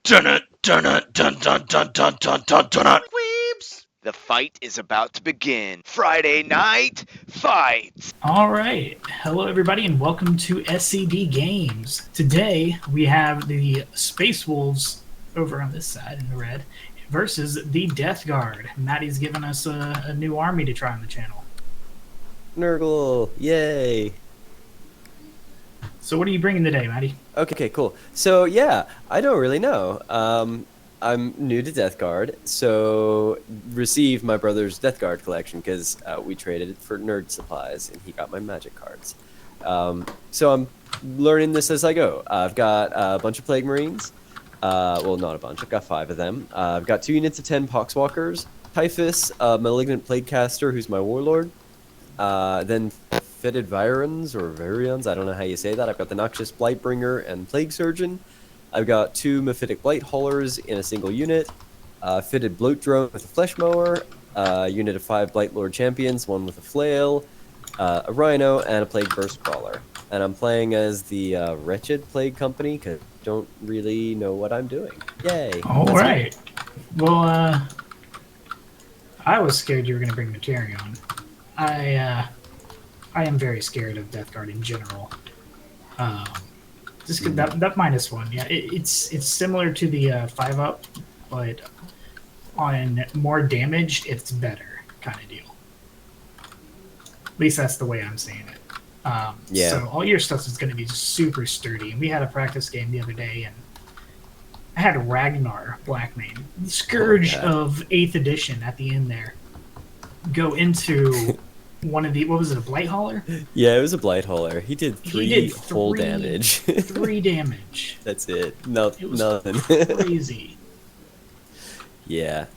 Dun it, dun it, dun dun dun dun dun dun dun it. Weebs! The fight is about to begin. Friday night fight! All right. Hello, everybody, and welcome to SCD.PlayGames. Today, we have the Space Wolves over on this side in the red versus the Death Guard. Maddie's given us a new army to try on the channel. Nurgle, yay! So what are you bringing today, Maddie? Okay, cool. So yeah, I don't really know. I'm new to Death Guard, so received my brother's Death Guard collection because we traded it for nerd supplies, and he got my magic cards. So I'm learning this as I go. I've got a bunch of Plague Marines. Well, not a bunch. I've got 5 of them. I've got 2 units of 10 Poxwalkers, Typhus, Malignant Plaguecaster, who's my warlord. Then fitted Deeruns or Varians, I don't know how you say that. I've got the Noxious Blightbringer and Plague Surgeon. I've got 2 Mephitic Blight Haulers in a single unit, fitted Bloat Drone with a Flesh Mower, a unit of 5 Blight Lord Champions, 1 with a Flail, a Rhino, and a Plague Burst Crawler. And I'm playing as the Wretched Plague Company because I don't really know what I'm doing. Yay! All right. Well, I was scared you were going to bring Materion. I am very scared of Death Guard in general. Just that -1, yeah, it's similar to the 5-up, but on more damage, it's better kind of deal. At least that's the way I'm seeing it. Yeah. So all your stuff is going to be super sturdy. And we had a practice game the other day, and I had Ragnar Blackmane, Scourge of 8th edition at the end there, go into one of the, what was it, a Blight Hauler? Yeah, it was a Blight Hauler. He did 3 whole damage. 3 damage. That's it. No, It was nothing. crazy. Yeah.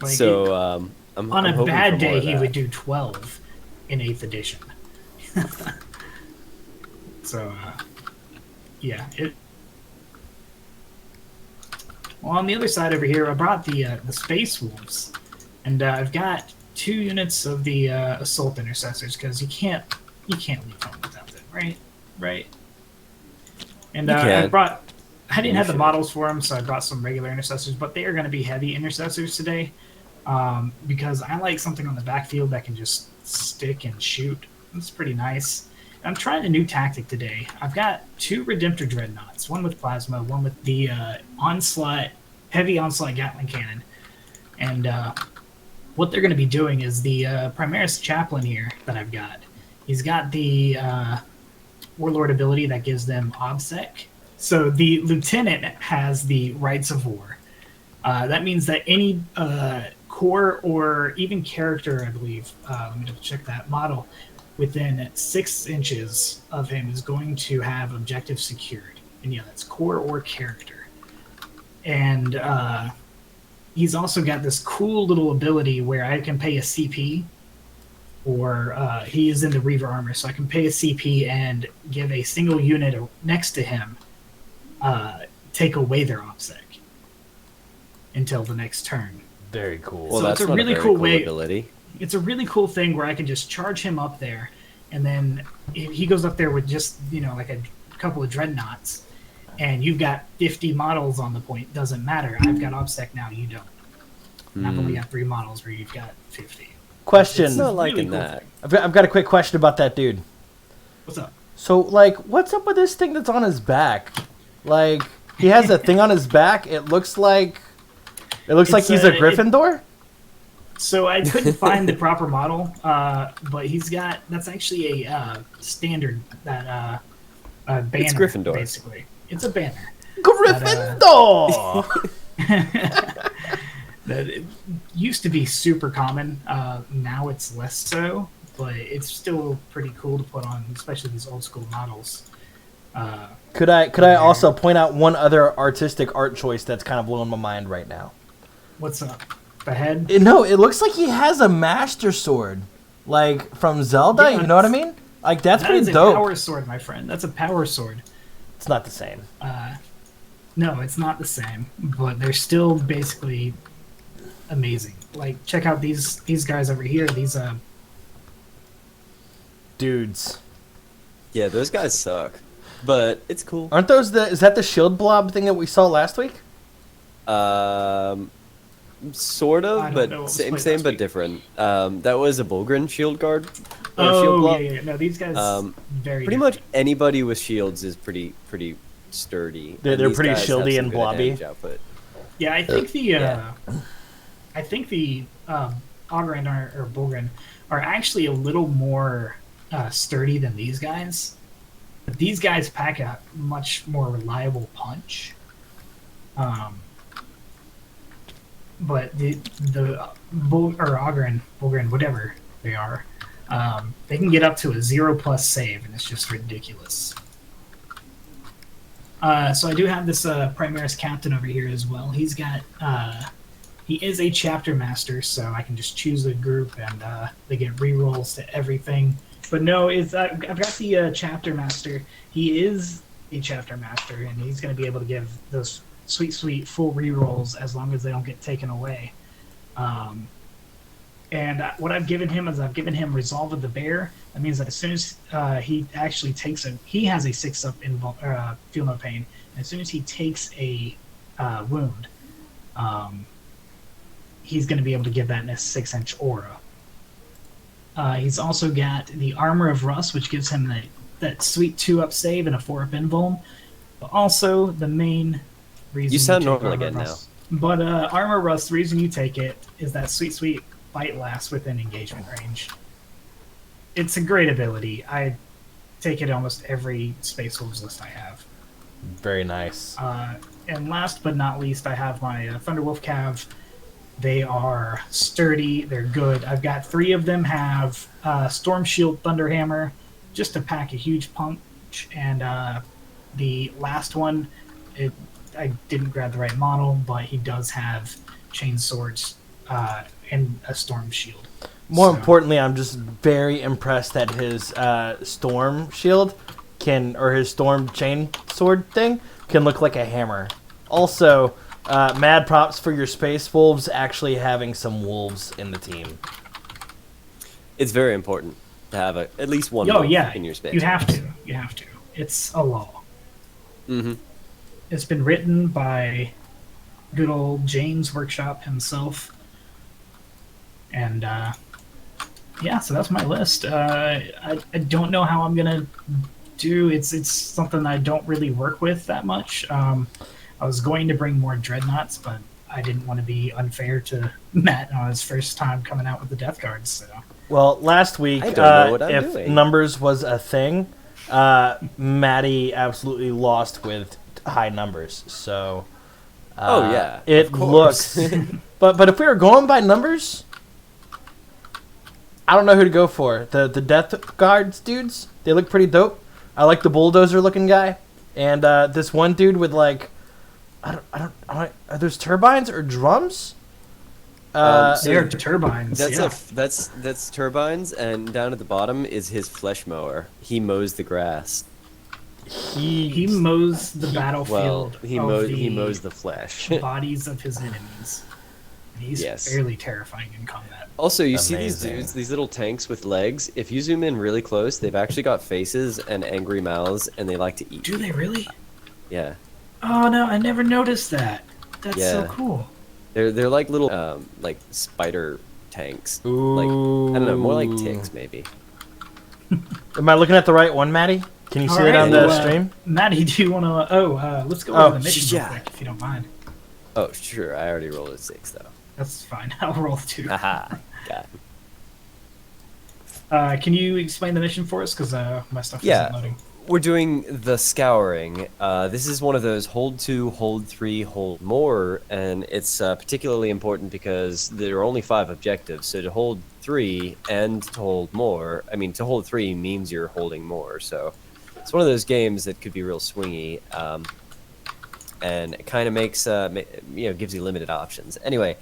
Like So, on I'm a hoping bad for more day, of he that. would do 12 in 8th edition. So, yeah. Well, on the other side over here, I brought the Space Wolves, and I've got 2 units of the Assault Intercessors because you can't leave home without them, right? And I didn't have the models for them, so I brought some regular Intercessors, but they are going to be heavy Intercessors today because I like something on the backfield that can just stick and shoot. It's pretty nice. I'm trying a new tactic today. I've got 2 Redemptor Dreadnoughts, one with Plasma, one with the heavy Onslaught Gatling Cannon. And what they're going to be doing is the Primaris Chaplain here that I've got. He's got the Warlord ability that gives them OBSEC. So the Lieutenant has the Rights of War. That means that any core or even character, I believe, let me double check that, model within 6 inches of him is going to have objectives secured. And yeah, that's core or character. And he's also got this cool little ability where I can pay a CP, or he is in the Reaver armor, so I can pay a CP and give a single unit next to him take away their OBSEC until the next turn. Very cool. Well, So that's it's a not really very cool way. ability. It's a really cool thing where I can just charge him up there, and then he goes up there with just, like a couple of dreadnoughts, and you've got 50 models on the point. Doesn't matter. I've got OBSEC now. You don't. And I've only got 3 models where you've got 50. Question. It's not liking really cool that. I've got a quick question about that dude. What's up? So, what's up with this thing that's on his back? He has a thing on his back. It looks like he's a Gryffindor. So I couldn't find the proper model, but that's actually a standard banner. It's Gryffindor. Basically. It's a banner. Gryffindor! That it used to be super common. Now it's less so, but it's still pretty cool to put on, especially these old school models. Could I also point out one other artistic art choice that's kind of blowing my mind right now? What's up? The head? No, it looks like he has a Master Sword, from Zelda. Yeah, you know what I mean? That's That pretty is a dope. power sword, my friend. That's a power sword. It's not the same. No, it's not the same, but they're still basically amazing. Check out these guys over here. These dudes. Yeah, those guys suck. but it's cool. Aren't those is that the shield blob thing that we saw last week? Sort I of, don't know what but was same, played same, last but week. different. That was a Bulgrin shield guard. Or shield Oh, blob. yeah. No, these guys very Pretty different. much anybody with shields is pretty sturdy. They're and these pretty guys have shieldy some and good blobby. damage output. Yeah, I think the yeah. Ogren or Bulgren are actually a little more sturdy than these guys. But these guys pack a much more reliable punch. But the Ogren, whatever they are, they can get up to a 0+ save, and it's just ridiculous. So I do have this Primaris captain over here as well. He's got he is a chapter master, so I can just choose a group and they get rerolls to everything. But no, I've got the chapter master. He is a chapter master, and he's going to be able to give those sweet full rerolls as long as they don't get taken away. And what I've given him is I've given him Resolve of the Bear. That means that as soon as he actually takes he has a 6-up Feel No Pain. And as soon as he takes a wound, he's going to be able to give that in a 6-inch aura. He's also got the Armor of Rust, which gives him that sweet 2-up save and a 4-up invuln. But also the main reason You sound take normal Armor again Rust. But Armor of Rust, the reason you take it is that sweet Bite Last within engagement range. It's a great ability. I take it almost every Space Wolves list I have. Very nice. And last but not least, I have my Thunderwolf Cav. They are sturdy. They're good. I've got 3 of them have Storm Shield Thunderhammer just to pack a huge punch. And the last one, I didn't grab the right model, but he does have chain swords and a storm shield. More importantly, I'm just very impressed that his storm shield or his storm chain sword thing can look like a hammer. Also, mad props for your Space Wolves actually having some wolves in the team. It's very important to have at least one Oh wolf yeah, in your space. you have to. You have to. It's a law. Mm-hmm. It's been written by good old James Workshop himself. And yeah, so that's my list. I don't know how I'm gonna do. It's something I don't really work with that much. I was going to bring more dreadnoughts, but I didn't want to be unfair to Matt on his first time coming out with the Death Guards. So Well, last week, I don't know what I'm if doing. numbers was a thing, Maddie absolutely lost with high numbers. So, Oh, yeah, it of course. looks. but if we were going by numbers, I don't know who to go for. The Death Guards dudes, they look pretty dope. I like the bulldozer looking guy, and this one dude with like, I don't are those turbines or drums? So they're turbines. That's turbines, and down at the bottom is his flesh mower. He mows the grass. He mows the battlefield. He mows the flesh. bodies of his enemies. And he's Yes. fairly terrifying in combat. Also, you see these Amazing. dudes, these little tanks with legs. If you zoom in really close, they've actually got faces and angry mouths, and they like to eat. Do they really? Yeah, Oh no, I never noticed that. That's so Yeah. cool. they're like little like spider tanks. Ooh. Like I don't know, more like ticks maybe. Am I looking at the right one, Maddie? Can you see it on the stream? Maddie, do you want to? Let's go Oh, over the mission real yeah. quick, if you don't mind. Oh sure, I already rolled a 6 though. That's fine. I'll roll 2. Haha, got it. Can you explain the mission for us? Because my stuff Yeah. isn't loading. We're doing the scouring. This is one of those hold 2, hold 3, hold more, and it's particularly important because there are only 5 objectives. So to hold 3 and to hold more, I mean to hold 3 means you're holding more. So it's one of those games that could be real swingy, and it kind of makes gives you limited options. Anyway,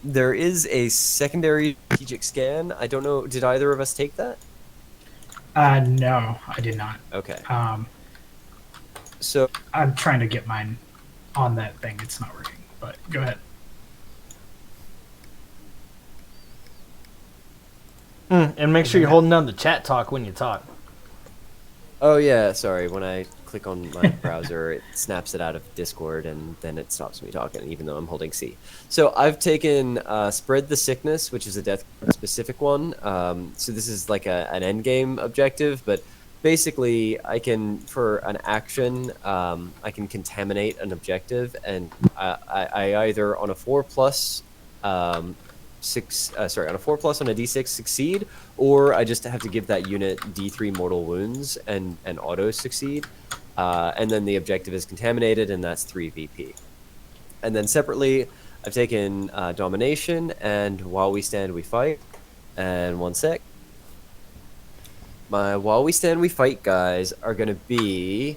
there is a secondary strategic scan. I don't know. Did either of us take that? No, I did not. Okay. So I'm trying to get mine on that thing. It's not working. But go ahead. And make sure you're holding down the chat talk when you talk. Oh yeah, sorry. When I click on my browser, it snaps it out of Discord, and then it stops me talking, even though I'm holding C. So I've taken Spread the Sickness, which is a death specific one. So this is like an end game objective, but basically I can, for an action, I can contaminate an objective, and I either on a 4+ on a 4+ on a D6 succeed, or I just have to give that unit D3 mortal wounds and auto succeed, and then the objective is contaminated, and that's 3 VP. And then separately, I've taken Domination and While We Stand We Fight. And one sec. My While We Stand We Fight guys are going to be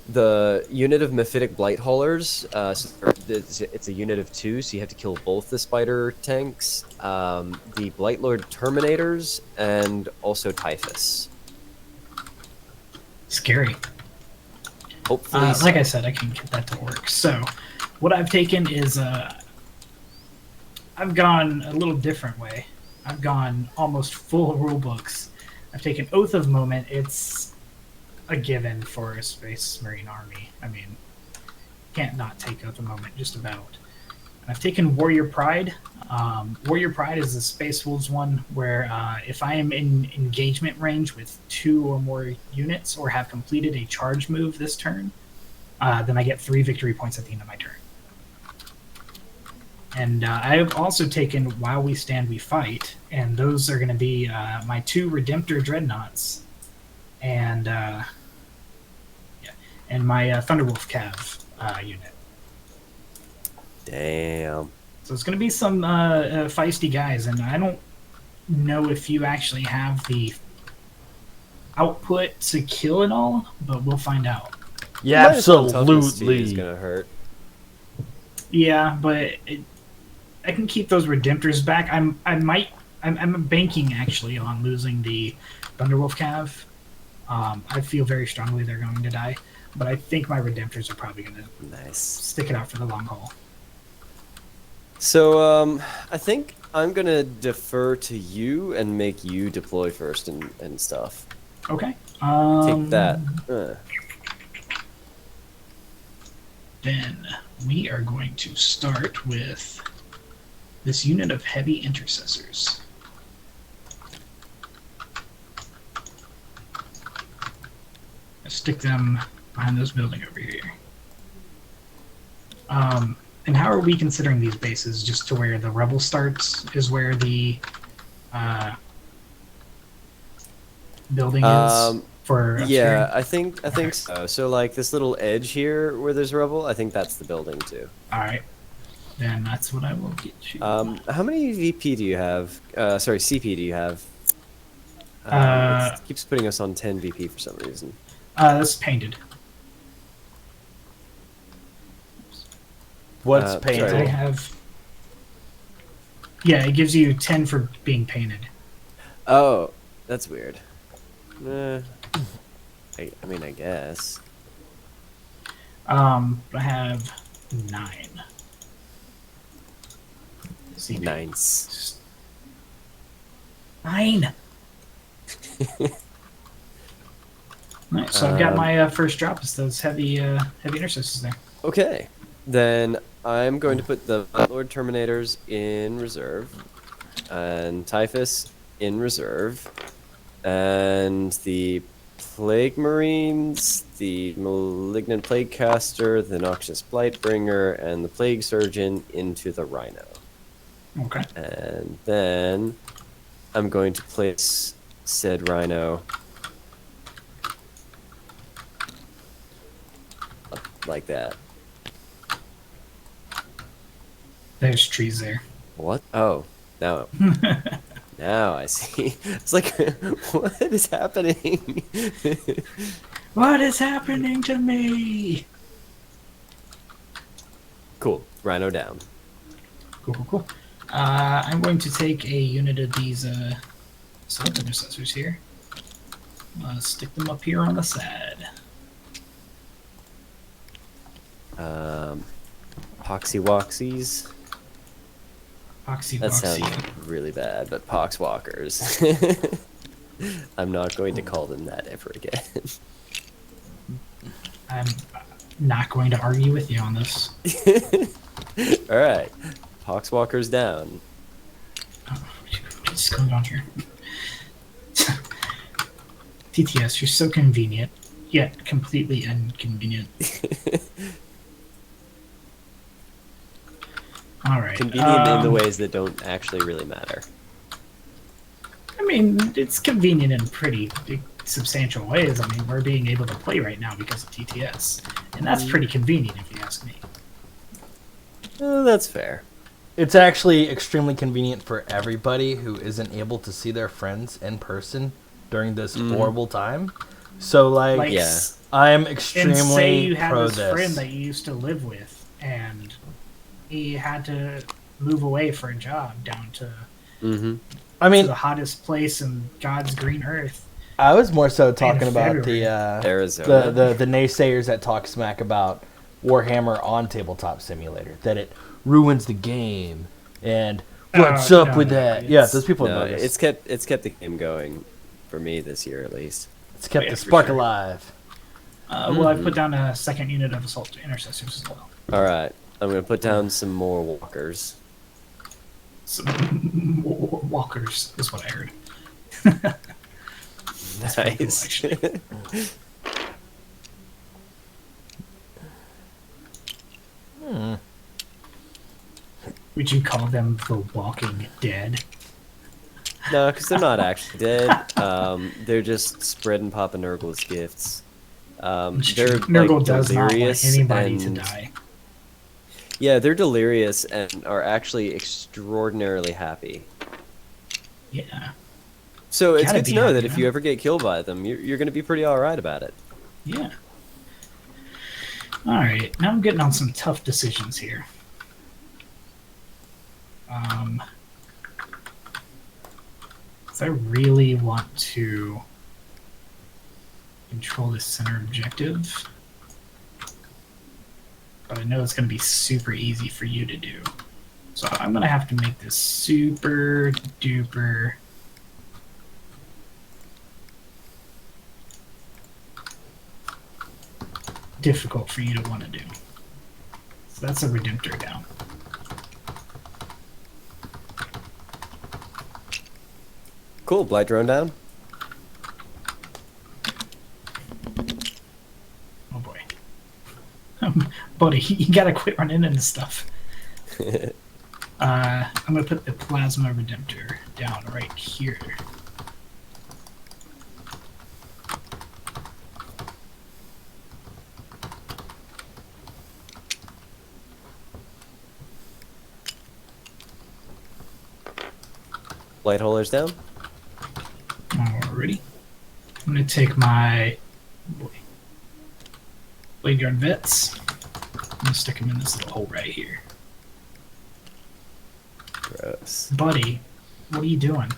the unit of Mephitic Blight Haulers. So it's a unit of 2, so you have to kill both the spider tanks, the Blight Lord Terminators, and also Typhus. Scary. Hopefully, like I said, I can get that to work. So, what I've taken is I've gone a little different way. I've gone almost full rule books. I've taken Oath of Moment. It's a given for a Space Marine army. I mean, can't not take Oath of Moment, just about. And I've taken Warrior Pride. Warrior Pride is the Space Wolves one where if I am in engagement range with 2 or more units or have completed a charge move this turn, then I get 3 victory points at the end of my turn. And I've also taken While We Stand We Fight, and those are going to be my 2 Redemptor Dreadnoughts and my Thunderwolf Cav unit. damn. So it's going to be some feisty guys, and I don't know if you actually have the output to kill it all, but we'll find out. Yeah, Toughness is absolutely. gonna hurt. Yeah, but I can keep those Redemptors back. I'm banking actually on losing the Thunderwolf Cav. I feel very strongly they're going to die, but I think my Redemptors are probably going to Nice. stick it out for the long haul. So, I think I'm gonna defer to you and make you deploy first and stuff. Okay. Take that. Then we are going to start with this unit of heavy intercessors. I stick them behind this building over here. And how are we considering these bases? Just to where the rebel starts is where the building is for Yeah, obscuring? I think so. So like this little edge here where there's rubble, I think that's the building too. All right. Then that's what I will get you. How many VP do you have? Sorry, CP do you have? It keeps putting us on 10 VP for some reason. That's painted. What's painted? sorry. I have. Yeah, it gives you 10 for being painted. Oh, that's weird. I mean, I guess. I have 9. CP. Nice. 9. Alright, so I've got my first drop. It's those heavy intercessors there. Okay, then I'm going to put the Lord Terminators in reserve, and Typhus in reserve, and the Plague Marines, the Malignant Plague Caster, the Noxious Blightbringer, and the Plague Surgeon into the Rhino. Okay. And then I'm going to place said Rhino like that. There's trees there. What? Oh, now, now I see. It's like, what is happening? What is happening to me? Cool. Rhino down. Cool. I'm going to take a unit of these assault intercessors here. Stick them up here on the side. Poxy Woxies. Oxy That Boxy. sounds really bad, but Poxwalkers. I'm not going to call them that ever again. I'm not going to argue with you on this. All right, Poxwalker's down. What's going on here? TTS, you're so convenient, yet completely inconvenient. All right. Convenient in the ways that don't actually really matter. I mean, it's convenient in pretty big, substantial ways. I mean, we're being able to play right now because of TTS, and that's pretty convenient if you ask me. That's fair. It's actually extremely convenient for everybody who isn't able to see their friends in person during this horrible time. So, like Yeah. I'm And say you extremely had pro this friend this. that you used to live with, and he had to move away for a job down to, I mean, the hottest place in God's green earth. I was more so talking about February. Arizona. the naysayers that talk smack about Warhammer on Tabletop Simulator, that it ruins the game, and what's up no, with no, that? it's- Yeah, those people No, know this. it's kept the game going for me this year at least. It's kept yeah, the for spark sure. alive. Well, I put down a second unit of assault intercessors as well. All right, I'm gonna put down some more walkers. Some walkers is what I heard. pretty cool, Nice. actually. Would you call them the Walking Dead? No, because they're not actually dead. They're just spreading Papa Nurgle's gifts. They're Nurgle like does not want delirious anybody to and die. yeah, they're delirious and are actually extraordinarily happy. Yeah, So it's Gotta good to be know happy, that if man. you ever get killed by them, you're going to be pretty all right about it. yeah. All right, now I'm getting on some tough decisions here. So I really want to control this center objective, but I know it's going to be super easy for you to do. So I'm going to have to make this super duper difficult for you to want to do. So that's a Redemptor down. Cool, Blight drone down. Oh boy. Buddy, you gotta quit running into stuff. I'm gonna put the Plasma Redemptor down right here. Blight holders down. Alrighty. I'm gonna take my Blade Guard Vets. I'm gonna stick them in this little hole right here. Gross. Buddy, what are you doing?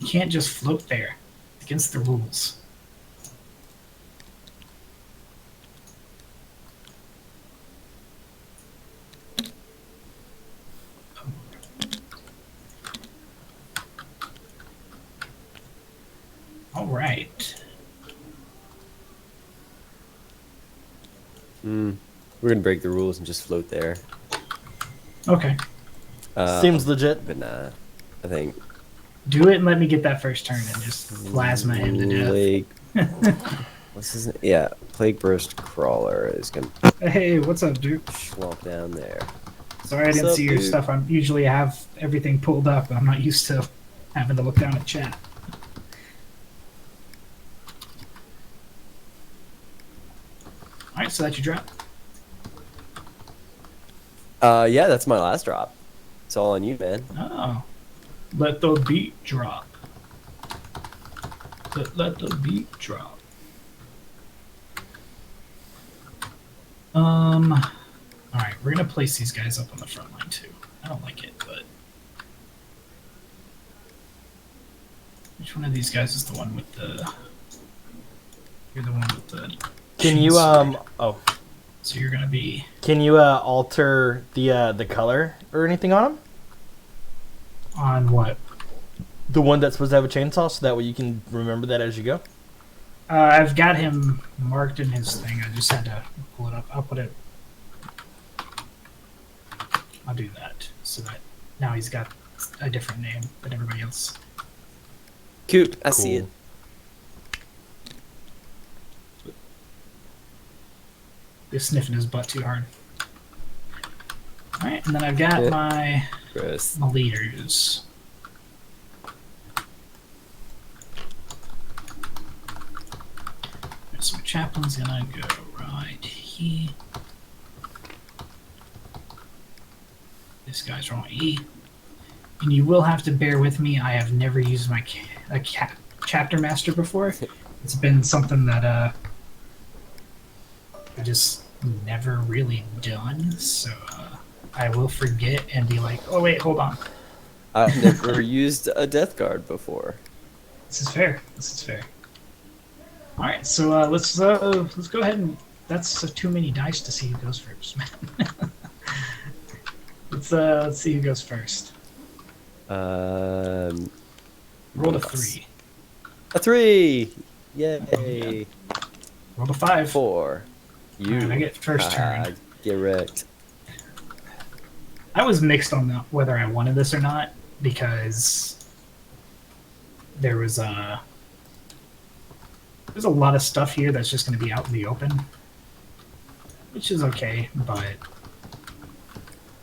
You can't just float there. It's against the rules. All right. We're going to break the rules and just float there. Okay. Seems legit. But nah, I think Do it and let me get that first turn and just plasma him to death. Plague. What's his name? Yeah, Plague Burst Crawler is going to Hey, what's up, dude? swamp down there. Sorry I didn't What's up, see your dude? stuff. I usually have everything pulled up. I'm not used to having to look down at chat. Alright, so that's your drop. Yeah, that's my last drop. It's all on you, man. Oh. Let the beat drop. Let the beat drop. Alright, we're gonna place these guys up on the front line too. I don't like it, but which one of these guys is the one with the you're the one with the Can you sword. oh, So you're gonna be can you alter the color or anything on them? on what? The one that's supposed to have a chainsaw, so that way you can remember that as you go? I've got him marked in his thing. I just had to pull it up. I'll do that so that now he's got a different name than everybody else. Cute. I see it. He's sniffing his butt too hard. Alright, and then I've got my Gross. leaders. So my chaplain's gonna go right here. This guy's wrong E. And you will have to bear with me. I have never used my chapter master before. It's been something that I just never really done. So I will forget and be like, oh wait, hold on. I've never used a death guard before. This is fair. All right, so let's go ahead and that's too many dice to see who goes first, man. Let's see who goes first. Roll a 3. A 3. Yay. Roll a 5. 4. You. Right, I get first turn. Get wrecked. I was mixed on whether I wanted this or not because there's a lot of stuff here that's just going to be out in the open, which is okay, but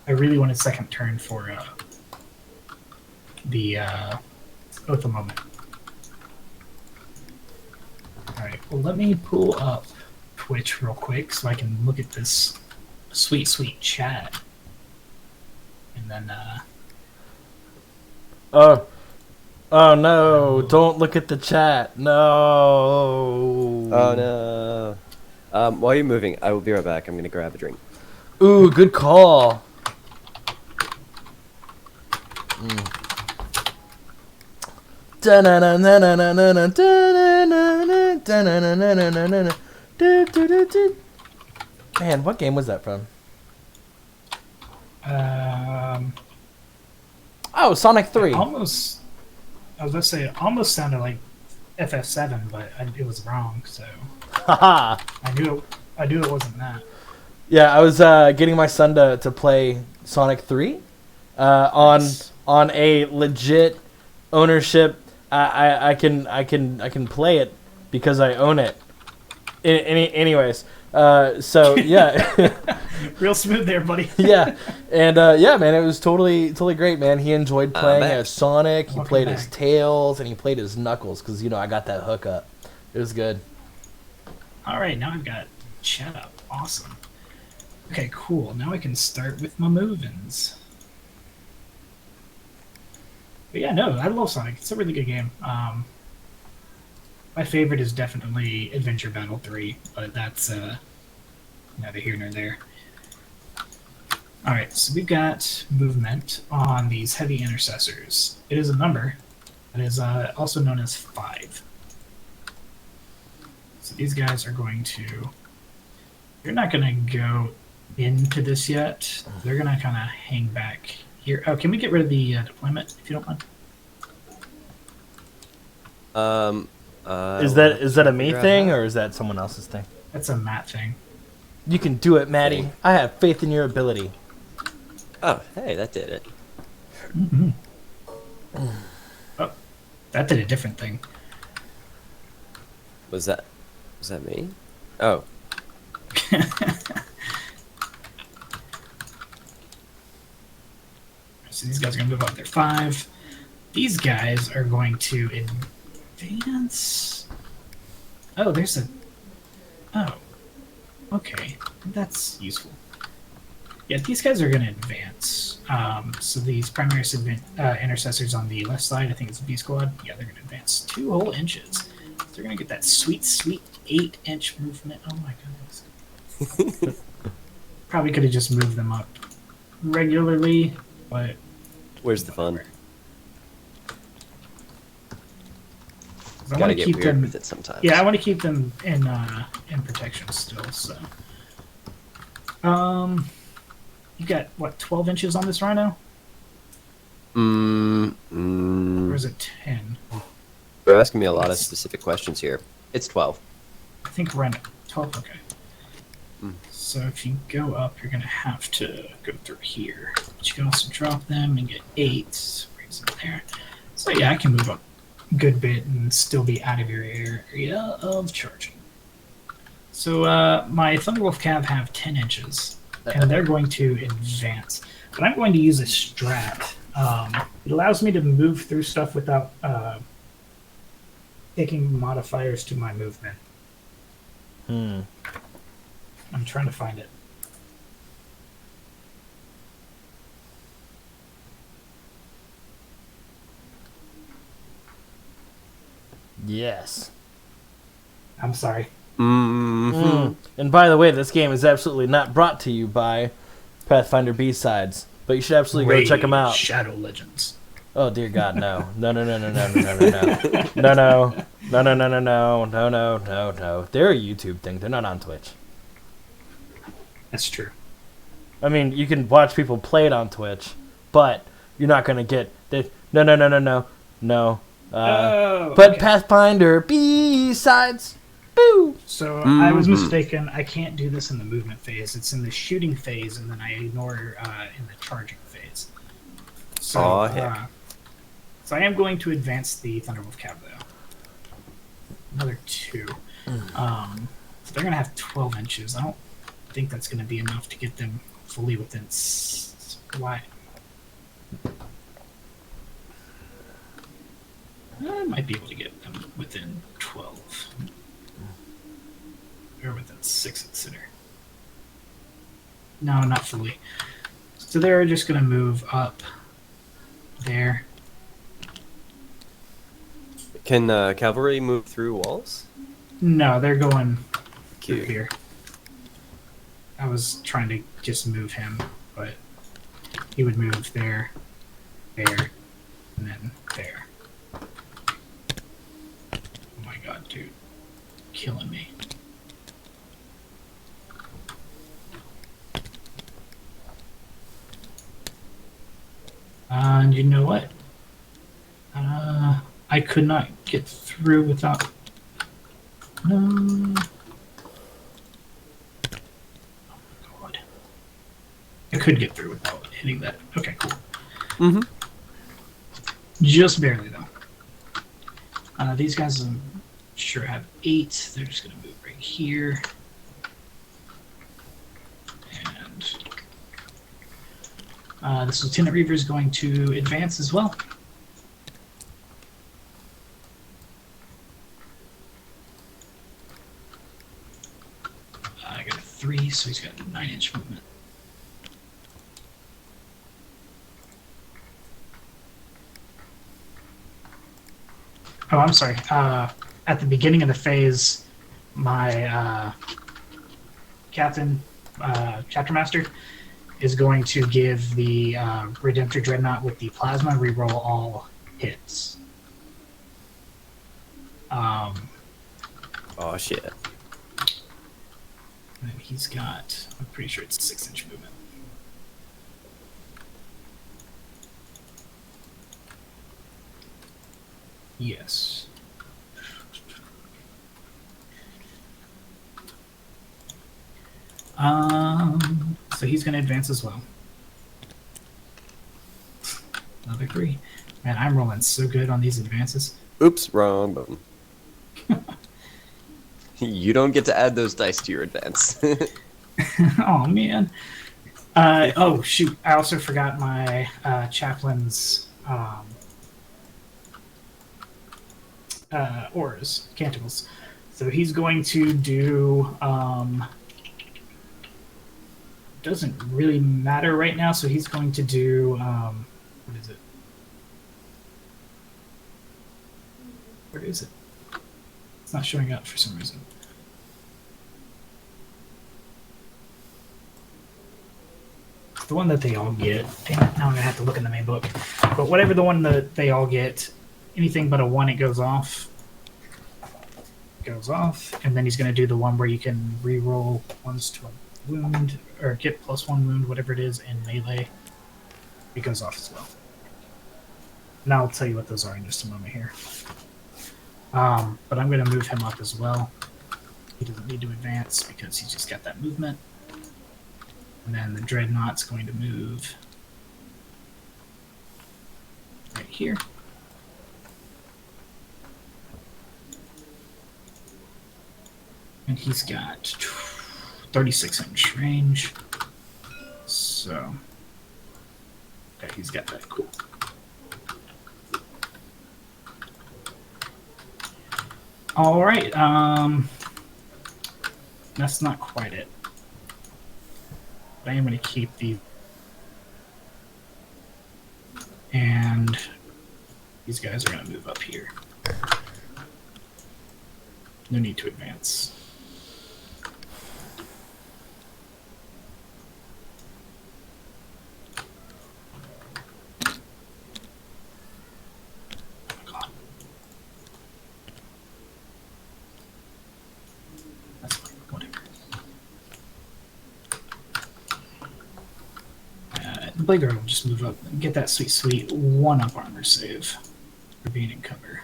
I really wanted second turn for the Oath of Moment. Alright, well let me pull up Twitch real quick so I can look at this sweet, sweet chat. And then, Oh no, don't look at the chat. No. Oh no. While you're moving, I will be right back. I'm gonna grab a drink. Ooh, good call. Man, what game was that from? Oh, Sonic 3. I was going to say, it almost sounded like FF7, but it was wrong, so Haha. I knew it wasn't that. Yeah, I was getting my son to play Sonic 3 on a legit ownership. I can play it because I own it. Anyways, so yeah. Real smooth there, buddy. Yeah, and yeah, man, it was totally great, man. He enjoyed playing as Sonic. He played as Tails, and he played as Knuckles because I got that hookup. It was good. All right, now I've got chat up. Awesome. Okay, cool. Now I can start with my move-ins. But yeah, no, I love Sonic. It's a really good game. My favorite is definitely Adventure Battle 3, but that's neither here nor there. Alright, so we've got movement on these heavy intercessors. It is a number that is also known as 5. So these guys are going to... They're not going to go into this yet. They're going to kind of hang back here. Oh, can we get rid of the deployment, if you don't mind? Is that a me thing, or is that someone else's thing? That's a Matt thing. You can do it, Maddie. I have faith in your ability. Oh, hey, that did it. Mm-hmm. Oh, that did a different thing. Was that me? Oh. So these guys are going to move up. They're 5. These guys are going to advance. Oh, there's a... Oh. Okay. That's useful. Yeah, these guys are going to advance. So these primary intercessors on the left side, I think it's B squad. Yeah, they're going to advance 2 whole inches. So they're going to get that sweet, sweet 8-inch movement. Oh my goodness. Probably could have just moved them up regularly, but... Where's the fun? I want to keep them with it sometimes. Yeah, I want to keep them in protection still. So, you got what 12 inches on this rhino? Or Or is it 10? You're asking me a lot of specific questions here. It's 12. I think we're at 12. Okay. Mm. So if you go up, you're going to have to go through here. But you can also drop them and get 8. So brings it there. So yeah, I can move up a good bit and still be out of your area of charging. So my Thunderwolf Cav have 10 inches, and they're going to advance. But I'm going to use a strat. It allows me to move through stuff without taking modifiers to my movement. I'm trying to find it. Yes. I'm sorry. And by the way, this game is absolutely not brought to you by Pathfinder B-Sides, but you should absolutely go check them out. Shadow Legends. Oh dear God, no. No. They're a YouTube thing. They're not on Twitch. That's true. I mean, you can watch people play it on Twitch, but you're not gonna get the no. But okay. Pathfinder B-Sides. Boo! So I was mistaken. I can't do this in the movement phase. It's in the shooting phase, and then I ignore in the charging phase. So, so I am going to advance the Thunderwolf Cav, though. Another 2. So they're going to have 12 inches. I don't think that's going to be enough to get them fully within... Why? I might be able to get them within 12. Or within 6 at the center. No, not fully. So they're just going to move up there. Can cavalry move through walls? No, they're going through Cute. here. I was trying to just move him, but he would move there, and then there. Oh my god, dude. Killing me. And you know what? I could not get through without... No. Oh my god. I could get through without hitting that. Okay, cool. Just barely, though. These guys, I'm sure, have 8. They're just going to move right here. And this Lieutenant Reaver is going to advance as well. I got a 3, so he's got a 9-inch movement. Oh, I'm sorry. At the beginning of the phase, my captain, chapter master, is going to give the Redemptor Dreadnought with the plasma reroll all hits. Oh shit. And he's got, I'm pretty sure it's 6-inch movement. Yes. So he's going to advance as well. Another 3. Man, I'm rolling so good on these advances. Oops, wrong button. You don't get to add those dice to your advance. Oh, man. Oh, shoot. I also forgot my chaplain's auras, canticles. So he's going to do... doesn't really matter right now, so he's going to do... what is it? Where is it? It's not showing up for some reason. It's the one that they all get. Damn it, now I'm going to have to look in the main book. But whatever the one that they all get, anything but a 1, it goes off. Goes off. And then he's going to do the one where you can re-roll ones to a wound, or get +1 wound, whatever it is, in melee. It goes off as well. And I'll tell you what those are in just a moment here. But I'm going to move him up as well. He doesn't need to advance because he's just got that movement. And then the Dreadnought's going to move right here. And he's got 36-inch range. So, okay, he's got that. Cool. All right. That's not quite it. But I am going to keep the. And these guys are going to move up here. No need to advance. That's fine, whatever. The Blade Guard will just move up and get that sweet 1-up armor save for being in cover.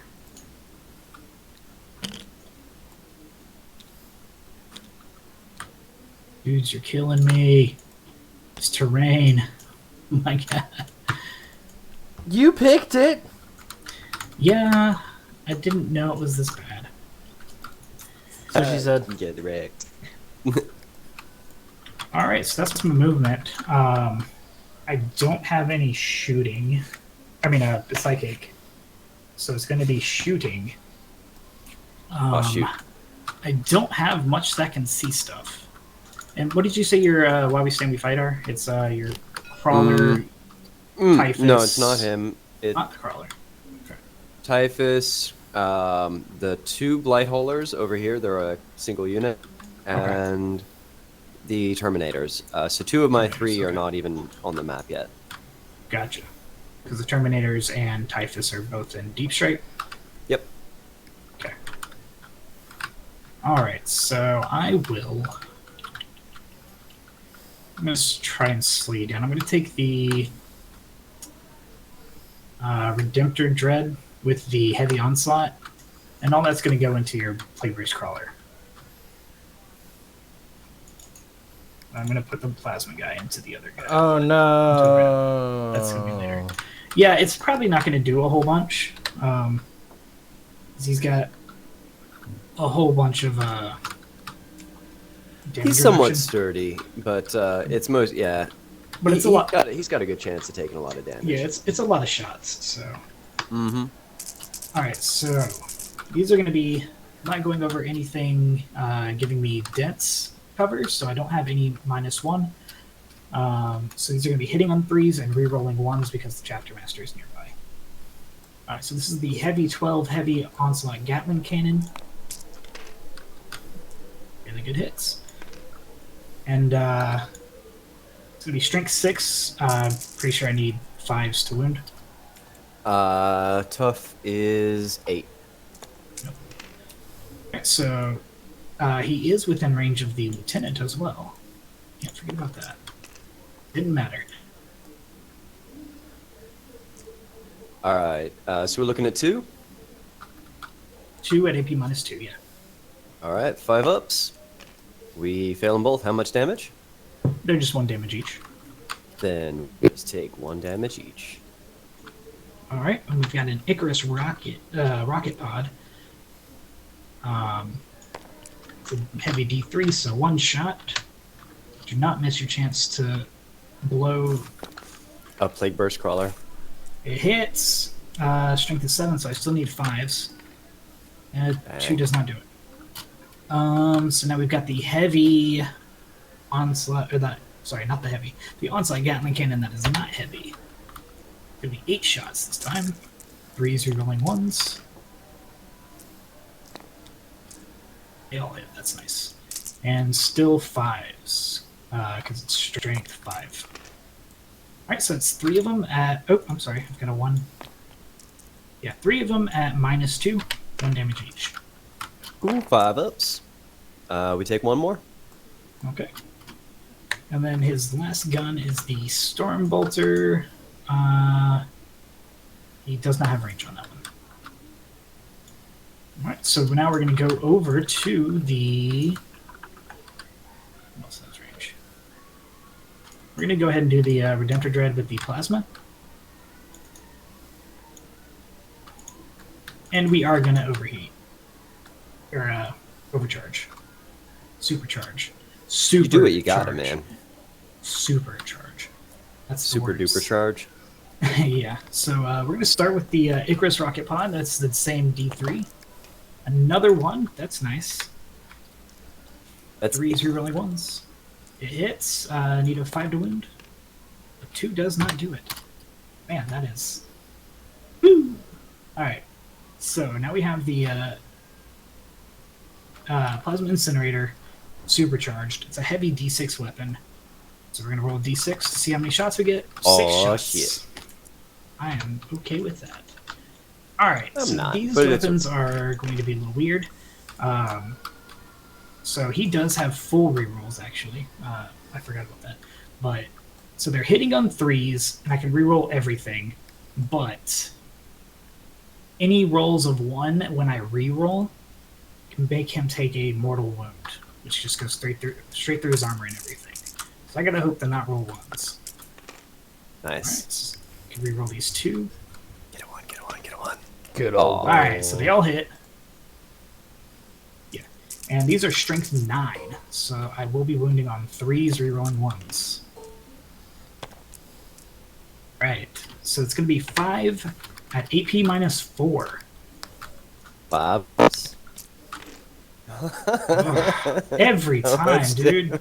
Dudes, you're killing me. It's terrain. Oh my god. You picked it. Yeah, I didn't know it was this bad. So she said. Get wrecked. Alright, so that's my movement. I don't have any shooting. I mean, psychic. So it's going to be shooting. Oh, shoot. I don't have much that can see stuff. And what did you say your Why We Stand We Fight are? It's your crawler, Typhus. No, it's not him. It's Not the crawler. Okay. Typhus, the 2 Blightholers over here, they're a single unit, and the Terminators. So 2 of my 3 are not even on the map yet. Gotcha. Because the Terminators and Typhus are both in Deep Strike? Yep. Okay. Alright, so I will... I'm going to try and sleed down. I'm going to take the Redemptor Dread with the Heavy Onslaught, and all that's going to go into your Plague Brace Crawler. I'm going to put the Plasma guy into the other guy. Oh no. That's going to be later. Yeah, it's probably not going to do a whole bunch. 'Cause he's got a whole bunch of damage He's somewhat reduction. sturdy, but it's most But it's a lot. He's got a good chance of taking a lot of damage. Yeah, it's a lot of shots. So. Mm-hmm. All right, so these are going to be not going over anything giving me dense cover, so I don't have any -1. So these are going to be hitting on 3s and re-rolling 1s because the Chapter Master is nearby. All right, so this is the Heavy 12 Heavy Onslaught Gatling Cannon. Really good hits. And it's going to be Strength 6. Pretty sure I need 5s to wound. Tough is 8. Alright, so he is within range of the lieutenant as well. Can't forget about that. Didn't matter. Alright, so we're looking at 2. 2 at AP -2, yeah. Alright, 5 ups. We fail them both. How much damage? They're just 1 damage each. Then we just take 1 damage each. Alright, and we've got an Icarus Rocket Pod. It's a heavy D3, so 1 shot. Do not miss your chance to blow. A Plague Burst Crawler. It hits. Strength is 7, so I still need 5s. And 2 does not do it. So now we've got the Heavy Onslaught, sorry, not the Heavy. The Onslaught Gatling Cannon that is not heavy. Gonna be 8 shots this time. 3s rerolling 1s. They all hit, that's nice. And still 5s, because it's strength 5. Alright, so it's 3 of them at, oh, I'm sorry, I've got a 1. Yeah, 3 of them at -2, 1 damage each. Ooh, 5 ups. We take 1 more. Okay. And then his last gun is the Storm Bolter. he does not have range on that one. All right, so now we're going to go over to the. What else has range? We're going to go ahead and do the Redemptor Dread with the plasma. And we are going to overheat. Or overcharge. Supercharge. You do what you gotta, man. Supercharge. That's the Super words. duper charge. Yeah. So we're going to start with the Icarus Rocket Pod. That's the same D3. Another one. That's nice. That's 3s rerolling 1s. It hits. Need a 5 to wound. A 2 does not do it. Man, that is. Woo! Alright. So now we have the Plasma Incinerator supercharged. It's a heavy D6 weapon. So we're going to roll a D6 to see how many shots we get. 6 shots. Shit. I am okay with that. Alright, I'm so not, these but it's weapons are going to be a little weird. So he does have full rerolls, actually. I forgot about that. But so they're hitting on 3s, and I can reroll everything. But any rolls of 1 when I reroll can make him take a mortal wound, which just goes straight through his armor and everything. So I gotta hope to not roll 1s. Nice. Alright, so can reroll these 2. Get a one, get a one, get a one. Good old. Alright, so they all hit. Yeah. And these are strength 9, so I will be wounding on 3s, rerolling 1s. Right, so it's going to be 5 at AP minus 4. Bob. Every time, dude.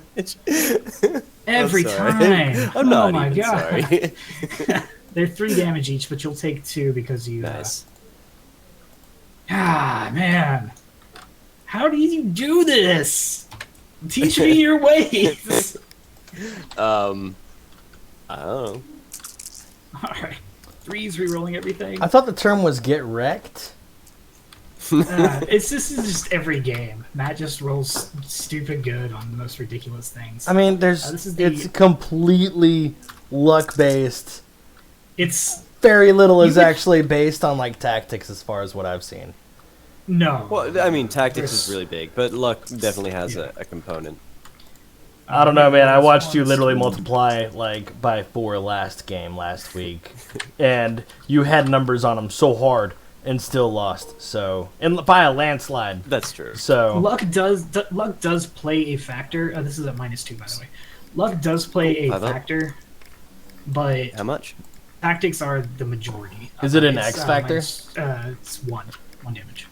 Every sorry. time. I'm not oh my even god. sorry. They're 3 damage each, but you'll take 2 because you. Nice. Ah, man. How do you do this? Teach me your ways. I don't know. Alright. 3s rerolling everything. I thought the term was get wrecked. This is just every game. Matt just rolls stupid good on the most ridiculous things. I mean, it's completely luck based. It's Very little is You could- actually based on like tactics, as far as what I've seen. no. Well, I mean, tactics There's- is really big, but luck definitely has a component. I don't know, man. I watched you literally multiply like by 4 last week, and you had numbers on them so hard and still lost. So, and by a landslide. That's true. So Luck does play a factor. This is at -2, by the way. Luck does play a Five up. factor, but How much? tactics are the majority. Is it an It's, X factor? It's one damage.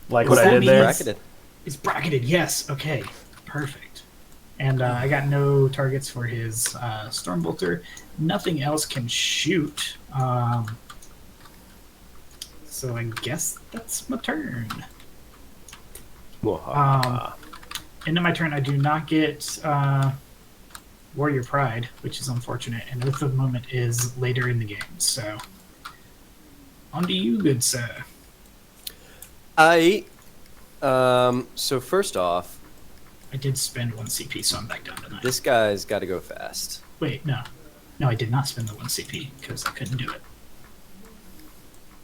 like Does what I that did mean there. it's- Bracketed. It's bracketed. Yes. Okay. Perfect. And I got no targets for his Stormbolter. Nothing else can shoot. So I guess that's my turn. End of my turn, I do not get Warrior Pride, which is unfortunate, and Oath of Moment is later in the game. So, on to you, good sir. So first off, I did spend 1 CP, so I'm back down to 9. this guy's got to go fast. Wait, no. No, I did not spend the 1 CP, because I couldn't do it.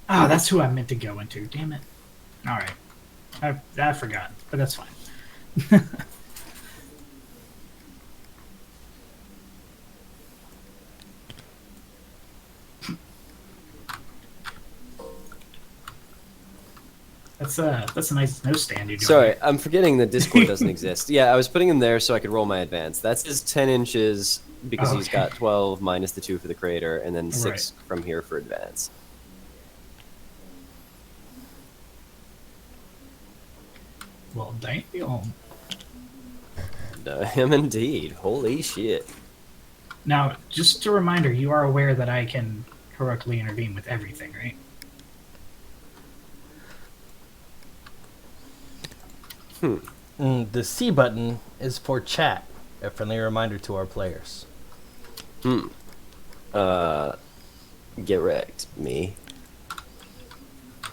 Ah, that's who I meant to go into. Damn it. Alright. I forgot, but that's fine. That's a nice nose stand you're doing. Sorry, I'm forgetting that Discord doesn't exist. Yeah, I was putting him there so I could roll my advance. That's his 10 inches because he's Okay. got 12 minus the 2 for the crater, and then 6 Right. from here for advance. Well, damn. Him indeed. Holy shit. Now, just a reminder, you are aware that I can heroically intervene with everything, right? The C button is for chat. A friendly reminder to our players. Get wrecked, me.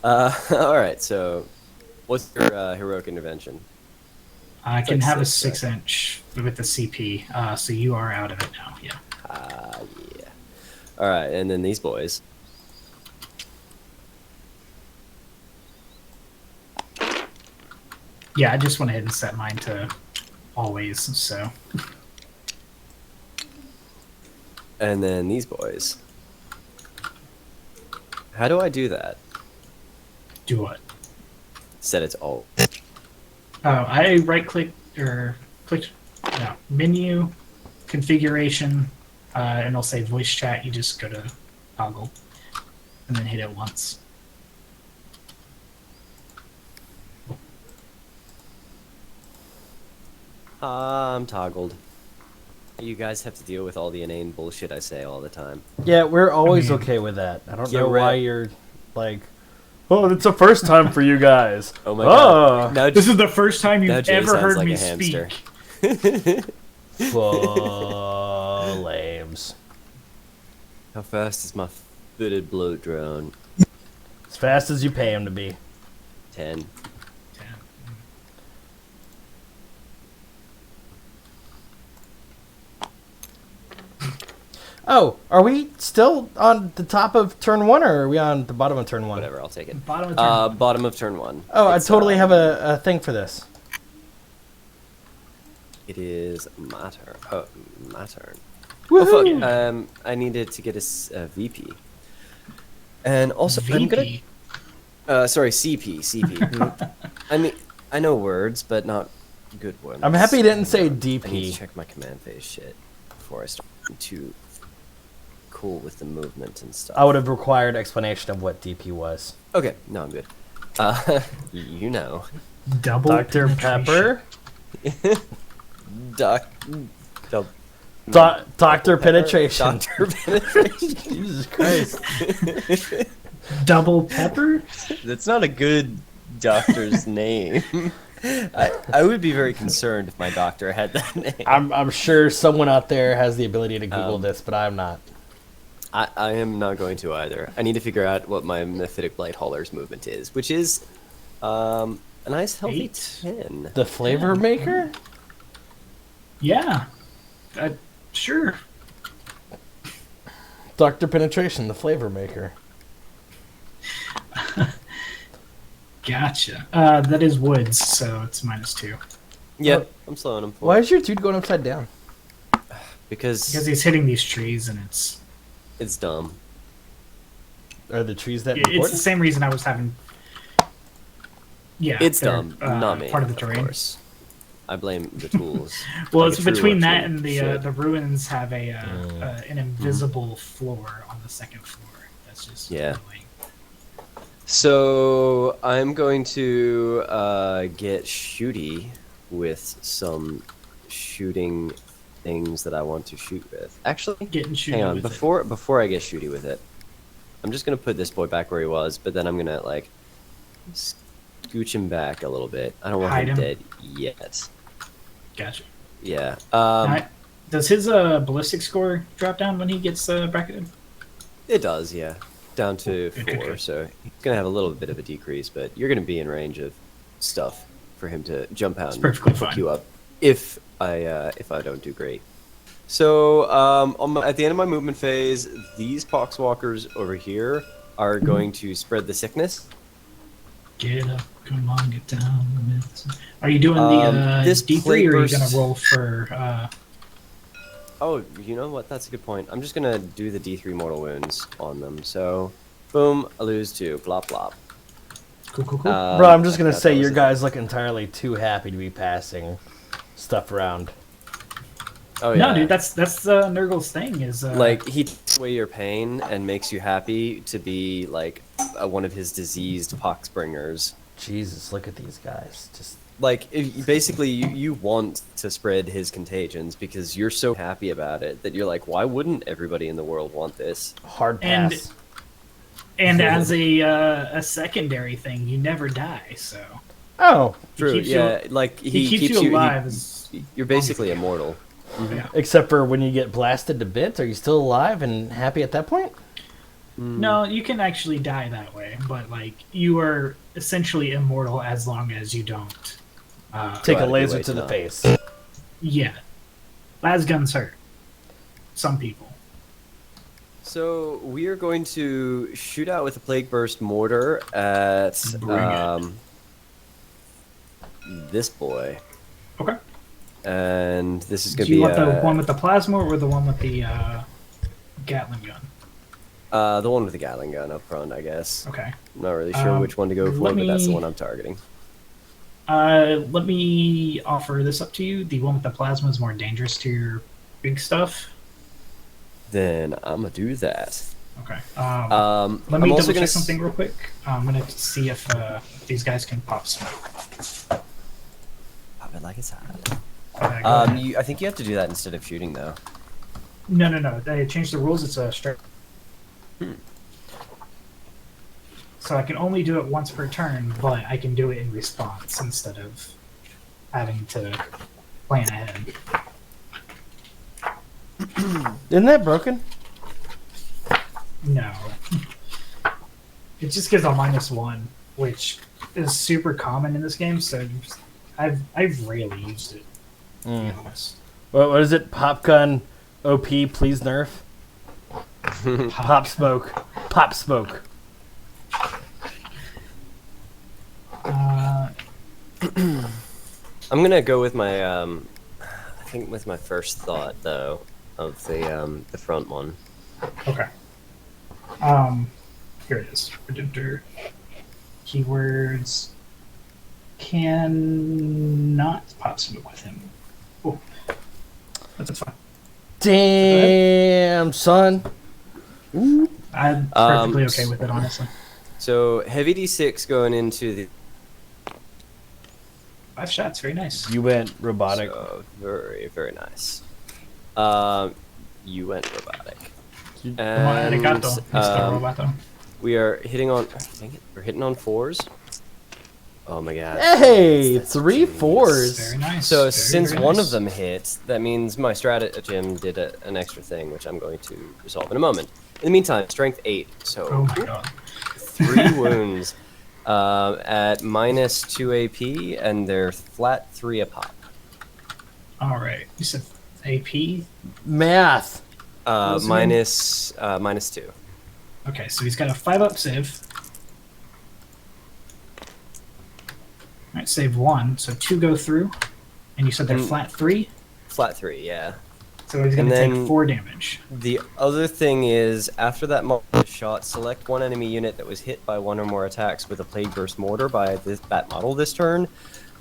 Alright, so what's your heroic intervention? I It's can like have a 6, 6-inch with the CP, so you are out of it now, yeah. Yeah. Alright, and then these boys. Yeah, I just went ahead and set mine to always, so. And then these boys. How do I do that? Do what? Set it to all. Oh, I right-click, or click, no, menu, configuration, and it'll say voice chat. You just go to toggle, and then hit it once. I'm toggled. You guys have to deal with all the inane bullshit I say all the time. Yeah, we're always mean, okay with that. I don't yeah, know why right. you're like, oh, it's the first time for you guys. Oh my god. Now, This is the first time now you've Jay ever sounds heard like me a hamster. speak. Lames. How fast is my footed bloat drone? As fast as you pay him to be. 10. Oh, are we still on the top of turn 1, or are we on the bottom of turn 1? Whatever, I'll take it. Bottom of turn. Bottom of turn 1. Oh, It's, I totally have a thing for this. It is my turn. Oh, my turn. Woohoo! Oh, fuck. I needed to get a VP. And also, I'm gonna... VP. Sorry, CP. CP. I mean, I know words, but not good ones. I'm happy you didn't say I need to DP. check my command phase shit before I start getting too cool with the movement and stuff. I would have required explanation of what DP was. Okay, no, I'm good. You know. Double Dr. penetration. Pepper? Doc... Doc... Dr. Penetration. Dr. Penetration. Jesus Christ. Double pepper? That's not a good doctor's name. I would be very concerned if my doctor had that name. I'm sure someone out there has the ability to Google this, but I'm not. I am not going to either. I need to figure out what my Mephitic Blight Hauler's movement is, which is a nice healthy 8. 10. The flavor maker? Yeah. Sure. Dr. Penetration, the flavor maker. Gotcha. That is woods, so it's -2. Yep, I'm slowing him for Why is your dude going upside down? because Because he's hitting these trees, and it's dumb. Are the trees that it's the important? same reason I was having. Yeah, It's they're, dumb, not me. Part of the terrain. Course. I blame the tools. Well, Like it's a true between that orchard and the should. ruins have an invisible floor on the second floor. That's just Yeah. annoying. So I'm going to get shooty with some shooting things that I want to shoot with. Actually, Getting shooty hang on. with it. Before I get shooty with it, I'm just gonna put this boy back where he was, but then I'm gonna like scooch him back a little bit. I don't want Hide him him? dead yet. Gotcha. Yeah. Does his ballistic score drop down when he gets bracketed? It does. Yeah. Down to Okay, 4, good. so he's gonna have a little bit of a decrease, but you're gonna be in range of stuff for him to jump out It's and perfectly hook fine. you up if I don't do great. So at the end of my movement phase, these poxwalkers over here are going to spread the sickness. Get up, come on, get down. Are you doing This the D3 or are you plague gonna roll for? Oh, you know what? That's a good point. I'm just gonna do the D3 mortal wounds on them. So, boom, I lose 2. Flop, flop. Cool. Bro, I'm just gonna that say was your it. guys look entirely too happy to be passing stuff around. Oh yeah. No, dude, that's Nurgle's thing. Is Like he takes away your pain and makes you happy to be like one of his diseased poxbringers. Jesus, look at these guys. Just Like basically, you want to spread his contagions because you're so happy about it that you're like, why wouldn't everybody in the world want this? hard And- pass. and as a secondary thing, you never die. So Oh, True. keeps Yeah. Like he keeps you alive. you're basically immortal. Yeah. except for when you get blasted to bits, are you still alive and happy at that point? No, you can actually die that way, but like you are essentially immortal as long as you don't. Take out a of your laser way to to the not. face. Yeah, las guns hurt. Some people. So we are going to shoot out with a plague burst mortar at Bring it. this boy. Okay. And this is Do going to you be want the one with the plasma or the one with the Gatling gun? the one with the Gatling gun up front, I guess. Okay. I'm not really sure which one to go for, but that's the one I'm targeting. Let me offer this up to you. The one with the plasma is more dangerous to your big stuff. Then I'm going to do that. Okay. I'm Let me also double gonna check something real quick. I'm going to see if these guys can pop smoke. Pop it like it's hot. Go ahead. I think you have to do that instead of shooting, though. No. They changed the rules. It's a straight. So I can only do it once per turn, but I can do it in response instead of having to plan ahead. Isn't that broken? No. It just gives a -1, which is super common in this game, so I've rarely used it, to be honest. What is it? Pop gun OP, please nerf. Pop smoke. Pop smoke. I'm going to go with my, I think with my first thought, though, of the front one. Okay. Here it is. Predictor. Keywords. Cannot pop smoke with him. Oh. That's fine. Damn, son. I'm perfectly okay with it, honestly. So, heavy D6 going into the... 5 shots, very nice. You went robotic. So, very, very nice. You went robotic. And, Arigato, Mr. Roboto. we are hitting on... Dang it, we're hitting on 4s. Oh my god. Hey, 3 4s. Very nice. So very, since very one nice. of them hit, that means my stratagem did an extra thing, which I'm going to resolve in a moment. In the meantime, strength 8, so Oh my god. 3 wounds at -2 AP, and they're flat 3 a pop. Alright. You said AP? Math. was it? -2. Okay, so he's got a 5-up save. Alright, save 1, so 2 go through. And you said they're flat 3? Flat 3, yeah. So he's going to And take then- 4 damage. The other thing is, after that multiple shot, select one enemy unit that was hit by 1 or more attacks with a Plague Burst Mortar by that model this turn.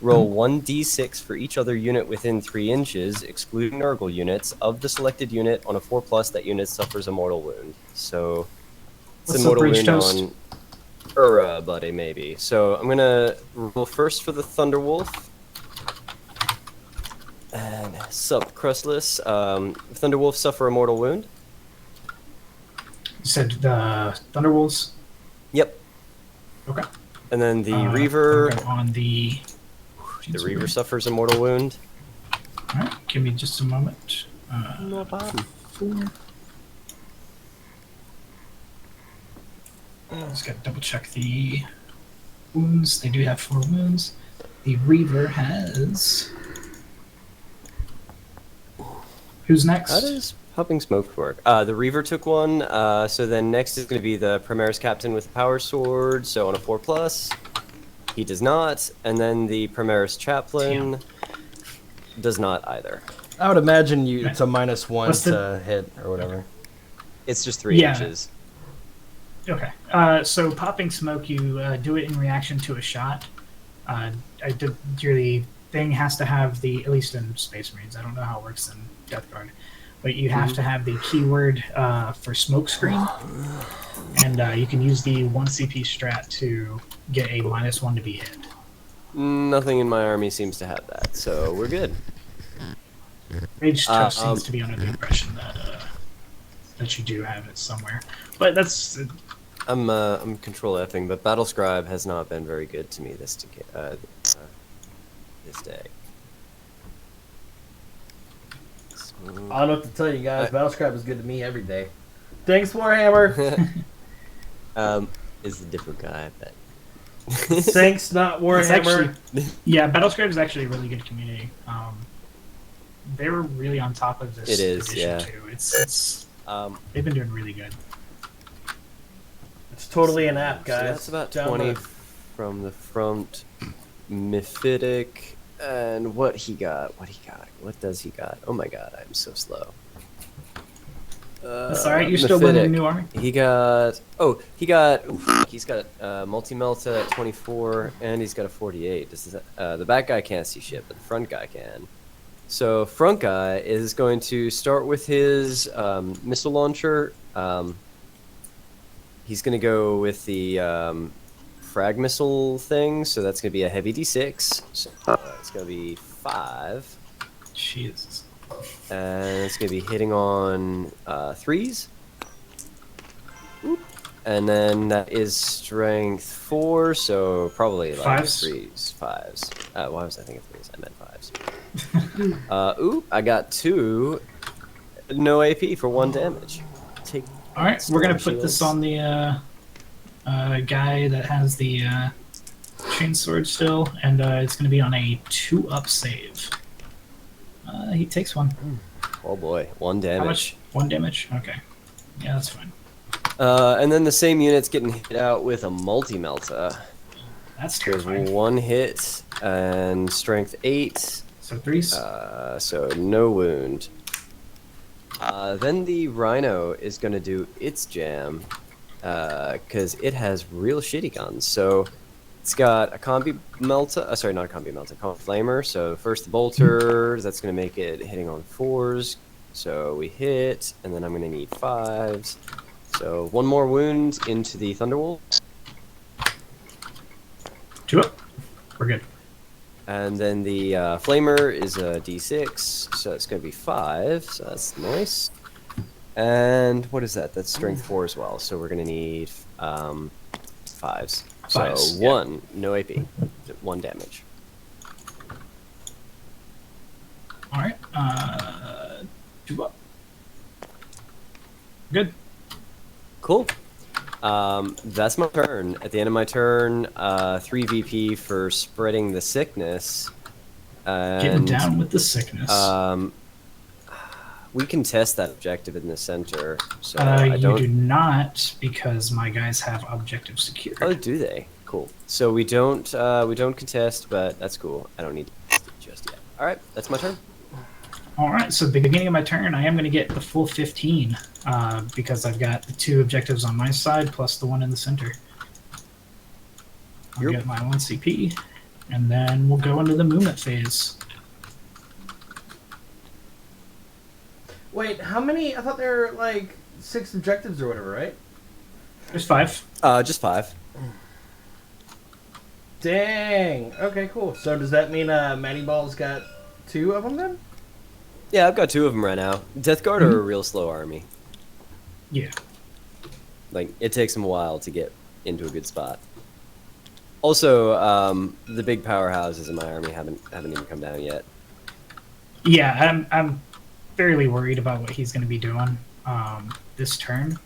Roll 1d6 for each other unit within 3 inches, excluding Nurgle units, of the selected unit. On a 4+, that unit suffers a mortal wound. So, it's What's a the mortal breach wound toast? on Ura, buddy, maybe. So, I'm gonna roll first for the Thunderwolf. And sup, Crustless. Thunderwolf suffer a mortal wound. You said the Thunderwolves? Yep. Okay. And then the I'm Reaver. gonna go on the... The Reaver suffers a mortal wound. Alright, give me just a moment. No problem. 4. Just gotta double check the wounds. They do have 4 wounds. The Reaver has... Who's next? How does Popping Smoke work? The Reaver took 1. So then next is going to be the Primaris Captain with the Power Sword. So on a 4+. He does not. And then the Primaris Chaplain does not either. I would imagine it's a -1 What's the- to hit or whatever. It's just 3 Yeah. inches. Okay. So popping smoke, you do it in reaction to a shot. The thing has to have the, at least in Space Marines, I don't know how it works in Death Guard, but you have to have the keyword for smoke screen, and you can use the 1 CP strat to get a -1 to be hit. Nothing in my army seems to have that, so we're good. Rage Toast seems to be under the impression that you do have it somewhere, but that's I'm control Fing, but Battle Scribe has not been very good to me this day. I don't know what to tell you guys. Battlescribe is good to me every day. Thanks, Warhammer. Is a different guy, I bet. Thanks, not Warhammer. yeah, Battlescribe is actually a really good community. They're really on top of this. It is, edition yeah. Too. It's they've been doing really good. It's totally an app, So guys. that's about Download. 20 from the front. Mephitic, and what he got? What does he got? Oh my god, I'm so slow. That's all right. You're still learning new army. He's got multi-melta at 24, and he's got a 48. The back guy can't see shit, but the front guy can. So front guy is going to start with his missile launcher. He's going to go with the frag missile thing, so that's going to be a heavy D6. So it's going to be 5. Jesus. And it's going to be hitting on 3s. Oop. And then that is strength 4, so probably like 5s. Why was I thinking 3s? I meant 5s. I got 2. No AP for 1 damage. All right, we're going to put this on the guy that has the chainsword still, and it's going to be on a 2-up save. He takes 1. Oh boy, 1 damage. How much? 1 damage? Okay. Yeah, that's fine. And then the same unit's getting hit out with a multi-melta. That's There's terrifying. 1 hit and strength 8. So 3s? So no wound. Then the Rhino is going to do its jam, because it has real shitty guns. So it's got a combi melta, sorry, not a combi melta, combi flamer. So first the bolter, that's going to make it hitting on 4s. So we hit, and then I'm going to need 5s. So 1 more wound into the Thunderwolf. 2 up. We're good. And then the flamer is a d6, so it's going to be 5, so that's nice. And what is that? That's strength 4 as well, so we're going to need 5s. So 5s, 1, no AP, 1 damage. All right. 2 up. Good. Cool. That's my turn. At the end of my turn, 3 VP for spreading the sickness. Getting And down with the sickness. we can test that objective in the center. So You do not, because my guys have objective secured. Oh, do they? Cool. So we don't contest, but that's cool. I don't need to test it just yet. All right, that's my turn. All right, so beginning of my turn, I am going to get the full 15 because I've got the 2 objectives on my side plus the 1 in the center. I'll get my 1 CP, and then we'll go into the movement phase. Wait, how many? I thought there were like 6 objectives or whatever, right? There's 5. Just 5. Dang. Okay, cool. So does that mean Matty Ball's got 2 of them then? Yeah, I've got 2 of them right now. Death Guard are a real slow army. Yeah. Like, it takes them a while to get into a good spot. Also, the big powerhouses in my army haven't even come down yet. Yeah, I'm fairly worried about what he's going to be doing this turn.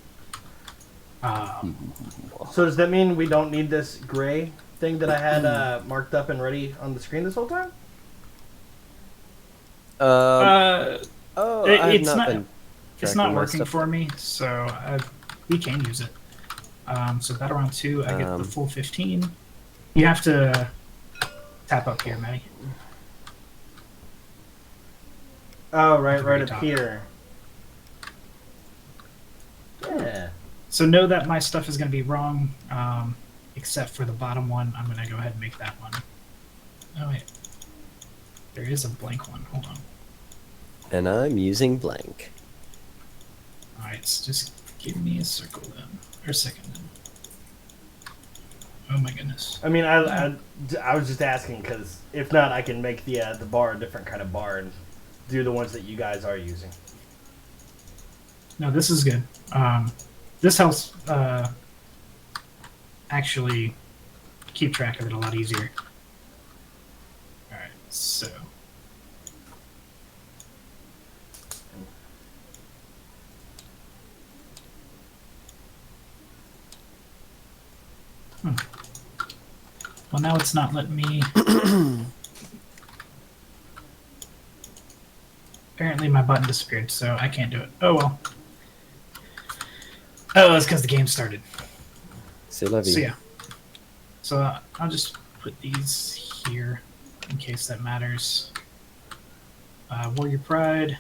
So does that mean we don't need this gray thing that I had marked up and ready on the screen this whole time? It's not working for me, so we can use it. So battle round 2, I get the full 15. You have to tap up here, Matty. Oh, right up here. Yeah. So know that my stuff is going to be wrong, except for the bottom one. I'm going to go ahead and make that one. Oh, wait. There is a blank one. Hold on. And I'm using blank. Alright, so just give me a circle then. Or a second then. Oh my goodness. I mean, I was just asking because if not, I can make the bar a different kind of bar and do the ones that you guys are using. No, this is good. This helps actually keep track of it a lot easier. Alright, so. Well, now it's not letting me. Apparently my button disappeared, so I can't do it. Oh well. Oh, it's because the game started. C'est la vie. So yeah. So I'll just put these here, in case that matters. Warrior Pride,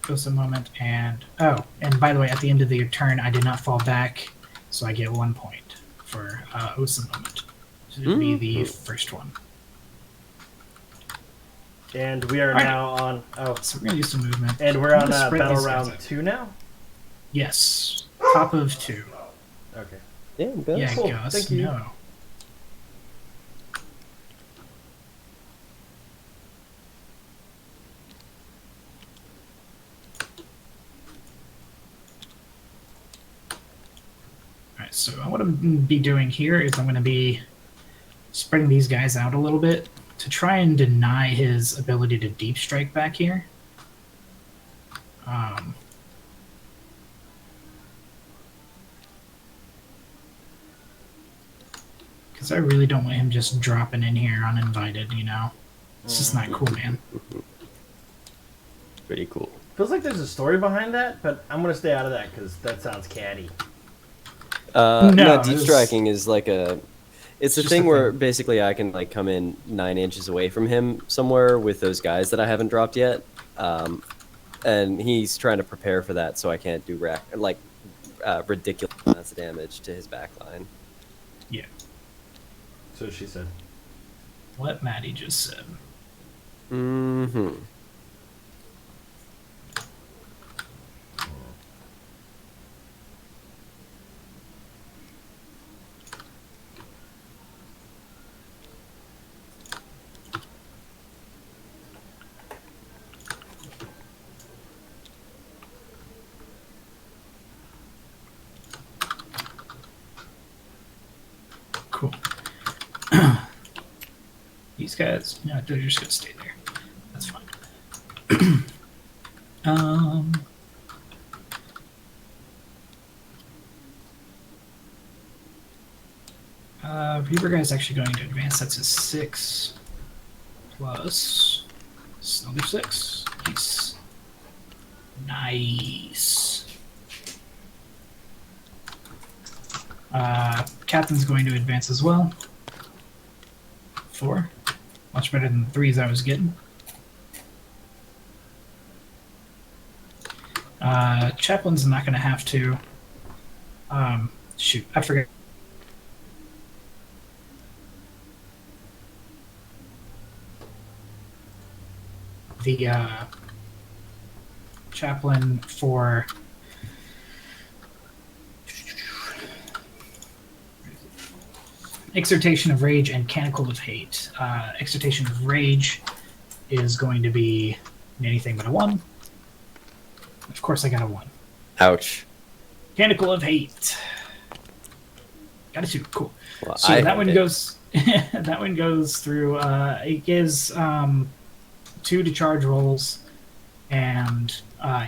Osa Moment, and by the way, at the end of the turn, I did not fall back, so I get 1 point for Osa Moment. This would be the first one. And we are now on. Oh, so we're gonna do some movement. And we're on spread battle these guys round out. 2 now. Yes, top of 2. Okay. Yeah, Gus. Yeah, Cool, Gus. thank you. No. Alright, so what I'm going to be doing here is I'm going to be spreading these guys out a little bit to try and deny his ability to deep strike back here. Because I really don't want him just dropping in here uninvited, you know? It's just not cool, man. Pretty cool. Feels like there's a story behind that, but I'm gonna stay out of that because that sounds catty. No, deep it's- striking is like a. It's a just thing a where thing. basically I can like come in 9 inches away from him somewhere with those guys that I haven't dropped yet, and he's trying to prepare for that, so I can't do ridiculous amounts of damage to his backline. Yeah. So she said. What Maddie just said. Mm-hmm. Cool. These guys, no, they're just gonna stay there. That's fine. Reaper guy's actually going to advance. That's a 6 plus another 6. Nice. Nice. Captain's going to advance as well. 4. Much better than the 3s I was getting. Chaplain's not going to have to. Shoot, I forgot. The chaplain for Exhortation of Rage and Canticle of Hate. Exhortation of Rage is going to be anything but a 1. Of course I got a 1. Ouch. Canticle of Hate. Got a 2. Cool. Well, So I that one hate it. goes that one goes through it gives 2 to charge rolls, and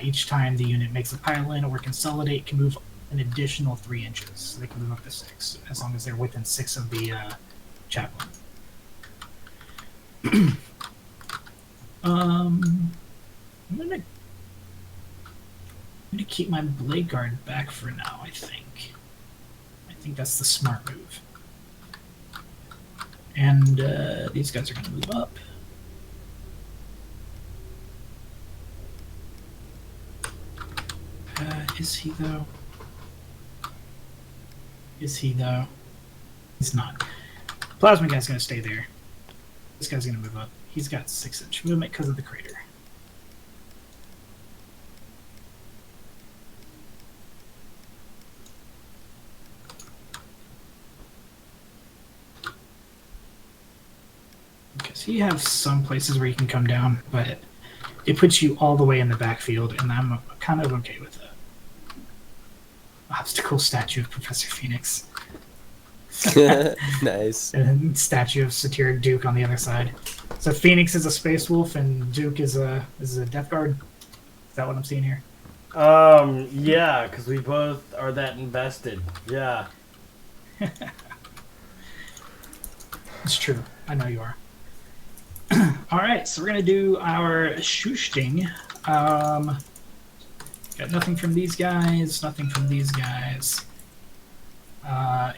each time the unit makes a pile-in or consolidate can move an additional 3 inches. So they can move up to 6 as long as they're within 6 of the chaplain. I'm gonna keep my blade guard back for now. I think that's the smart move. And these guys are gonna move up. Is he though? Is he though? He's not. Plasma guy's gonna stay there. This guy's gonna move up. He's got 6-inch movement because of the crater. Because you have some places where you can come down, but it puts you all the way in the backfield, and I'm kind of okay with that. Obstacle statue of Professor Phoenix. Nice. And statue of Satiric Duke on the other side. So Phoenix is a space wolf and Duke is a death guard. Is that what I'm seeing here? Yeah, because we both are that invested. Yeah. It's true. I know you are. All right, so we're gonna do our shooshting. Got nothing from these guys. Nothing from these guys.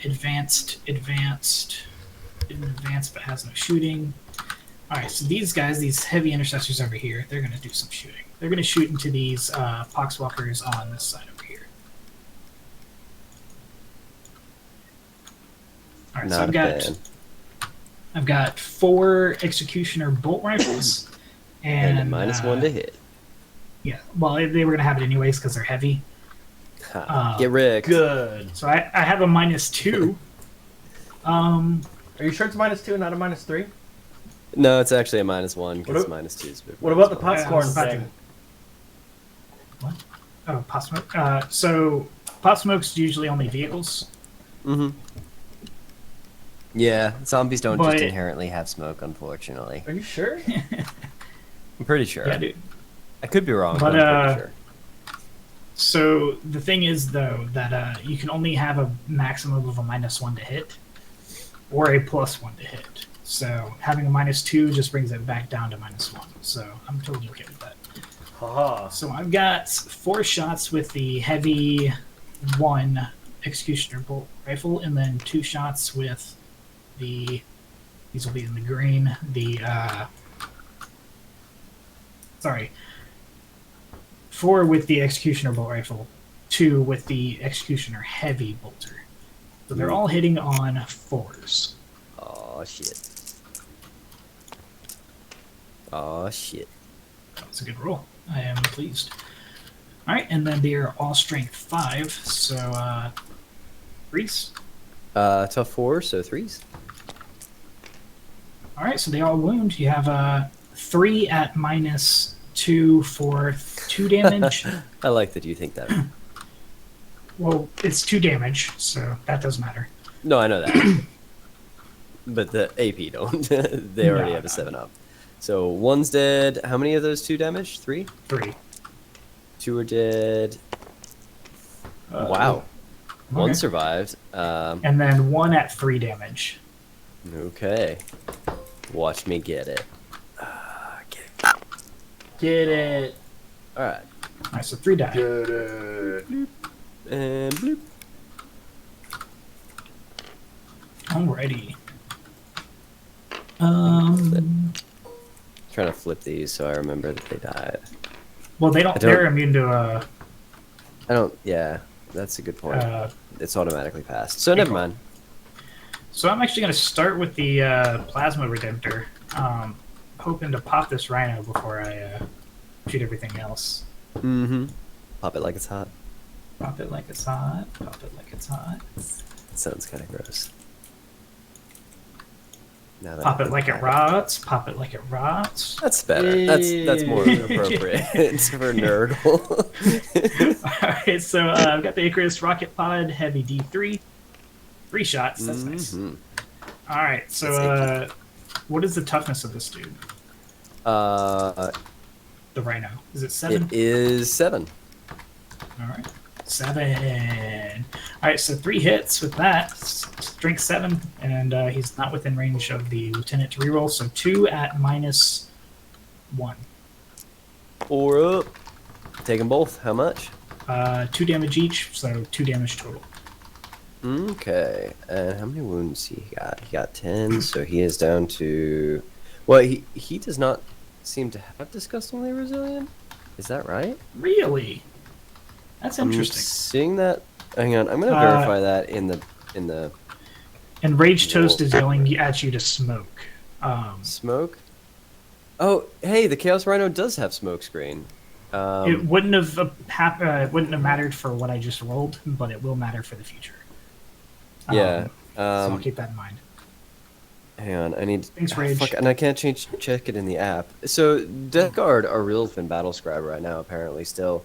Advanced. Didn't advance, but has no shooting. Alright, so these guys, these heavy intercessors over here, they're going to do some shooting. They're going to shoot into these poxwalkers on this side over here. Alright, so I've got 4 executioner bolt rifles and a -1 to hit. Yeah, well, they were going to have it anyways because they're heavy. Get wrecked. Good. So I have a -2. Are you sure it's -2 and not a -3? No, it's actually a -1 because What -2 is. What about the I was popcorn about thing? What? Oh, pot smoke. So pot smoke's usually only vehicles. Mm-hmm. Yeah, zombies don't But- just inherently have smoke, unfortunately. Are you sure? I'm pretty sure. Yeah, dude. I could be wrong, But, but I'm pretty sure. So the thing is, though, that you can only have a maximum of a -1 to hit, or a +1 to hit. So having a -2 just brings it back down to -1. So I'm totally okay with that. Haha. So I've got 4 shots with the heavy 1 executioner bolt rifle, and then 2 shots with the. These will be in the green. The sorry. 4 with the executioner bolt rifle, 2 with the executioner heavy bolter. So they're all hitting on 4s. Oh shit. Oh shit. That was a good roll. I am pleased. All right, and then they're all strength 5. So, Reese. Tough 4, so 3s. All right, so they all wound. You have 3 at -2 for 2 damage. I like that you think that. Well, it's 2 damage, so that doesn't matter. No, I know that. But the AP don't. They already No, have a no. 7 up. So 1's dead. How many of those 2 damage? 3? 3. 2 are dead. Wow. 1 survived. And then 1 at 3 damage. Okay. Watch me get it. Get it. Alright. All right, so 3 die. Get it. And bloop. Alrighty. Trying to flip these so I remember that they died. Well, they don't. I don't- They're immune to I don't. Yeah, that's a good point. uh, It's automatically passed. So never mind. So I'm actually going to start with the Plasma Redemptor, hoping to pop this Rhino before I shoot everything else. Mm-hmm. Pop it like it's hot. Pop it like it's hot. Pop it like it's hot. Sounds kind of gross. Now that Pop I it think like it about rots. Pop it like it rots. That's better. That's more appropriate for Nurgle. Alright, so I've got the Icarus Rocket Pod, heavy D3. 3 shots, that's nice. Mhm. Alright, so That's what is the toughness of this dude? Uh, The Rhino. Is it 7? it is 7. Alright. 7. Alright, so 3 hits with that. Strength 7, and he's not within range of the lieutenant to reroll, so 2 at -1. 4 up. Take them both. How much? 2 damage each, so 2 damage total. Okay. And how many wounds he got? He got 10, so he is down to. Well, he does not seem to have disgustingly resilient. Is that right? Really? That's interesting. I'm seeing that. Hang on, I'm gonna verify that in the And Rage Toast Whoa. is yelling at you to smoke. smoke. Oh, hey, the Chaos Rhino does have smoke screen. It wouldn't have it wouldn't have mattered for what I just rolled, but it will matter for the future. Yeah. So I'll keep that in mind. Hang on, I need. Thanks, Rage. Fuck, and I can't check it in the app. So Death Guard are real in Battle Scribe right now, apparently. Still,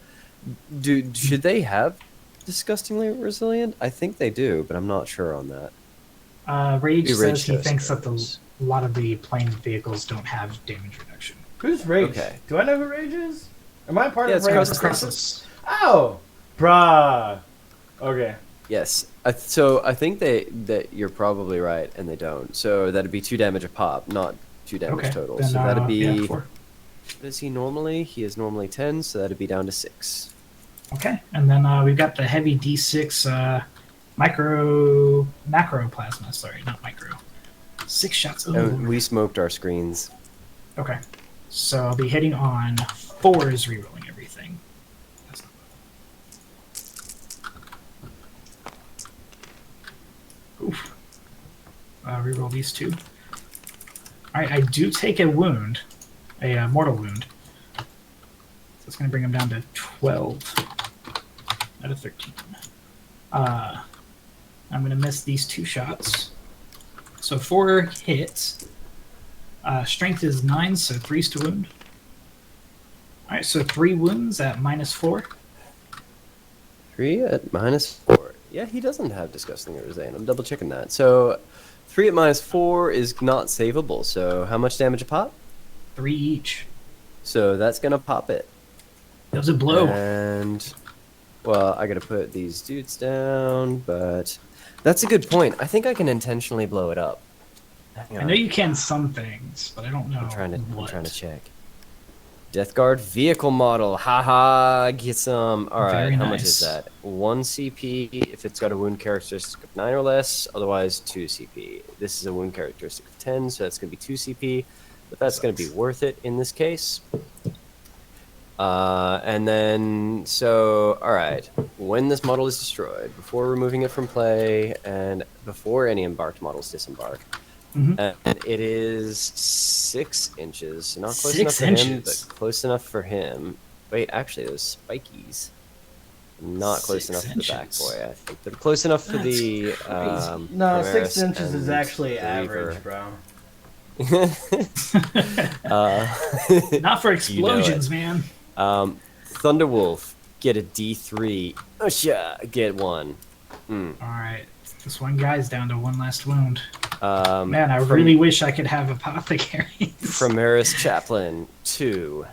should they have disgustingly resilient? I think they do, but I'm not sure on that. Rage Be says Rage he Toast thinks that goes. a lot of the plane vehicles don't have damage reduction. Who's Rage? Okay. Do I know who Rage is? Am I part Yeah, of it's Rage? Crusade. Crusades. Oh, bruh. Okay. Yes. So I think that you're probably right, and they don't. So that'd be 2 damage a pop, not 2 damage Okay. total. Then, So that'd be. yeah, 4. What is he normally? He is normally 10, so that'd be down to 6. Okay, and then we've got the heavy D6 macro plasma. Sorry, not micro. 6 shots. Oh, And we smoked our screens. Okay. So I'll be hitting on 4s, rerolling everything. That's not Oof. Reroll these 2. Alright, I do take a wound. A mortal wound. So it's going to bring him down to 12 out of 13. I'm going to miss these 2 shots. So 4 hits. Strength is 9, so 3's to wound. Alright, so 3 wounds at -4. 3 at -4. Yeah, he doesn't have Disgusting Urzane. I'm double checking that. So 3 at -4 is not savable. So how much damage a pop? 3 each. So that's gonna pop it. Does it blow? And well, I gotta put these dudes down, but that's a good point. I think I can intentionally blow it up. Hang I on. know you can some things, but I don't know I'm trying what. to check. Death Guard vehicle model. Haha, get some. All right, Very how much is nice. that? 1 CP if it's got a wound characteristic of 9 or less. Otherwise, 2 CP. This is a wound characteristic of 10, so that's gonna be 2 CP. But that's gonna be worth it in this case. And then, so, all right. When this model is destroyed, before removing it from play, and before any embarked models disembark, Mhm. and it is 6 inches, so not close 6 enough for him, inches? but close enough for him. Wait, actually, those spikies, not close 6 enough for the back inches. boy. I think they're close enough for That's the crazy. No, 6 Primaris inches is and actually the average, Reaver. bro. Not for You know explosions, it. man. Thunderwolf, get a D3. Osha, get 1. Alright. This one guy's down to 1 last wound. Man, Man, I really wish I could have apothecaries. Primaris Chaplain, 2.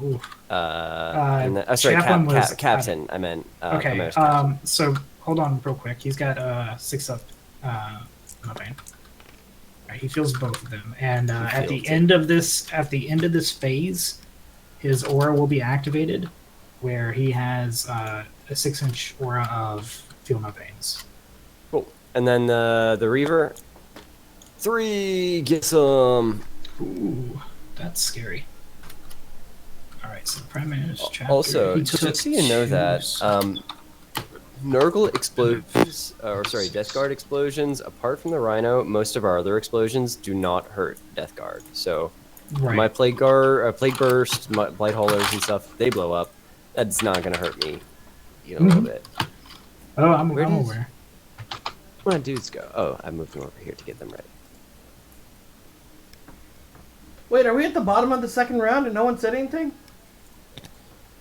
Ooh. And then, sorry, Chaplain was- Captain. I meant. Okay, Primaris Captain. so hold on real quick. He's got 6 up nothing. Alright, he feels both of them. And at the feels end of this phase, his aura will be activated where he has a 6-inch aura of feel no pains. Cool. And then the Reaver, 3. Get some. Ooh, that's scary. Alright, so Primaris Chapter. Also, he just took so you know 2, that, so- Nurgle explosions, or sorry, Death Guard explosions, apart from the Rhino, most of our other explosions do not hurt Death Guard. So right. my Plague Burst, my Blight Haulers and stuff, they blow up. That's not going to hurt me a little bit. Oh, I'm Where does- aware. Where my dudes go? Oh, I moved them over here to get them ready. Wait, are we at the bottom of the second round and no one said anything?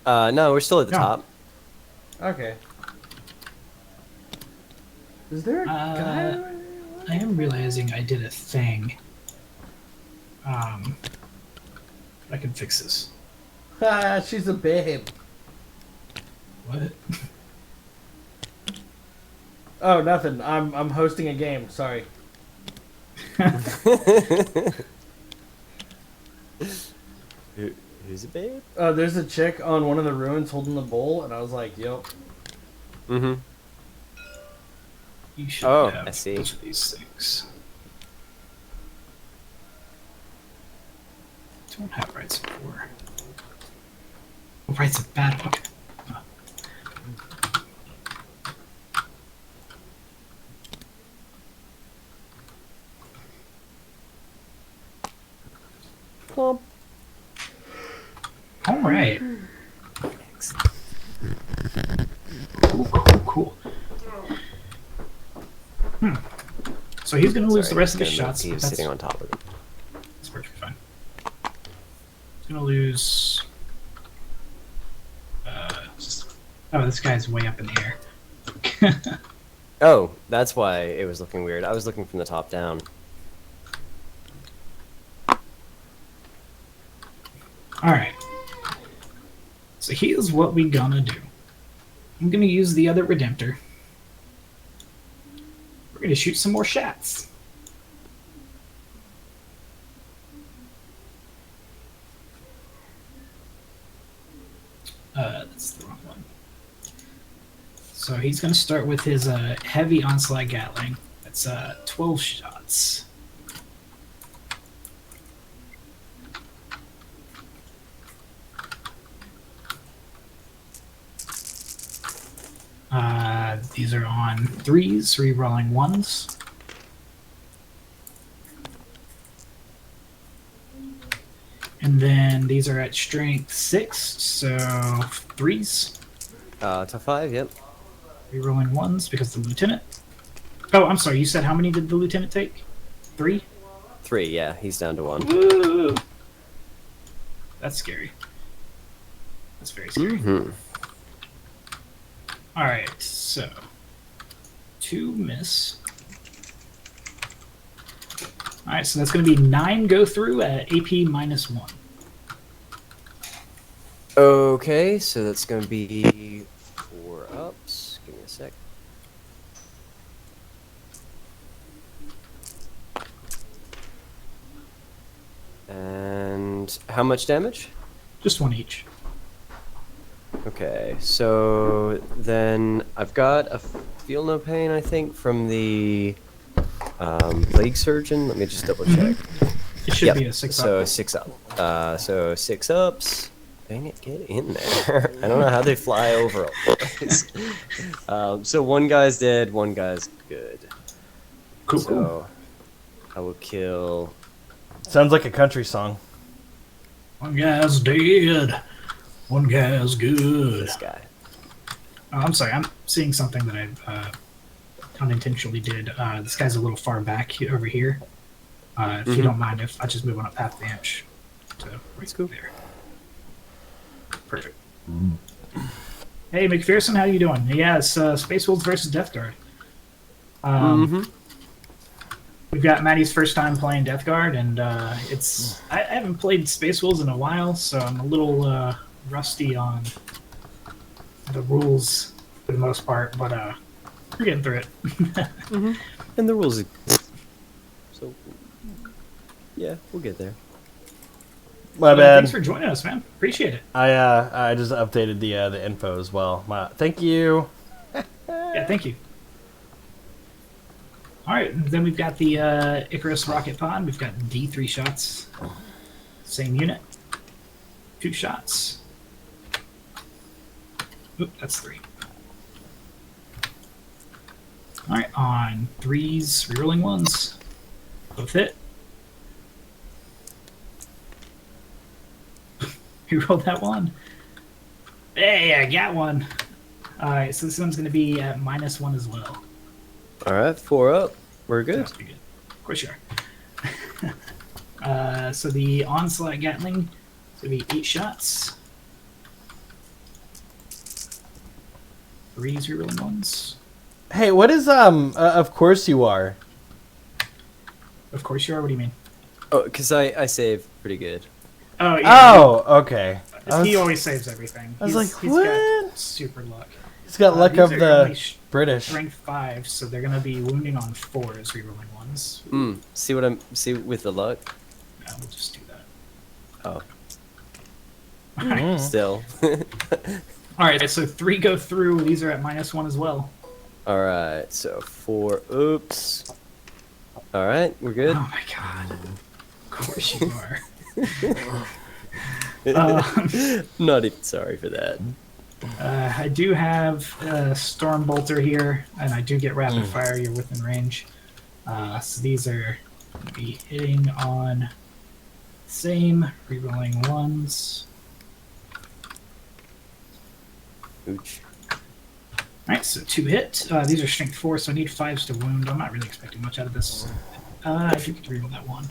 No, we're still at the No. top. Okay. Is there a guy? I am realizing I did a thing. I can fix this. Ah, she's a babe. What? Oh, nothing. I'm hosting a game. Sorry. Who's a babe? There's a chick on one of the ruins holding the bowl, and I was like, "Yep." Mm-hmm. You should Oh, have I see. both of these things. Don't have rights of war. Oh, rights of battle. Okay. Plump. All right. Cool, cool, cool. So he's going to lose the rest of his shots. He's That's sitting on top of him. perfectly fine. He's going to lose... oh, this guy's way up in the air. Oh, that's why it was looking weird. I was looking from the top down. Alright. So here's what we gonna do. I'm gonna use the other Redemptor. We're gonna shoot some more shots. That's the wrong one. So he's gonna start with his heavy onslaught Gatling. That's 12 shots. These are on 3s, rerolling 1s. And then these are at strength 6, so 3s. To 5, yep. Rerolling 1s because the lieutenant. Oh, I'm sorry. You said how many did the lieutenant take? 3? 3, yeah. He's down to 1. Woo! That's scary. That's very scary. Mm-hmm. All right, so 2 miss. All right, so that's going to be 9 go through at AP -1. Okay, so that's going to be 4 ups. Give me a sec. And how much damage? Just 1 each. Okay, so then I've got a feel no pain, I think, from the Plague Surgeon. Let me just double check. It should be a 6 So up. 6 up. So 6 ups. Dang it, get in there. I don't know how they fly over all this. So one guy's dead, one guy's good. Cool, So cool. I will kill. Sounds like a country song. One guy's dead. One guy's good. This guy. Oh, I'm sorry. I'm seeing something that I unintentionally did. This guy's a little far back over here. If you don't mind, if I just move on up half the inch to right cool. there. Perfect. Hey, McPherson, how you doing? Yeah, it's Space Wolves versus Death Guard. We've got Maddie's first time playing Death Guard, and it's I haven't played Space Wolves in a while, so I'm a little rusty on the rules for the most part, but we're getting through it. And the rules. So yeah, we'll get there. My Well, bad. thanks for joining us, man. Appreciate it. I just updated the info as well. Thank you. Yeah, thank you. All right, then we've got the Icarus Rocket Pod. We've got D3 shots. Same unit. 2 shots. Oop, that's 3. All right, on 3s, rerolling 1s. Both hit. You rolled that 1. Hey, I got 1. All right, so this one's going to be at -1 as well. All right, 4 up. We're good. That's pretty good. Of course you are. So the Onslaught Gatling is going to be 8 shots. 3s, rerolling 1s. Hey, what is of course you are. Of course you are. What do you mean? Oh, because I save pretty good. Oh, yeah. Oh, okay. He always saves everything. I was like, he's what? got super luck. He's got luck These of are the only British. Strength 5, so they're going to be wounding on 4s, rerolling 1s. See with the luck. We'll just do that. Oh, All right. still. All right, so 3 go through. These are at -1 as well. All right, so 4 oops. All right, we're good. Oh my god. Of course you are. Not even sorry for that. I do have Storm Bolter here, and I do get Rapid Fire. You're within range. So these are going to be hitting on same, rerolling 1s. Ooch. Alright, so 2 hit. These are strength 4, so I need 5s to wound. I'm not really expecting much out of this. If you could reroll that 1.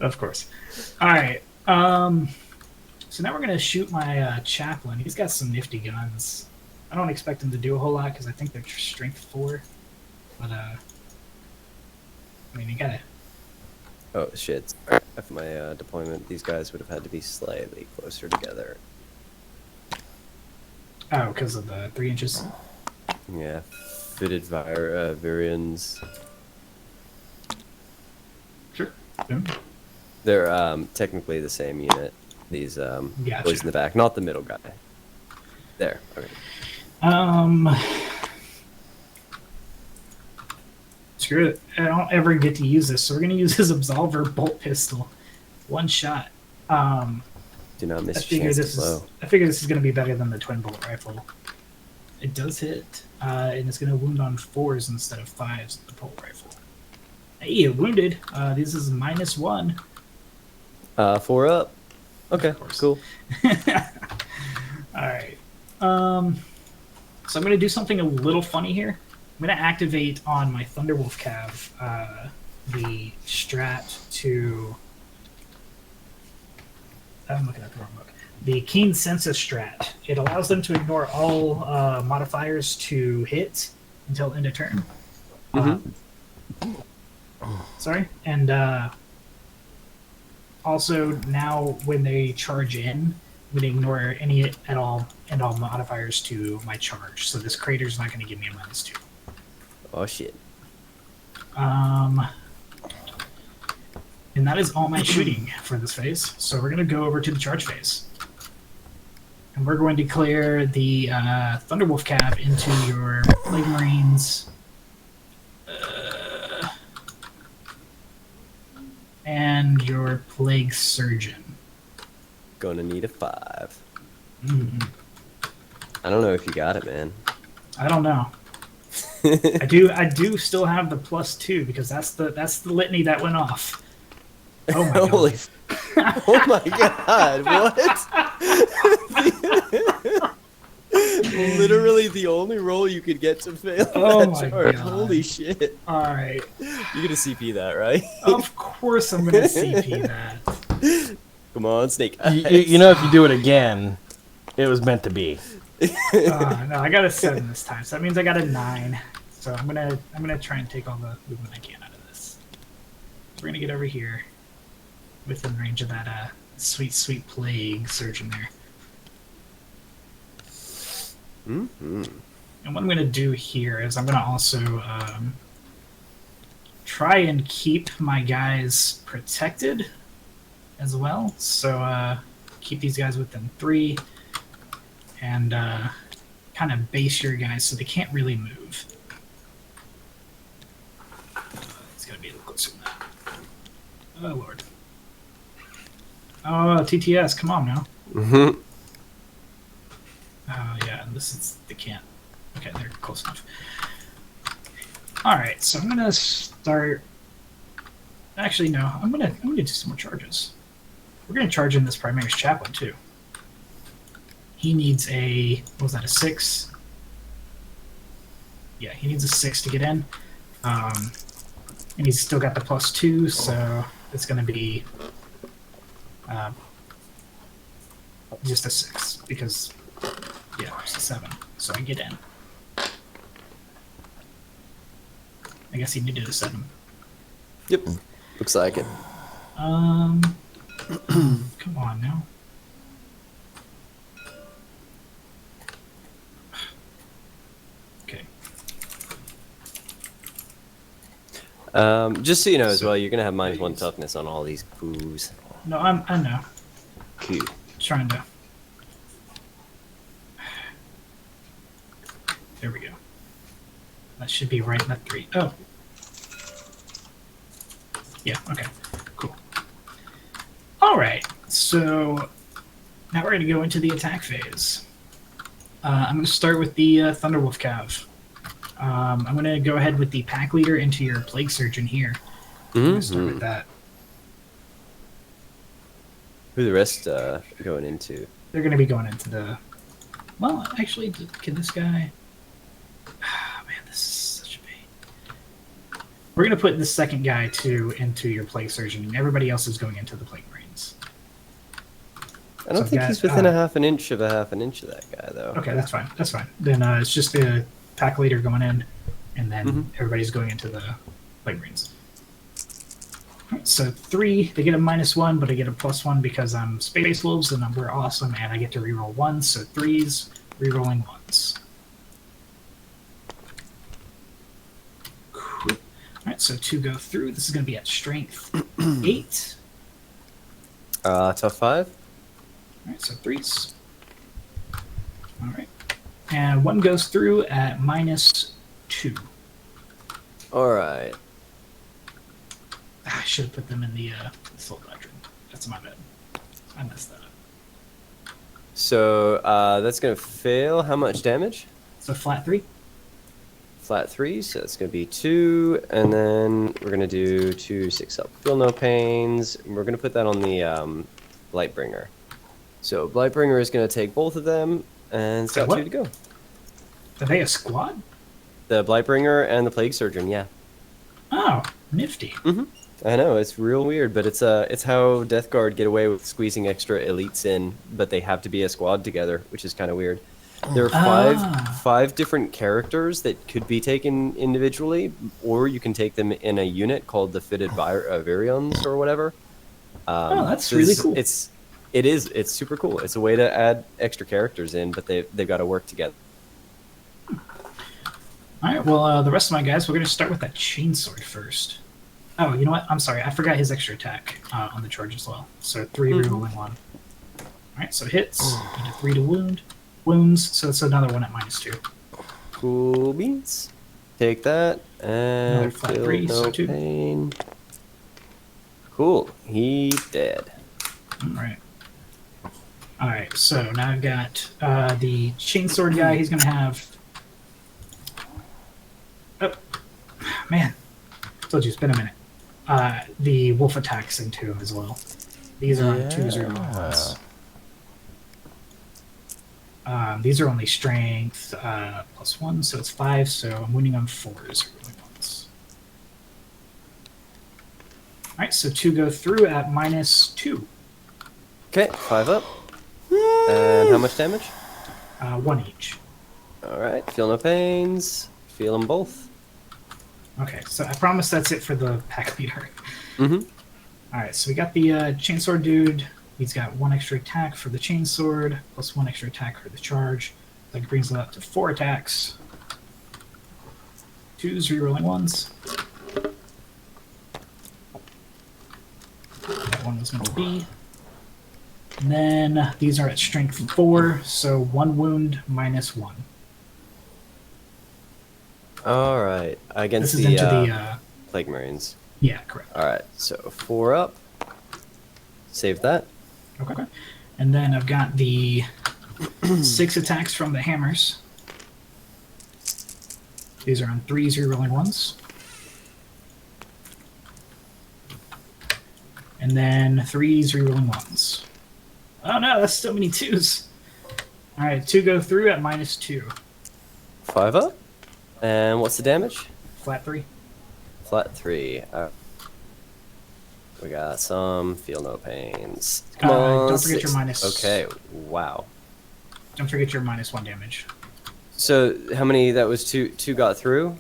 Of course. Alright. So now we're going to shoot my chaplain. He's got some nifty guns. I don't expect him to do a whole lot because I think they're strength 4. But, I mean, you gotta... Oh shit! After my deployment, these guys would have had to be slightly closer together. Oh, because of the 3 inches. Yeah, fitted Virians. Sure. Boom. They're technically the same unit. These Gotcha. boys in the back, not the middle guy. There. Okay. Screw it. I don't ever get to use this, so we're gonna use his Absolver bolt pistol. 1 shot. Do not miss I a figure chance this to blow. is going to be better than the twin bolt rifle. It does hit, and it's going to wound on 4s instead of 5s with the bolt rifle. Hey, it wounded. This is -1. 4 up. Okay, course. cool. All right. So I'm going to do something a little funny here. I'm going to activate on my Thunderwolf Cav the strat to... I'm looking at the wrong book. The Keen Census strat. It allows them to ignore all modifiers to hit until end of turn. Sorry. And also now when they charge in, I'm going to ignore any and all modifiers to my charge. So this crater's not going to give me a -2. Oh shit. And that is all my shooting for this phase. So we're going to go over to the charge phase. And we're going to clear the Thunderwolf Cav into your Plague Marines. And your Plague Surgeon. Gonna need a 5. Mm-hmm. I don't know if you got it, man. I don't know. I do still have the +2 because that's the litany that went off. Oh my god. Holy. Oh my god, what? Literally the only roll you could get to fail Oh that my charge. God. Holy shit. Alright. You're gonna CP that, right? Of course I'm gonna CP that. Come on, Snake. You know, if you do it again, it was meant to be. No, I got a 7 this time, so that means I got a 9. So I'm gonna try and take all the movement I can out of this. So we're gonna get over here, within range of that sweet Plague Surgeon there. Mm-hmm. And what I'm gonna do here is I'm gonna also try and keep my guys protected as well. So keep these guys within 3. And kind of base your guys so they can't really move. It's gotta be a little closer than that. Oh lord. Oh, TTS, come on now. Mm-hmm. Oh yeah, they can't. Okay, they're close enough. Alright, so I'm gonna start. Actually no, I'm gonna do some more charges. We're gonna charge in this Primaris Chaplain too. He needs a, what was that, a 6? Yeah, he needs a 6 to get in. And he's still got the +2, so it's going to be just a 6, because, yeah, it's a 7. So I get in. I guess he needed a 7. Yep. Looks like it. Come on now. Okay. Just so you know as well, you're gonna have -1 toughness on all these boos. No, I know. Cool. Trying to. There we go. That should be right in that 3. Oh. Yeah, okay. Cool. Alright, so now we're going to go into the attack phase. I'm going to start with the Thunderwolf Cav. I'm going to go ahead with the pack leader into your Plague Surgeon here. I'm going to start with that. Who the rest going into? They're going to be going into the... Well, actually, can this guy... Ah, man, this is such a pain. We're going to put the second guy, too, into your Plague Surgeon, and everybody else is going into the Plague Marines. I don't think he's within a half an inch of that guy, though. Okay, that's fine. That's fine. Then it's just the pack leader going in, and then everybody's going into the Plague Marines. Alright, so 3, they get a -1, but I get a +1 because I'm Space Wolves and we're awesome, and I get to reroll 1s, so 3s, rerolling 1s. Cool. Alright, so 2 go through. This is going to be at Strength 8. Tough 5? Alright, so 3s. Alright. And 1 goes through at -2. Alright. I should have put them in the Assault Doctrine. That's my bad. I messed that up. So that's gonna fail. How much damage? So flat 3. Flat 3, so it's gonna be 2, and then we're gonna do 2 6 up. Feel no pains. We're gonna put that on the Blightbringer. So Blightbringer is gonna take both of them, and it's got What? 2 to go. Are they a squad? The Blightbringer and the Plague Surgeon, yeah. Oh, nifty. I know, it's real weird, but it's how Death Guard get away with squeezing extra elites in, but they have to be a squad together, which is kind of weird. There are five different characters that could be taken individually, or you can take them in a unit called the Fitted Virions or whatever. That's really cool. It's super cool. It's a way to add extra characters in, but they've got to work together. All right, well, the rest of my guys, we're going to start with that chainsword first. Oh, you know what? I'm sorry. I forgot his extra attack on the charge as well. So 3 rerolling 1. All right, so hits. You get 3 to wounds, so it's another one at -2. Cool beans. Take that, Another and flat feel 3, no so 2. pain. Cool, he dead. All right. All right, so now I've got the chainsword guy. He's going to have... Oh, man. Told you, it's been a minute. The wolf attacks into him as well. These are on 2s or 1s. These are only strength +1, so it's 5, so I'm wounding on 4s or 1s. Alright, so 2 go through at -2. Okay, 5 up. And how much damage? 1 each. Alright, feel no pains. Feel them both. Okay, so I promise that's it for the pack leader. Mm-hmm. Alright, so we got the chainsword dude. He's got 1 extra attack for the chainsword, plus 1 extra attack for the charge. That brings it up to 4 attacks. 2s, rerolling 1s. That one was going to be. And then these are at strength 4, so 1 wound -1. Alright, against This is the, into the... Plague Marines. Yeah, correct. Alright, so 4 up. Save that. Okay. And then I've got the 6 attacks from the hammers. These are on 3s, rerolling 1s. And then 3s, rerolling 1s. Oh no, that's so many 2s. Alright, 2 go through at -2. 5 up. And what's the damage? Flat 3. Flat 3. We got some feel no pains. Come on. Don't forget 6. your minus. Okay, wow. Don't forget your -1 damage. So how many? That was two got through?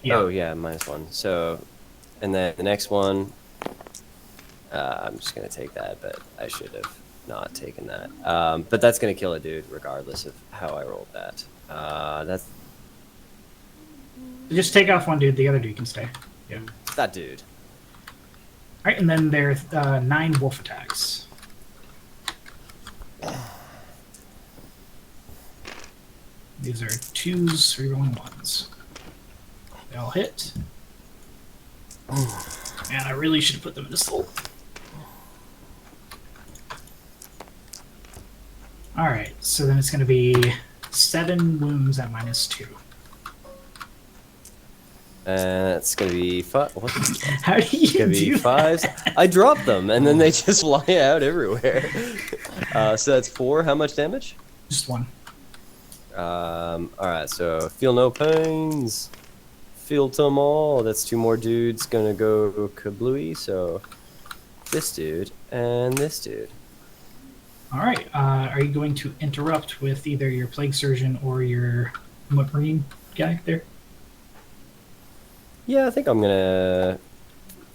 Yeah. Oh yeah, -1. So, and then the next one, I'm just gonna take that, but I should have not taken that. But that's gonna kill a dude regardless of how I rolled that. That's Just take off one dude, the other dude can stay. Yeah. that dude. Alright, and then there's 9 wolf attacks. These are 2s, rerolling 1s. They all hit. Man, I really should have put them in the soul. Alright, so then it's going to be 7 wounds at -2. And that's gonna be 5. What? How do you Gonna be do 5s. that? I dropped them, and then they just fly out everywhere. So that's 4. How much damage? Just 1. Alright, so feel no pains. Feel them all. That's 2 more dudes gonna go kablooey. So this dude and this dude. Alright, are you going to interrupt with either your Plague Surgeon or your Marine guy there? Yeah, I think I'm gonna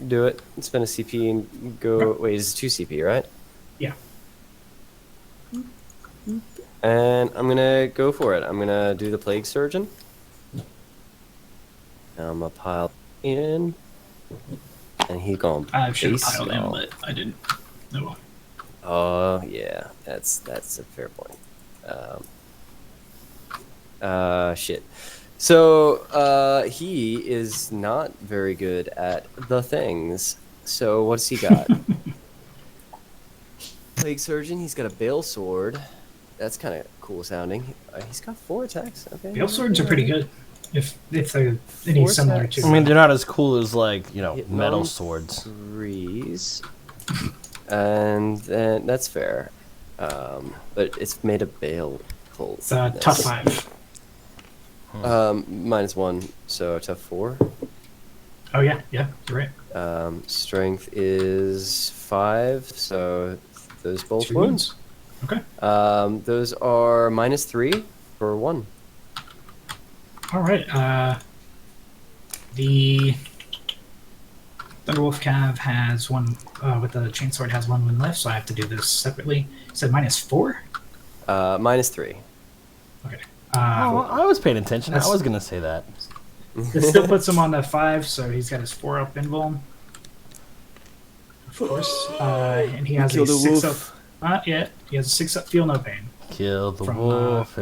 do it. Spend a CP and go. Wait, it's 2 CP, right? Yeah. And I'm gonna go for it. I'm gonna do the Plague Surgeon. I'm gonna pile in, and he gone. I should have base piled in, all. but I didn't. No. Oh yeah, that's a fair point. Shit. So he is not very good at the things. So what's he got? Plague Surgeon. He's got a Bale Sword. That's kind of cool sounding. He's got 4 attacks. Okay. Field swords are pretty good. If they're any 4 similar attacks. to. I mean, they're not as cool as like Hit metal roll swords. 3s. And then that's fair. But it's made of bale. It's tough 5. -1, so tough 4. Oh yeah, you're right. Strength is 5, so those both 2 wounds. Okay. Those are -3 for 1. All right. The Thunderwolf Cav has 1 with the chainsword has 1 wound left, so I have to do this separately. You said -4. -3. Okay. I was paying attention. I that's- was gonna say that. It still puts him on the 5, so he's got his 4 up invuln. Of course. And he has Kill a the 6 wolf. up. Yeah, he has a 6 up. Feel no pain. Kill the From, wolf.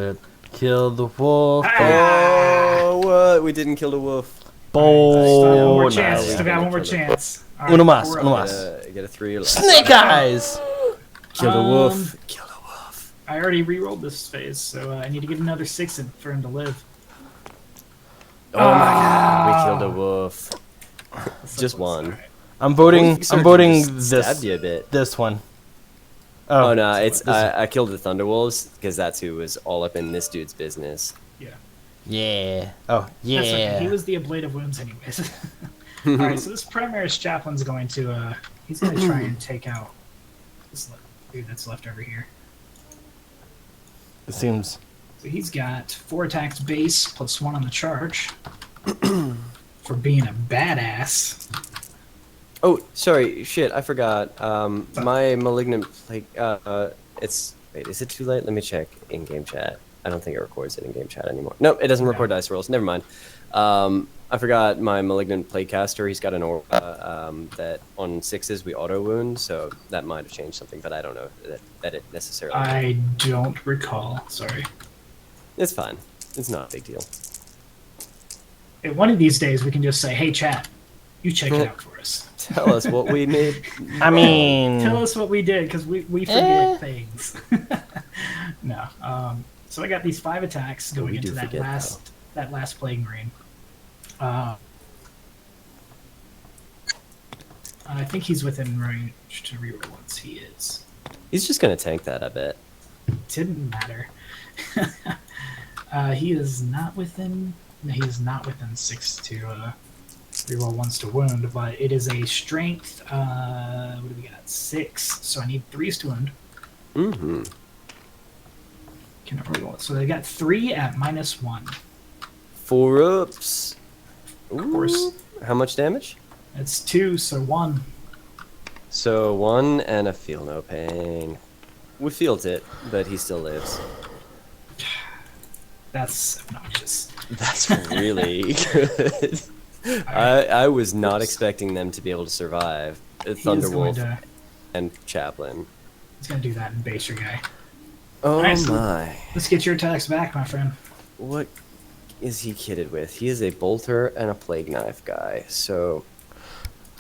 Kill the wolf. Oh, what? We didn't kill the wolf. Still got one more Bold. chance. no, Still we got one more killed it. chance. All right, Uno mas, 4 uno up. mas. Get a 3 left. Snake eyes. Kill the wolf. Kill the wolf. I already re-rolled this phase, so I need to get another 6 in for him to live. Oh my god, we killed a wolf. Just one. All right. I'm voting. Sort I'm of voting just this. Stabbed you a bit. This one. Oh no, this- I killed the Thunderwolves because that's who was all up in this dude's business. Yeah. Yeah. Oh yeah. That's okay. He was the ablative wounds anyways. All right, so this Primaris Chaplain's going to he's going to try and take out this dude that's left over here. It seems. So he's got 4 attacks base plus 1 on the charge for being a badass. Oh, sorry, shit, I forgot. My malignant plague. It's wait, is it too late? Let me check in-game chat. I don't think it records it in-game chat anymore. Nope, it doesn't record dice rolls. Never mind. I forgot my malignant plaguecaster. He's got an aura that on 6s we auto wound, so that might have changed something, but I don't know that it necessarily. I don't recall. Sorry. It's fine. It's not a big deal. One of these days we can just say, "Hey, chat, you check it out for us. Tell us what we made. I mean. Tell us what we did because we forget things." No. So I got these 5 attacks going We into do that forget, last plague marine. I think he's within range to reroll once. He is. He's just gonna tank that, I bet. Didn't matter. He is not within. No, he is not within 6 to reroll once to wound, but it is a strength. What do we got? 6. So I need 3s to wound. Mm-hmm. Can I reroll it? So they got 3 at -1. 4 ups. Of course. How much damage? It's 2, so 1. So 1 and a feel no pain. We feels it, but he still lives. That's obnoxious. That's really good. I was not expecting them to be able to survive. He is going Thunderwolf to. and Chaplain. He's going to do that and base your guy. Oh Nice. my. Let's get your attacks back, my friend. What is he kitted with? He is a bolter and a plague knife guy. So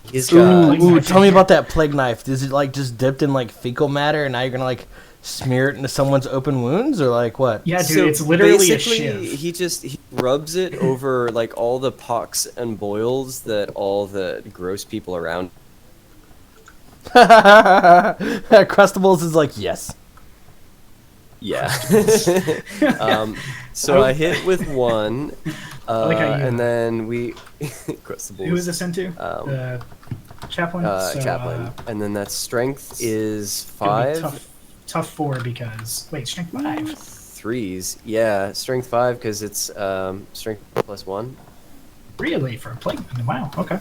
he's got. Ooh, tell me about that plague knife. Is it like just dipped in like fecal matter, and now you're gonna like smear it into someone's open wounds, or like what? Yeah, dude, So it's literally a basically, shiv. he rubs it over like all the pocks and boils that all the gross people around. Crustables is like yes. Yeah. So I hit with 1, like how you- and then we Crustables. Who is this into? The chaplain? Chaplain, and then that strength is gonna be 5. tough 4 because wait, strength 5. 3s, yeah, strength 5 because it's strength +1. Really for a plague? Wow. Okay.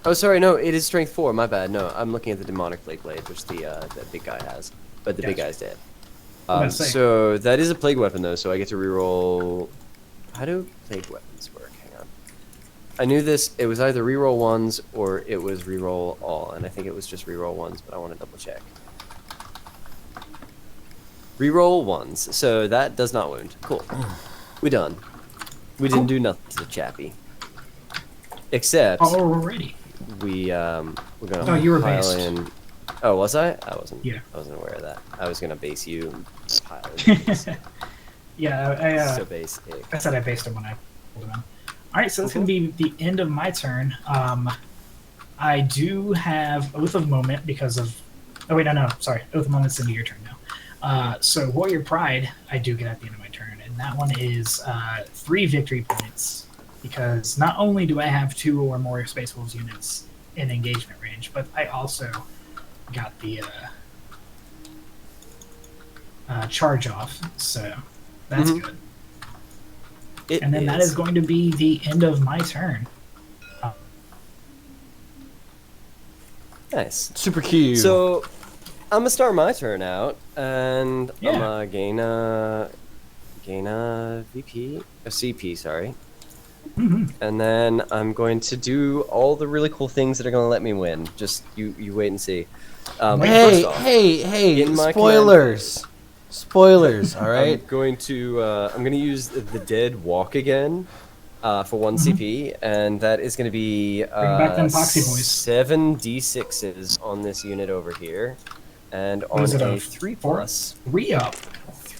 Oh, sorry, no, it is strength 4. My bad. No, I'm looking at the demonic plague blade, which the big guy has, but the big Gotcha. guy's dead. I'm gonna say. So that is a plague weapon though, so I get to reroll. How do plague weapons work? Hang on. I knew this. It was either reroll 1s or it was reroll all, and I think it was just reroll 1s, but I want to double check. Reroll 1s, so that does not wound. Cool. We done. We didn't do nothing to the chappy. Except Alrighty. we're gonna Oh, you were pile based. in. Oh, was I? I wasn't. Yeah. I wasn't aware of that. I was gonna base you pile of these. Yeah, So basic. I said I based them when I pulled them in. All right, so that's going to be the end of my turn. I do have Oath of Moment because of... Oh, wait, no, sorry. Oath of Moment's into your turn now. So Warrior Pride, I do get at the end of my turn, and that one is 3 victory points, because not only do I have 2 or more Space Wolves units in engagement range, but I also got the charge off, so that's good. And then that is going to be the end of my turn. Nice. Super cute. So, I'm gonna start my turn out, and I'm gonna gain a CP, sorry. And then I'm going to do all the really cool things that are gonna let me win. Just you wait and see. Hey! in my Spoilers. Spoilers. All right. I'm gonna use the Dead Walk again. For 1 CP, and that is going to be Bring back them Poxy boys. 7 D6s on this unit over here, and on is it, a a 3 4? plus. 3 up.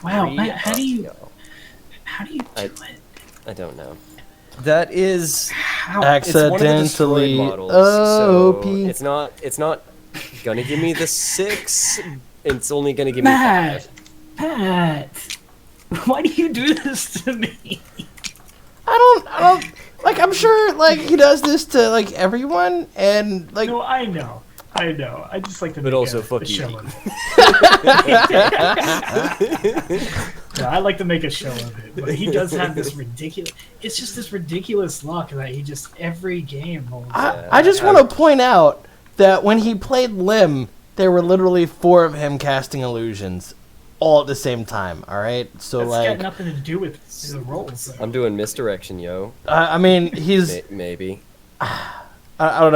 Wow, Matt, how do you do it? I don't know. That is Accidentally it's one of the destroyed models, OP. so it's not gonna give me the 6. It's only gonna give me 5. Matt, why do you do this to me? I don't like. I'm sure like he does this to like everyone, and like. No, I know. I just like to But make also, a fuck you. show of it. Yeah, I like to make a show of it, but he does have this ridiculous. It's just this ridiculous luck that he just every game holds. I just want to point out that when he played Lim, there were literally 4 of him casting illusions, all at the same time. All right, so That's like got nothing to do with the rolls. Though. I'm doing misdirection, yo. I mean, he's Maybe. I don't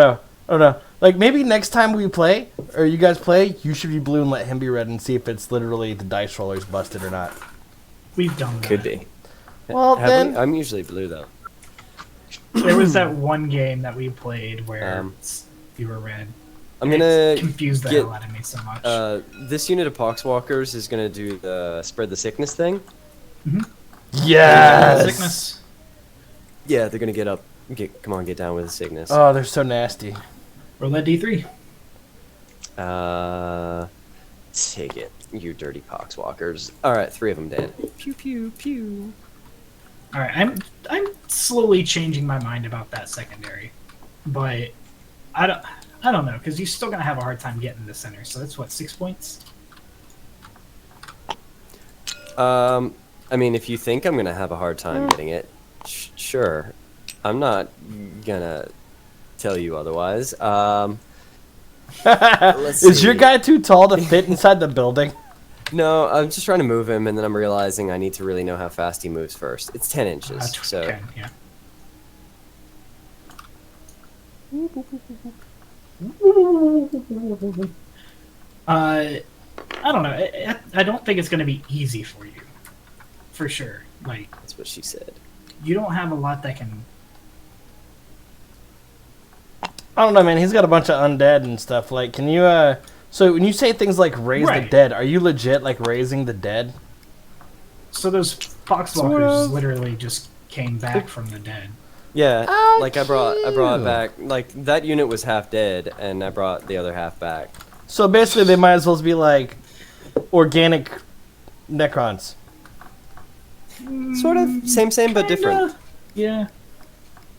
know. Like maybe next time we play or you guys play, you should be blue and let him be red and see if it's literally the dice rollers busted or not. We've done that. Could be. Well, then I'm usually blue though. There was that one game that we played where you were red. I'm gonna confuse the hell out of me so much. This unit of Poxwalkers is gonna do the spread the sickness thing. yes. Sickness. Yeah, they're gonna get down with the sickness. Oh, they're so nasty. Roll that D3. Take it, you dirty Poxwalkers. All right, 3 of them dead. Pew pew pew. All right, I'm slowly changing my mind about that secondary, but I don't know because you're still gonna have a hard time getting the center. So that's what 6 points. I mean, if you think I'm gonna have a hard time getting it, sure. I'm not gonna tell you otherwise. Let's Is see. your guy too tall to fit inside the building? No, I'm just trying to move him, and then I'm realizing I need to really know how fast he moves first. It's 10 inches, so... 10, yeah. I don't know. I don't think it's going to be easy for you, for sure. Like That's what she said. you don't have a lot that can. I don't know, man. He's got a bunch of undead and stuff. Like, can you, so when you say things like raise the dead, are you legit, like, raising the dead? So those Foxwalkers literally just came back from the dead. Yeah, like I brought back, like, that unit was half dead, and I brought the other half back. So basically they might as well be, like, organic Necrons. Sort of, same but different. Yeah.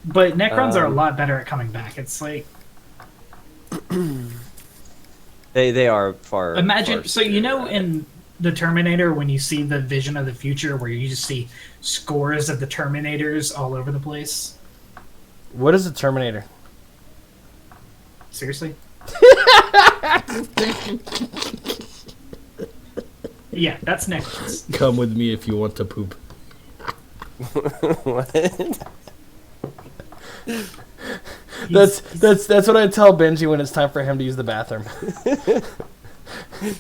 But Necrons are a lot better at coming back. It's like... They are far... Imagine, far so you know in the Terminator when you see the vision of the future where you just see scores of the Terminators all over the place? What is a Terminator? Seriously? Yeah, that's Necrons. Come with me if you want to poop. What? That's what I tell Benji when it's time for him to use the bathroom.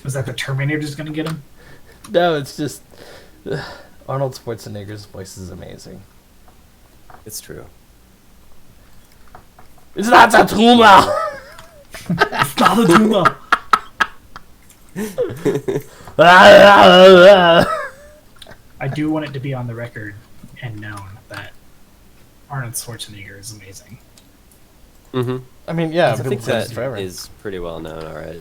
Was that the Terminator's gonna get him? No, it's just Arnold Schwarzenegger's voice is amazing. It's true. It's not a tumor. It's not a tumor. I do want it to be on the record and known that Arnold Schwarzenegger is amazing. Mm-hmm. I mean, yeah, I people think say this that forever. is pretty well known already.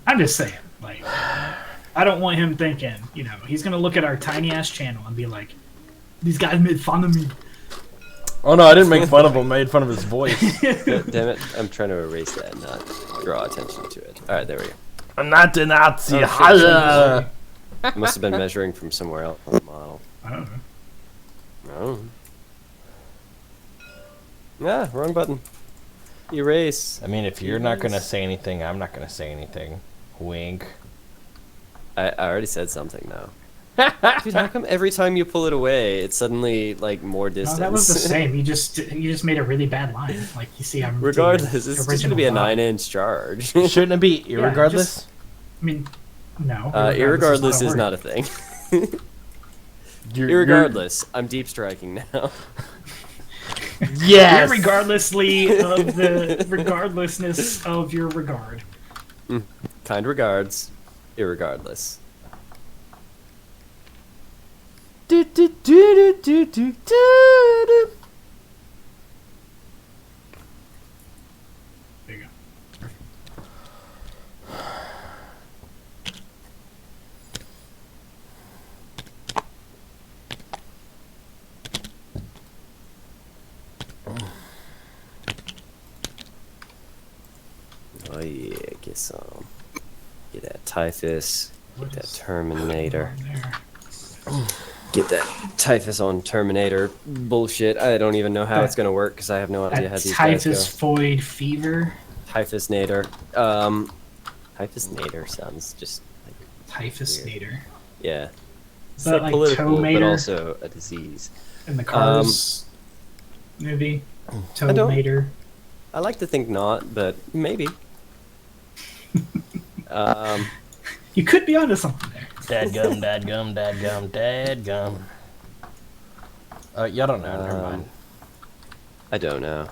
I'm just saying, like, I don't want him thinking, he's gonna look at our tiny ass channel and be like, "These guys made fun of me." Oh no, I didn't make fun of him. I made fun of his voice. Damn it! I'm trying to erase that and not draw attention to it. All right, there we go. I'm not a Nazi. Oh, Holla! I must have been measuring from somewhere else on the model. I don't know. Oh. Yeah, wrong button. Erase. I mean, if you're not gonna say anything, I'm not gonna say anything. Wink. I already said something now. Dude, how come every time you pull it away, it's suddenly like more No, distance? that was the same. You just made a really bad line. Like, you see, I'm Regardless, doing it's just original gonna be a thought. 9-inch charge. Shouldn't it be Yeah, irregardless? just- I mean, no. Irregardless is word. not a thing. You're- Irregardless, I'm deep striking now. Yes. Irregardlessly of the regardlessness of your regard. Kind regards, irregardless. Do, do, do, do, do, do, do. There you go. Oh yeah, get some. Get that typhus. What Get that is Terminator. on there? Get that typhus on Terminator bullshit. I don't even know how it's gonna work because I have no idea how That these guys go. typhoid fever. Typhus Nader. Typhus Nader sounds just like Typhus Weird. nader. yeah. It's that like political, but Tomater? also a disease. In the Cars movie. I don't- Tomater. I like to think not, but maybe. You could be onto something there. Dadgum, dadgum, dadgum, dadgum. Y'all don't know. Never mind. I don't know.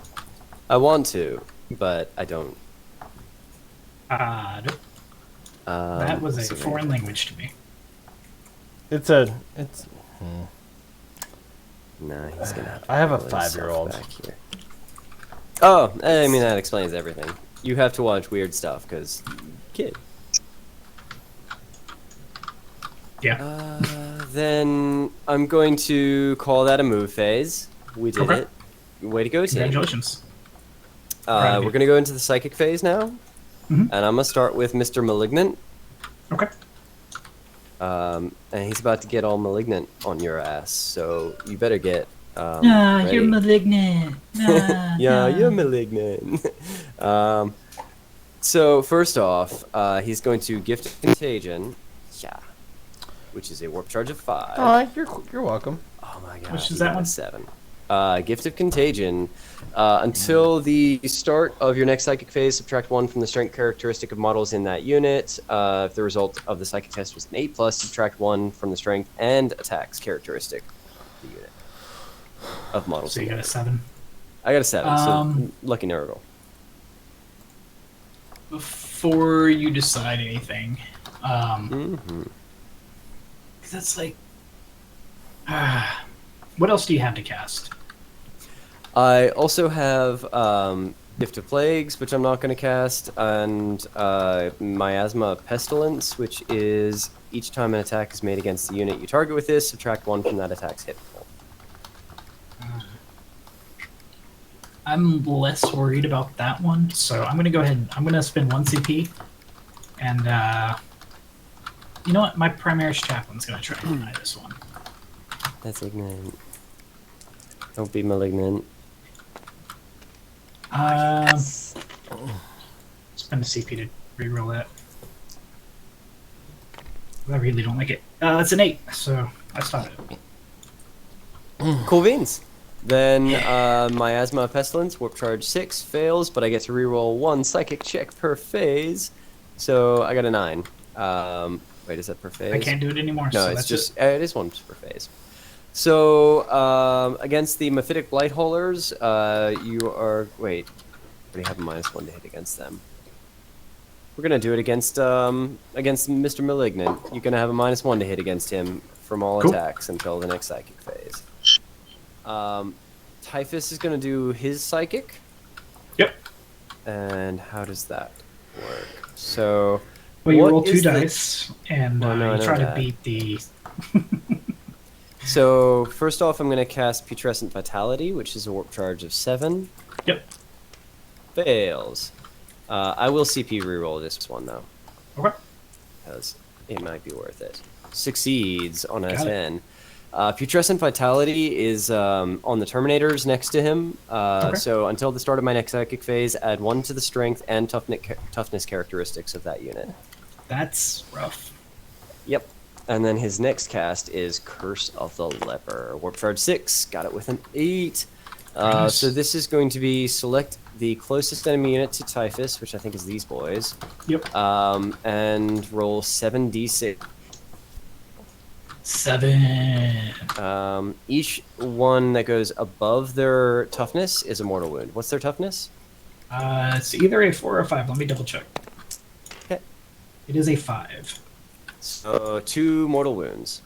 I want to, but I don't. Nope. That was a what's the foreign name? language to me. It's. No, he's gonna have to I have a pull himself 5-year-old. back here. Oh, I mean that explains everything. You have to watch weird stuff because kid. Yeah. Then I'm going to call that a move phase. We did Okay. it. Way to go, team. Congratulations. Proud of We're you. gonna go into the psychic phase now, Mhm. and I'm gonna start with Mr. Malignant. Okay. And he's about to get all malignant on your ass, so you better get. You're ready. malignant. Yeah, you're malignant. So first off, he's going to gift Contagion, yeah, which is a warp charge of 5. Oh, you're welcome. Oh my god, Which is he that got a one? 7. Gift of Contagion. Until the start of your next psychic phase, subtract 1 from the strength characteristic of models in that unit. If the result of the psychic test was an 8+, subtract 1 from the strength and attacks characteristic of the unit of models. So you in got a that. 7. I got a 7. So Um, lucky Nurgle. Before you decide anything, Mm-hmm. 'cause that's like, what else do you have to cast? I also have Gift of Plagues, which I'm not going to cast, and Miasma Pestilence, which is each time an attack is made against the unit you target with this, subtract 1 from that attack's hit roll. I'm less worried about that one, so I'm gonna go ahead. I'm gonna spend 1 CP, and you know what? My Primaris Chaplain's gonna try to deny this one. That's ignorant. Don't be malignant. Spend a CP to reroll that. I really don't like it. It's an 8, so I stop it. Cool beans. Then Miasma Pestilence, Warp Charge 6, fails, but I get to reroll 1 psychic check per phase. So I got a 9. Wait, is that per phase? I can't do it anymore. No, so it's that's just it is 1 per phase. So against the Mephitic Blightholers, you are wait. I already have a -1 to hit against them. We're gonna do it against Mr. Malignant. You're gonna have a -1 to hit against him from all Cool. attacks until the next psychic phase. Typhus is gonna do his psychic. Yep. And how does that work? So. Well, you what roll 2 is the- dice, and Well, no, I you know try to that. beat the. So first off, I'm gonna cast Putrescent Vitality, which is a warp charge of 7. Yep. Fails. I will CP reroll this one though, Okay. because it might be worth it. Succeeds on a Got it. 10. Putrescent Vitality is on the Terminators next to him. Okay. So until the start of my next psychic phase, add 1 to the strength and toughness characteristics of that unit. That's rough. Yep. And then his next cast is Curse of the Leper. Warp charge 6. Got it with an 8. Nice. So this is going to be select the closest enemy unit to Typhus, which I think is these boys, Yep. and roll 7d6. 7. Each one that goes above their toughness is a mortal wound. What's their toughness? It's either a 4 or a 5. Let me double check. Okay. It is a 5. So 2 mortal wounds.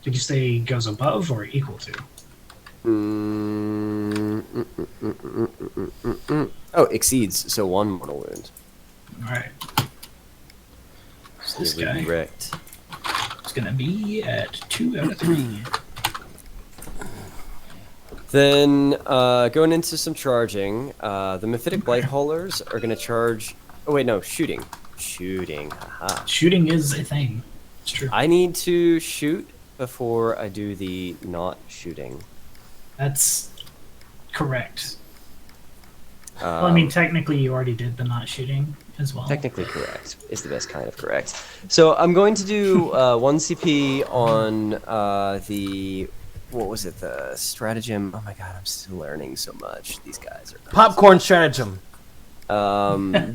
Did you say goes above or equal to? Oh, exceeds. So 1 mortal wound. All right. So this It would be guy wrecked. is gonna be at 2 out of 3. Then going into some charging, the Mephitic Blight Haulers are going to charge. Oh wait, no, shooting. Shooting. Haha. Shooting is a thing. It's true. I need to shoot before I do the not shooting. That's correct. Well, I mean, technically, you already did the not shooting as well. Technically correct is the best kind of correct. So I'm going to do 1 CP on the. What was it? The stratagem. Oh my god, I'm still learning so much. These guys are Popcorn stratagem.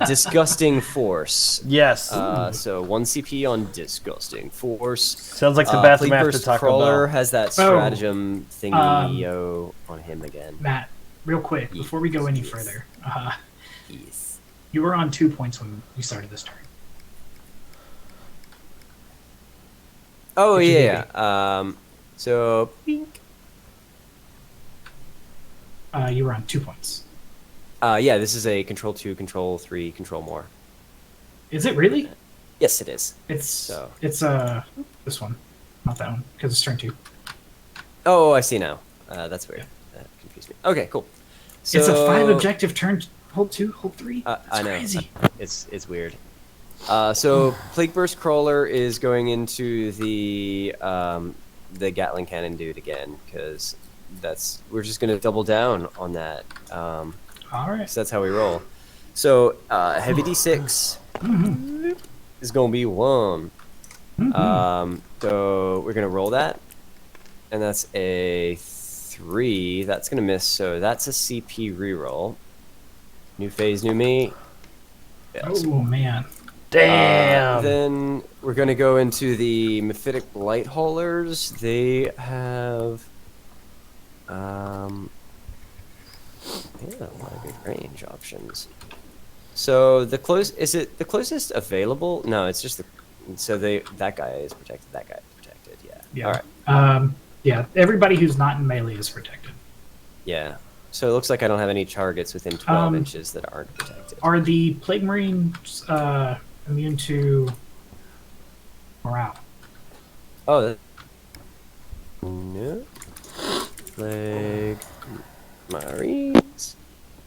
disgusting force. Yes. So 1 CP on disgusting force. Sounds like the bathroom Plague after Burst Taco Crawler Bell. has that stratagem thingy on him again. Matt, real quick, before we go any Yes. further, Yes. you were on 2 points when you started this turn. Oh What'd you yeah. So bink. You were on 2 points. Yeah, this is a control 2, control 3, control more. Is it really? Yes, it is. It's So. it's this one, not that one, because it's turn 2. Oh, I see now. That's weird. That confused me. Okay, cool. So, It's a 5 objective turn. Hold 2, hold 3. That's I know. crazy. It's weird. So Plague Burst Crawler is going into the Gatling Cannon dude again, because we're just gonna double down on that. All right. So that's how we roll. So heavy D6 is gonna be 1. So we're gonna roll that, and that's a 3. That's gonna miss. So that's a CP reroll. New phase, new me. Fails. Oh man. Damn. Then we're gonna go into the Mephitic Blight Haulers. They have they have a lot of good range options. So the closest available? No, it's just that guy is protected. That guy is protected. Yeah. Yeah. All right. Yeah. Everybody who's not in melee is protected. Yeah. So it looks like I don't have any targets within 12 Um, inches that aren't protected. Are the Plague Marines immune to morale? Oh. No. Plague Marines.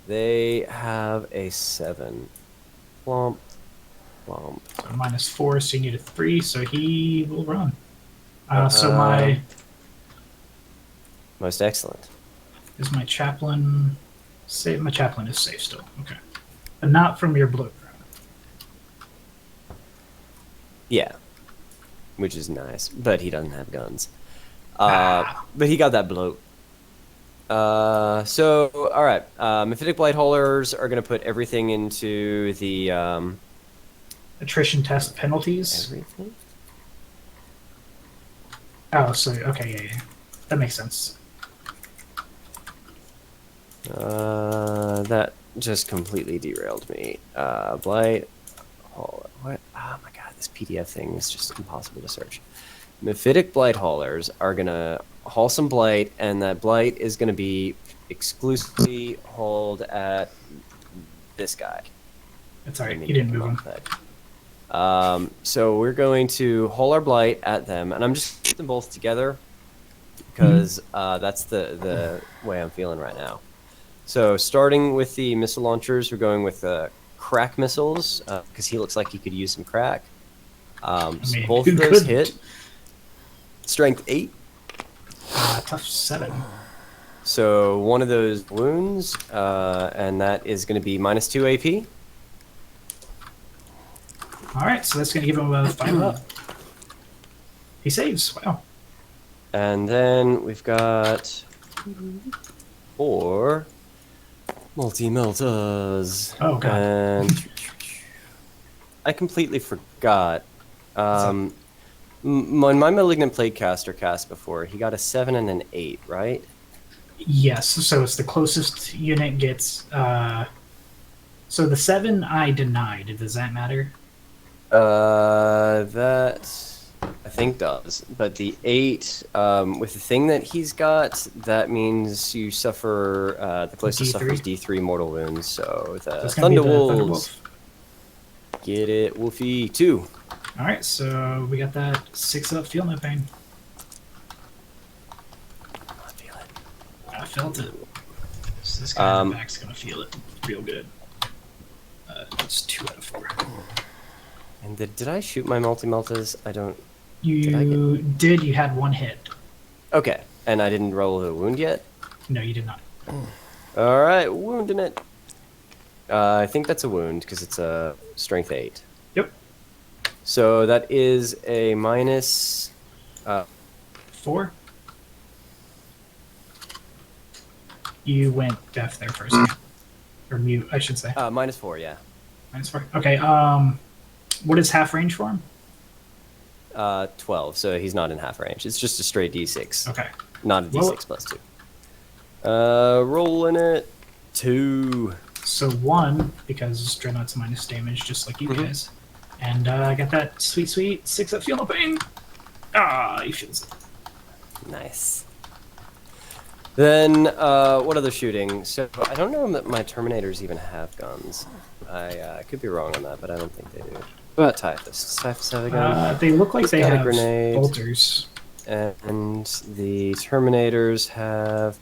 They have a 7. Womp. Womp. So -4, so you need a 3, so he will run. So my Most excellent. is my chaplain safe? My chaplain is safe still. Okay, but not from your bloat. Yeah. Which is nice. But he doesn't have guns. But he got that bloat. So, alright. Mephitic Blight Haulers are going to put everything into the... Attrition test penalties. everything? Oh, so okay, yeah. That makes sense. That just completely derailed me. Blight Hauler. what? Oh my god, this PDF thing is just impossible to search. Mephitic blight haulers are gonna haul some blight, and that blight is gonna be exclusively hauled at this guy. That's alright. You didn't move him. So we're going to haul our blight at them, and I'm just putting them both together because that's the way I'm feeling right now. So starting with the missile launchers, we're going with crack missiles because he looks like he could use some crack. So both of those hit. Strength 8. Tough 7. So one of those wounds, and that is going to be -2 AP. Alright, so that's going to give him a 5 up. He saves. Wow. And then we've got 4 multi-meltas. Oh, God. And I completely forgot. When my Malignant Plaguecaster cast before, he got a 7 and an 8, right? Yes, so it's the closest unit gets... so the 7 I denied. Does that matter? That I think does. But the 8, with the thing that he's got, that means you suffer, the closest D3? suffers D3 mortal wounds. So the That's gonna be the Thunderwolves. Get it, Wolfie. 2. Alright, so we got that 6 up, feel no pain. I feel it. I felt it. So this guy in the back's gonna feel it real good. It's 2 out of 4. And did I shoot my multi-meltas? I don't... You did, you had 1 hit. Okay, and I didn't roll a wound yet? No, you did not. Alright, wounding it. I think that's a wound, because it's a strength 8. Yep. So that is a minus... 4? You went deaf there for a second. Or mute, I should say. -4, yeah. -4. Okay, what is half range for him? 12, so he's not in half range. It's just a straight D6. Okay. Not a D6 plus 2. Rolling it. 2. So 1, because Dreadnought's minus damage, just like you guys. And I got that sweet, sweet 6 up, feel no pain. Ah, he feels it. Nice. Then, what other shooting? So, I don't know that my Terminators even have guns. I could be wrong on that, but I don't think they do. But Typhus. Typhus have a gun? They look like He's they got a have grenade. bolters. And the Terminators have...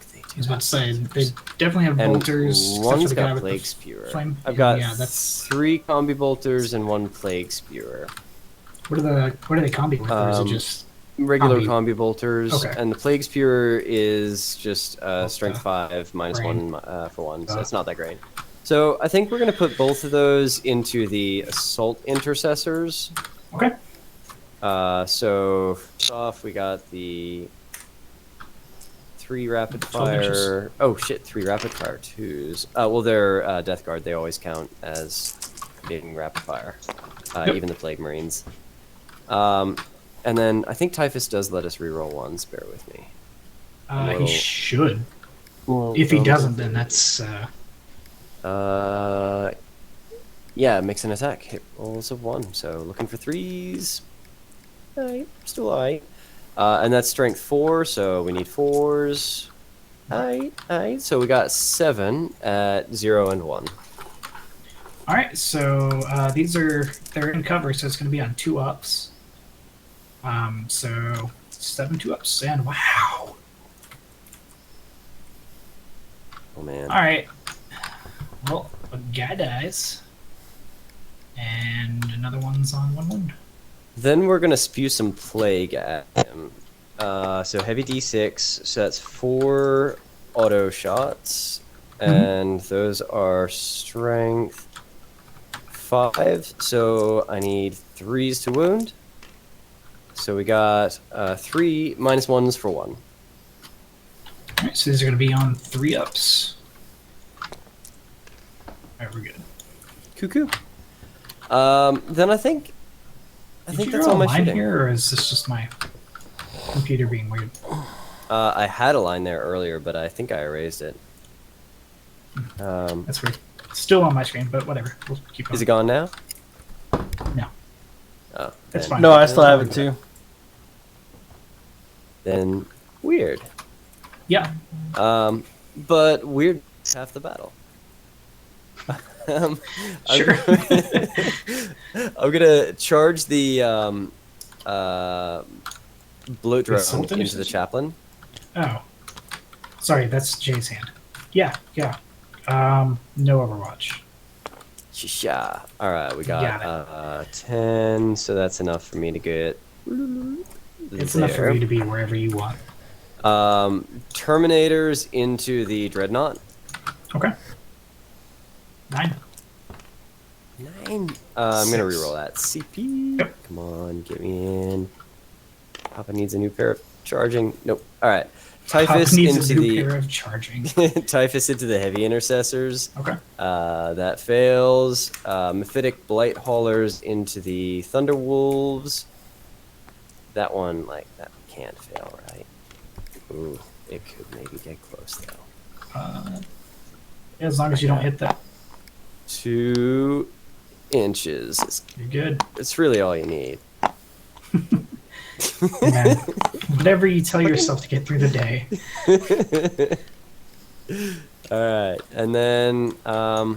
I was about to say, they definitely have And bolters. except for one's the guy got with the Plague Spewer. flame. I've got Yeah, that's... 3 Combi Bolters and 1 Plague Spewer. What are they combi with, or is it just... Regular Combi? Combi Bolters. Okay. And the Plague Spewer is just strength 5 minus Rain. 1 for 1, so it's not that great. So I think we're going to put both of those into the Assault Intercessors. Okay. So first off, we got the 3 rapid 12 fire. inches. Oh shit, 3 rapid fire 2s. Well, they're Death Guard. They always count as being rapid fire, even the Plague Marines. And then I think Typhus does let us reroll 1s. Bear with me. He should. If he doesn't, then that's... Yeah, makes an attack. Hit rolls of 1. So looking for 3s. Alright, still alright. And that's strength 4, so we need 4s. Alright. So we got 7 at 0 and 1. Alright, so they're in cover, so it's going to be on 2 ups. So 7 2 ups, and wow. Oh man. Alright. Well, a guy dies. And another one's on 1 wound. Then we're gonna spew some plague at him. So heavy D6, so that's 4 auto shots, and those are strength 5. So I need 3s to wound. So we got 3 minus 1s for 1. Alright, so these are going to be on 3 ups. Alright, we're good. Cuckoo. Then I think that's all my shooting. Here, or is this just my computer being weird? I had a line there earlier, but I think I erased it. That's weird. It's still on my screen, but whatever. We'll keep going. Is it gone now? That's then. fine. No, I still have it too. Then weird. Yeah. But weird is half the battle. Sure. I'm gonna charge the bloat drone Sultan into the is- chaplain. Oh. Sorry, that's Jay's hand. Yeah. No Overwatch. Shisha. All right, we Got got 10, so that's enough for me to get. It's enough for you to be wherever you want. Terminators into the dreadnought. Okay. 9. 9. I'm gonna 6. reroll that. CP. Yep. Come on, get me in. Papa needs a new pair of charging. Nope. All right. Typhus needs into a new the pair of charging. Typhus into the heavy intercessors. Okay. That fails. Mephitic blight haulers into the thunderwolves. That one, that can't fail, right? Ooh, it could maybe get close though. As long as you don't hit that, 2 inches. you're good. It's really all you need. Man, whatever you tell yourself to get through the day. All right, and then I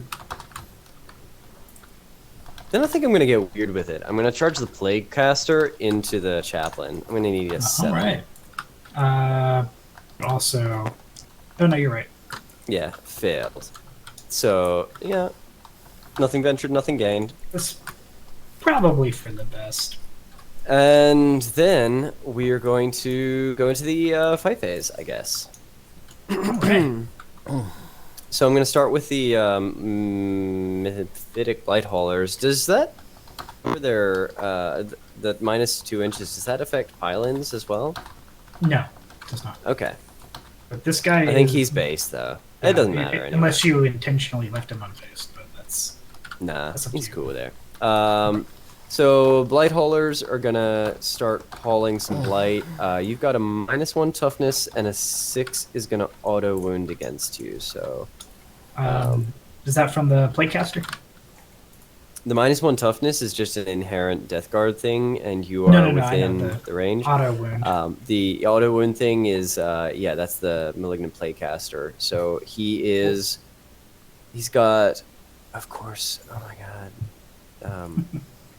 think I'm gonna get weird with it. I'm gonna charge the plague caster into the chaplain. I'm gonna need a 7. All right. Also, oh no, you're right. Yeah, failed. So yeah, nothing ventured, nothing gained. That's probably for the best. And then we are going to go into the fight phase, I guess. All right. So I'm going to start with the Mephitic Blight Haulers. Does that, for their, the minus 2 inches, does that affect pylons as well? No, it does not. Okay. But this guy I think is- he's based, though. yeah, It doesn't matter anyway. Unless you intentionally left him unfaced, but that's... Nah, That's up to he's you. cool there. So Blight Haulers are gonna start hauling some Blight. You've got a -1 toughness, and a 6 is gonna auto wound against you. So Is that from the Playcaster? the -1 toughness is just an inherent Death Guard thing, and you are No, I know within the range. Auto wound. The auto wound thing is that's the Malignant Playcaster. So he's got, of course. Oh my god.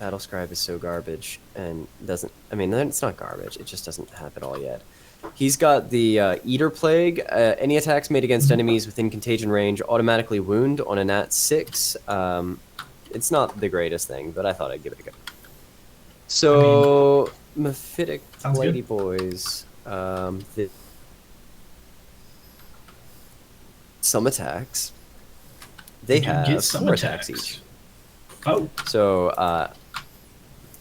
Battle Scribe is so garbage and doesn't. I mean, it's not garbage. It just doesn't have it all yet. He's got the Eater Plague. Any attacks made against enemies within Contagion range automatically wound on a nat 6. It's not the greatest thing, but I thought I'd give it a go. So, Mephitic Sounds good. Lady Boys. Some attacks. They You have get some 4 attacks each. Oh, So,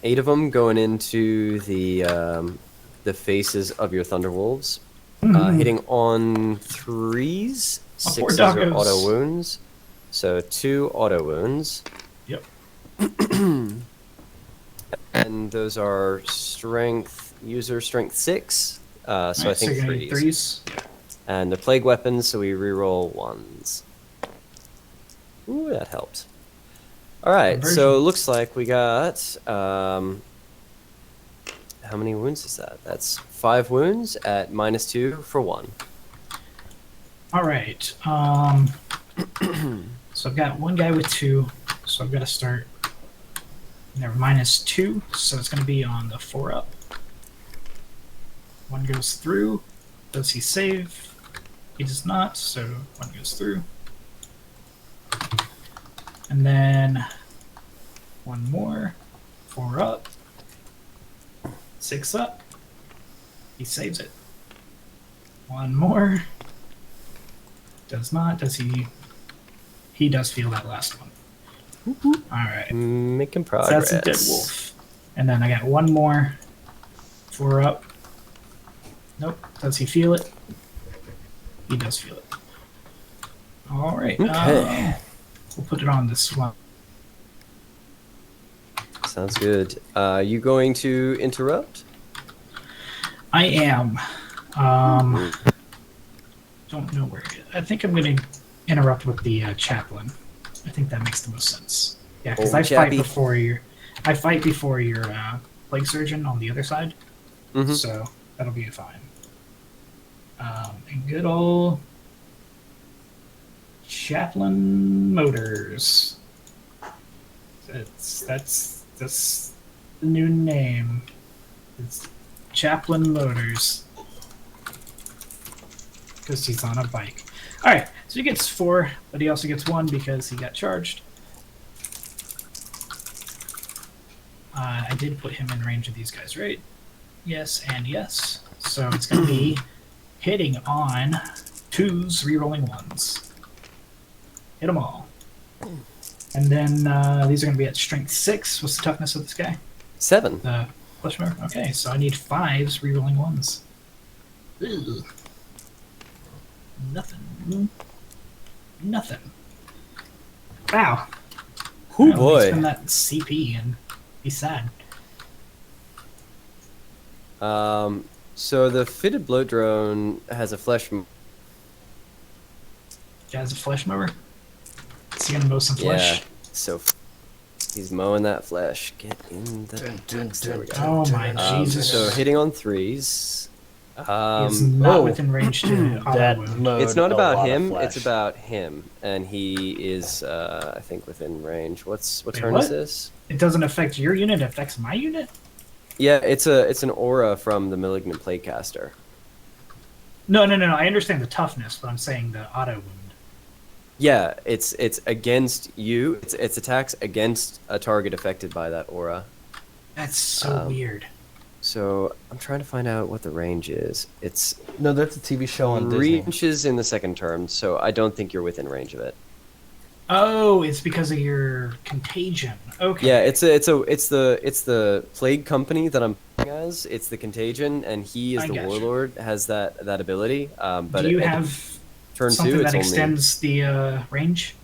8 of them going into the faces of your Thunderwolves, hitting on 3s. Oh, 4 6s are doggos. auto wounds. So 2 auto wounds. Yep. And those are user strength 6. So I Alright, think you're gonna need 3s. 3s. And they're plague weapons, so we reroll 1s. Ooh, that helped. Alright, so Conversion. it looks like we got how many wounds is that? That's 5 wounds at -2 for 1. All right. So I've got one guy with 2, so I've got to start. And they're -2, so it's going to be on the 4 up. 1 goes through. Does he save? He does not, so 1 goes through. And then 1 more. 4 up. 6 up. He saves it. 1 more. Does not. Does he? He does feel that last one. Alright. Making So progress. that's a dead wolf. And then I got 1 more. 4 up. Nope. Does he feel it? He does feel it. Alright. Okay. We'll put it on this one. Sounds good. You going to interrupt? I am. Don't know where. I think I'm going to interrupt with the chaplain. I think that makes the most sense. Yeah, because Oh, I fight chappy. before your. I fight before your Plague Surgeon on the other side, Mhm. so that'll be fine. And good old Chaplain Motors. That's the new name. It's Chaplain Motors. Because he's on a bike. Alright, so he gets 4, but he also gets 1 because he got charged. I did put him in range of these guys, right? Yes and yes. So it's going to be hitting on 2s, re-rolling 1s. Hit them all. And then these are going to be at strength 6. What's the toughness of this guy? 7. The flesh mower? Okay, so I need 5s, re-rolling 1s. Ugh. Nothing. Wow. Oh Well, boy. spend that CP and be sad. So the fitted bloat drone has a flesh. Jazz a flesh mower? Is he gonna mow some flesh? Yeah. So he's mowing that flesh. Get in the. There we go. Oh my Jesus. So hitting on 3s. He's not within range to That auto wound. mode It's not a about lot of him. flesh. It's about him, and he is, I think, within range. What Wait, turn what? is this? It doesn't affect your unit, it affects my unit? Yeah, it's an aura from the Malignant Plaguecaster. No, I understand the toughness, but I'm saying the auto wound. Yeah, it's against you. It's attacks against a target affected by that aura. That's so weird. So I'm trying to find out what the range is. It's No, that's a TV show on 3 Disney. inches in the second term, so I don't think you're within range of it. Oh, it's because of your contagion. Okay. Yeah, it's the plague company that I'm playing as. It's the Contagion, and he is I the gotcha. warlord. Has that ability. But Do you at have turn something 2, that it's extends the range?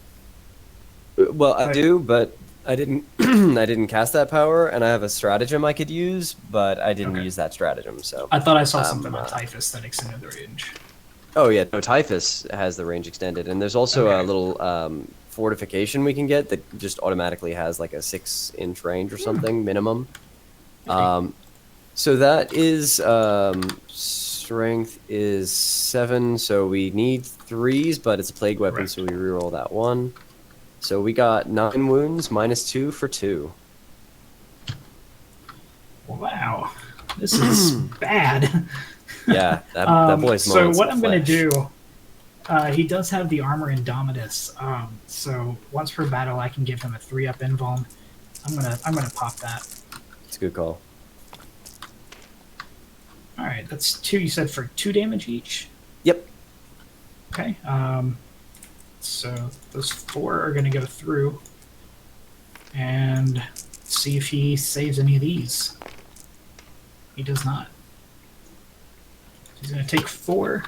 only. Well, I Right. do, but I didn't. I didn't cast that power, and I have a stratagem I could use, but I didn't Okay. use that stratagem. So. I thought I saw something on Typhus that extended the range. Oh yeah, no. Typhus has the range extended, and there's also a Okay. little fortification we can get that just automatically has like a 6-inch range or something minimum. So that is strength is 7, so we need 3s, but it's a plague weapon, Correct. so we reroll that 1. So we got 9 wounds, -2 for 2. Wow. This is bad. Yeah, that boy's So mowing what some I'm going to flesh. do, he does have the armor Indomitus. So once per battle, I can give him a 3-up invuln. I'm gonna pop that. It's a good call. All right, that's 2. You said for 2 damage each. Yep. Okay. So those 4 are going to go through, and see if he saves any of these. He does not. He's going to take 4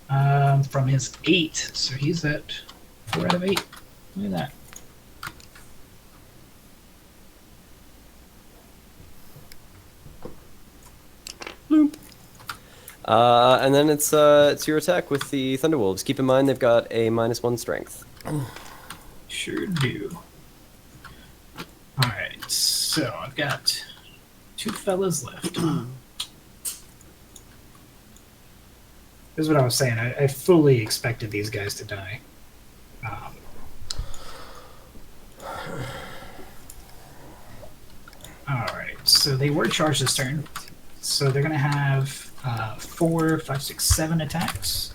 from his 8, so he's at 4 out of 8. Look at that. And then it's your attack with the Thunderwolves. Keep in mind they've got a -1 strength. Sure do. Alright, so I've got 2 fellas left. This is what I was saying. I fully expected these guys to die. Alright, so they were charged this turn. So they're going to have 4, 5, 6, 7 attacks.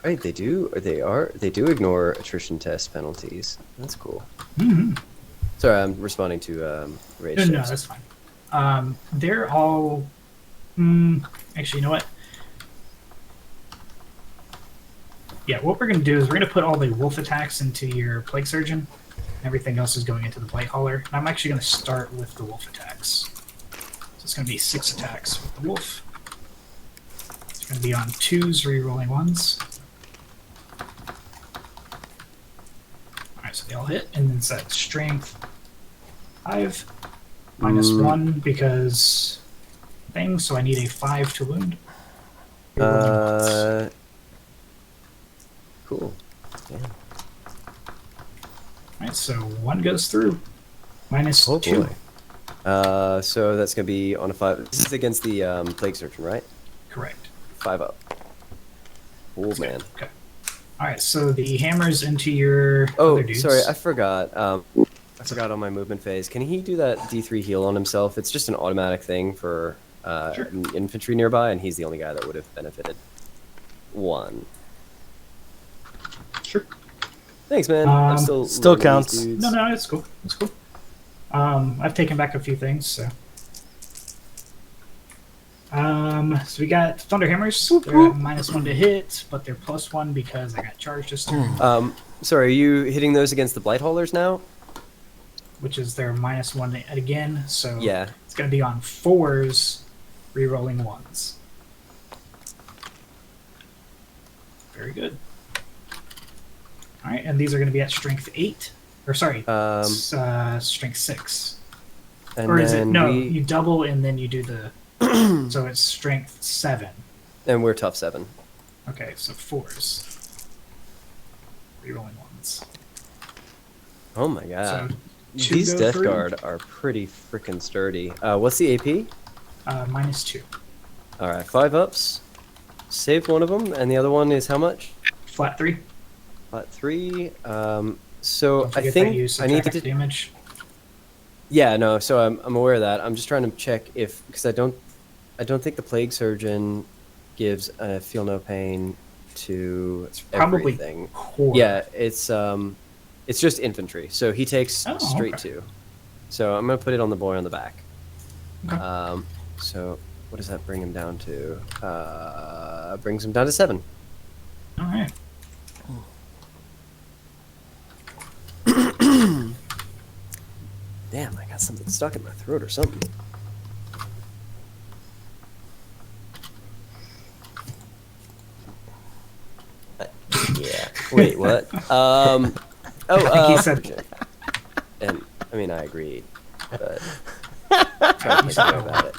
Right, they do ignore attrition test penalties. That's cool. Mm-hmm. Sorry, I'm responding to Rage. No, checks. that's fine. They're all... actually, you know what? Yeah, what we're going to do is we're going to put all the wolf attacks into your Plague Surgeon. Everything else is going into the Blight Hauler. And I'm actually going to start with the wolf attacks. So it's going to be 6 attacks with the wolf. It's going to be on 2s, re-rolling 1s. Alright, so they all hit. And then it's that strength 5. -1 because thing, so I need a 5 to wound. Re-rolling 1s. Cool. Yeah. Alright, so 1 goes through. -2. Oh boy. So that's gonna be on a 5. This is against the Plague Surgeon, right? Correct. 5 up. Oh man. Okay. All right. So the hammer's into your Oh, other dudes. sorry, I forgot. I forgot on my movement phase. Can he do that D3 heal on himself? It's just an automatic thing for Sure. infantry nearby, and he's the only guy that would have benefited. 1. Sure. Thanks, man. I'm Still learning these counts. dudes. No, it's cool. It's cool. I've taken back a few things, so. So we got Thunderhammers. They're at -1 to hit, but they're +1 because I got charged this turn, Sorry, are you hitting those against the Blight Haulers now? which is their -1 to again. So Yeah. it's going to be on 4s, re-rolling 1s. Very good. All right, and these are going to be at strength 8. Or sorry, strength 6. And Or is it? then No, we- you double and then you do the. So it's strength 7. And we're tough 7. Okay, so 4s. Rerolling 1s. Oh my god. So two These go Death through. Guard are pretty freaking sturdy. What's the AP? -2. Alright, 5 ups. Saved one of them, and the other one is how much? Flat 3. Flat 3. So Don't I forget think that use I need attack to. damage. Yeah, no. So I'm aware of that. I'm just trying to check if because I don't think the Plague Surgeon gives feel no pain to Probably everything. core. Yeah, it's just infantry. So he takes Oh, straight okay. 2. So I'm gonna put it on the boy on the back. Okay. So what does that bring him down to? Brings him down to 7. All right. Damn, I got something stuck in my throat or something. Yeah. Wait, what? I think he said. And I mean, I agreed, but trying to think more about it.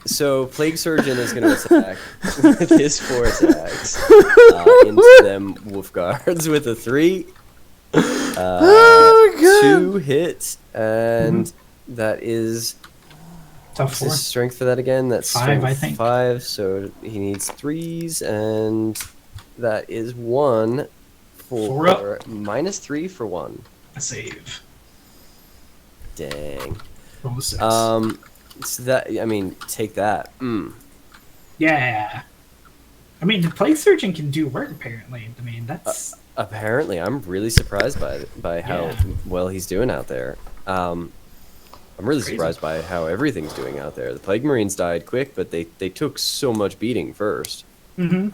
So Plague Surgeon is going to attack with his 4 attacks into them Wolf Guards with a 3. 2 hits, and that is Tough what's 4. his strength for that again. That's 5, strength I think. 5, so he needs 3s, and that is 1 for 4 up. -3 for 1. A save. Dang. Roll a 6. So that I mean, take that. Yeah. I mean, the Plague Surgeon can do work, apparently. I mean, that's. Apparently, I'm really surprised by how Yeah. well he's doing out there. I'm really Crazy. surprised by how everything's doing out there. The Plague Marines died quick, but they took so much beating first. Mm-hmm.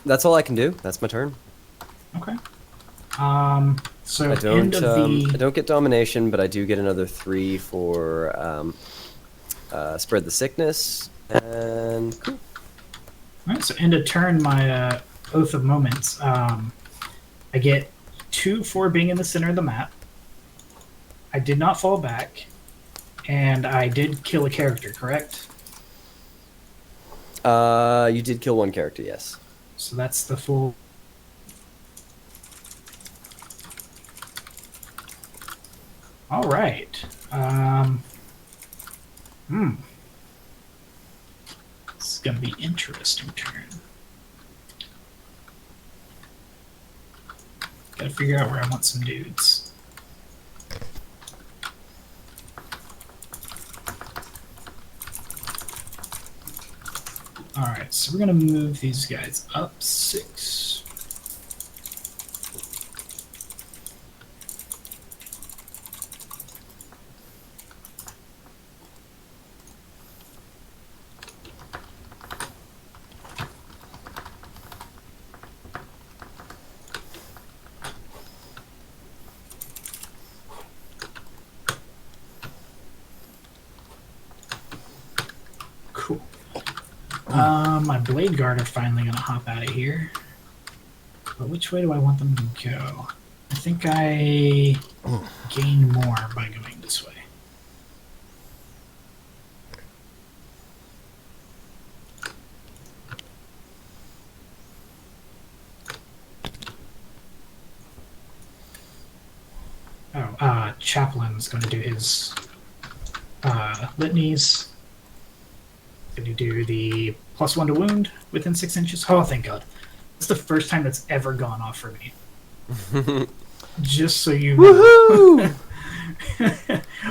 That's all I can do. That's my turn. Okay. So I end don't. of the. I don't get domination, but I do get another 3 for spread the sickness. And cool. All right, so end of turn, my Oath of Moments. I get 2 for being in the center of the map. I did not fall back, and I did kill a character, correct? You did kill 1 character, yes. So that's the full. All right. This is gonna be interesting turn. Gotta figure out where I want some dudes. Alright, so we're gonna move these guys up 6. Cool. My Blade Guard are finally gonna hop out of here. But which way do I want them to go? I think I gain more by going this way. chaplain's going to do his litanies. Going to do the +1 to wound within 6 inches. Oh, thank God. It's the first time that's ever gone off for me. Just so you know. Woohoo!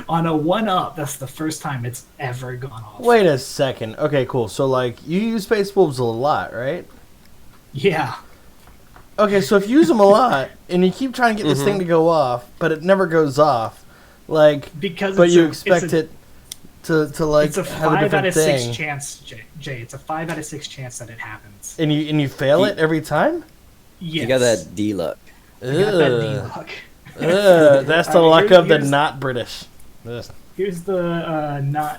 On a 1-up, that's the first time it's ever gone off. Wait a second. Okay, cool. So, like, you use Space Wolves a lot, right? Yeah. Okay, so if you use them a lot, and you keep trying to get this thing to go off, but it never goes off, like, Because but it's you a- expect it's a- it to like, It's a have a 5 out different of thing. 6 chance, Jay. It's a 5 out of 6 chance that it happens. And you fail it every time? Yes. You got that D luck. I got that Ugh. D-luck. That's the Alright, luck of the here's- not British. Ugh. Here's the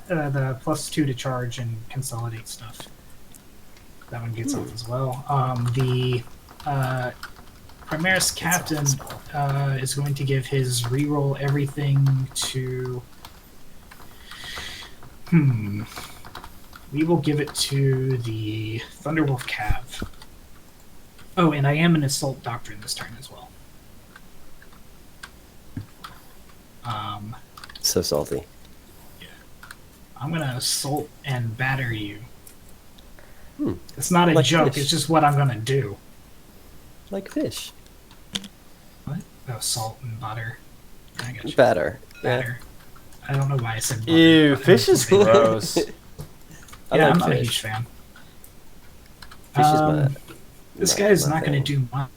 the +2 to charge and consolidate stuff. That one gets off as well. The Primaris Captain is going to give his reroll everything to. We will give it to the Thunderwolf Cav. Oh, and I am an Assault Doctrine this turn as well. So salty. I'm gonna assault and batter you. Hmm. It's not a Like joke. fish. It's just what I'm gonna do. Like fish. What? Oh, salt and butter. I got you. Batter. Batter. I don't know why I said butter. Ew, but fish is yeah, gross. I I'm like not a fish. huge fan. Fish is my. This my- guy's my not gonna thing. do much.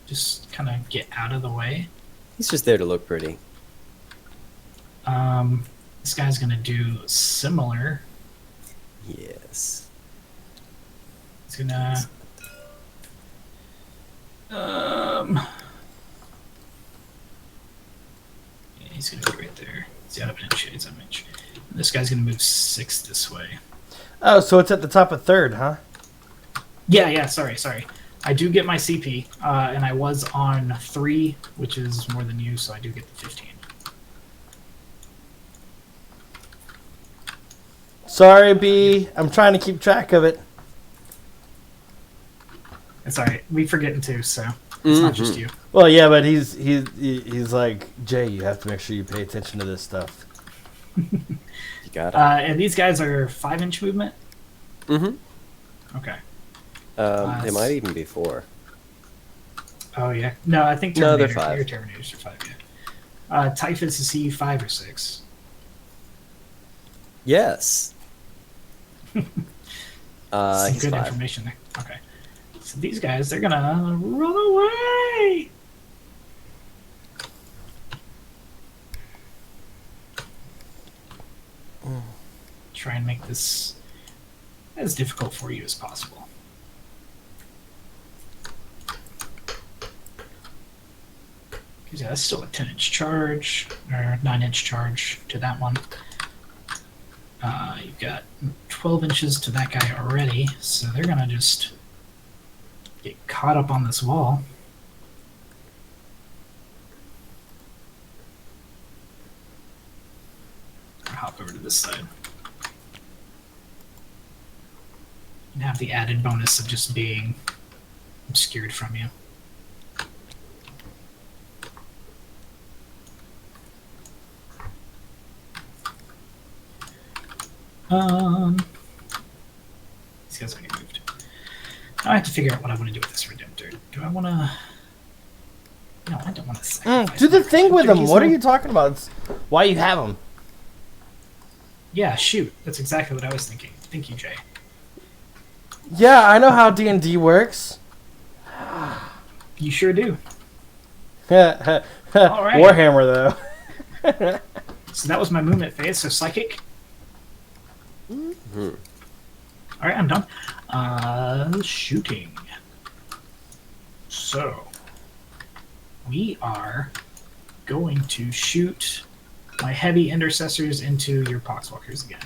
Just kind of get out of the way. He's just there to look pretty. This guy's gonna do similar. Yes. He's gonna. Yeah, he's gonna be right there. He's out of an inch. He's out of an inch. This guy's gonna move 6 this way. Oh, so it's at the top of third, huh? Yeah. Sorry. I do get my CP, and I was on 3, which is more than you, so I do get the 15. Sorry, B. I'm trying to keep track of it. It's alright. We forgetting too, so it's not just you. Well, yeah, but he's like, Jay, you have to make sure you pay attention to this stuff. You got it. And these guys are 5-inch movement. Mm-hmm. Okay. They might even be 4. Oh yeah. No, I think No, they're Terminator. 5. Your Terminators are 5. Yeah. Typhus is he 5 or 6? Yes. Some He's good 5. information there. Okay. So these guys, they're gonna run away. Try and make this as difficult for you as possible. Because yeah, that's still a 10-inch charge, or 9-inch charge to that one. You've got 12 inches to that guy already, so they're gonna just get caught up on this wall. Or hop over to this side. And have the added bonus of just being obscured from you. These guys are getting moved. Now I have to figure out what I want to do with this Redemptor. Do I want to... No, I don't want to sacrifice Do the my thing with Redemptor. them. He's What are not- you talking about? It's why you have them. Yeah, shoot. That's exactly what I was thinking. Thank you, Jay. Yeah, I know how D&D works. You sure do. Warhammer, though. So that was my movement phase, so Psychic. Mhm. Alright, I'm done. Shooting. So, we are going to shoot my heavy intercessors into your poxwalkers again.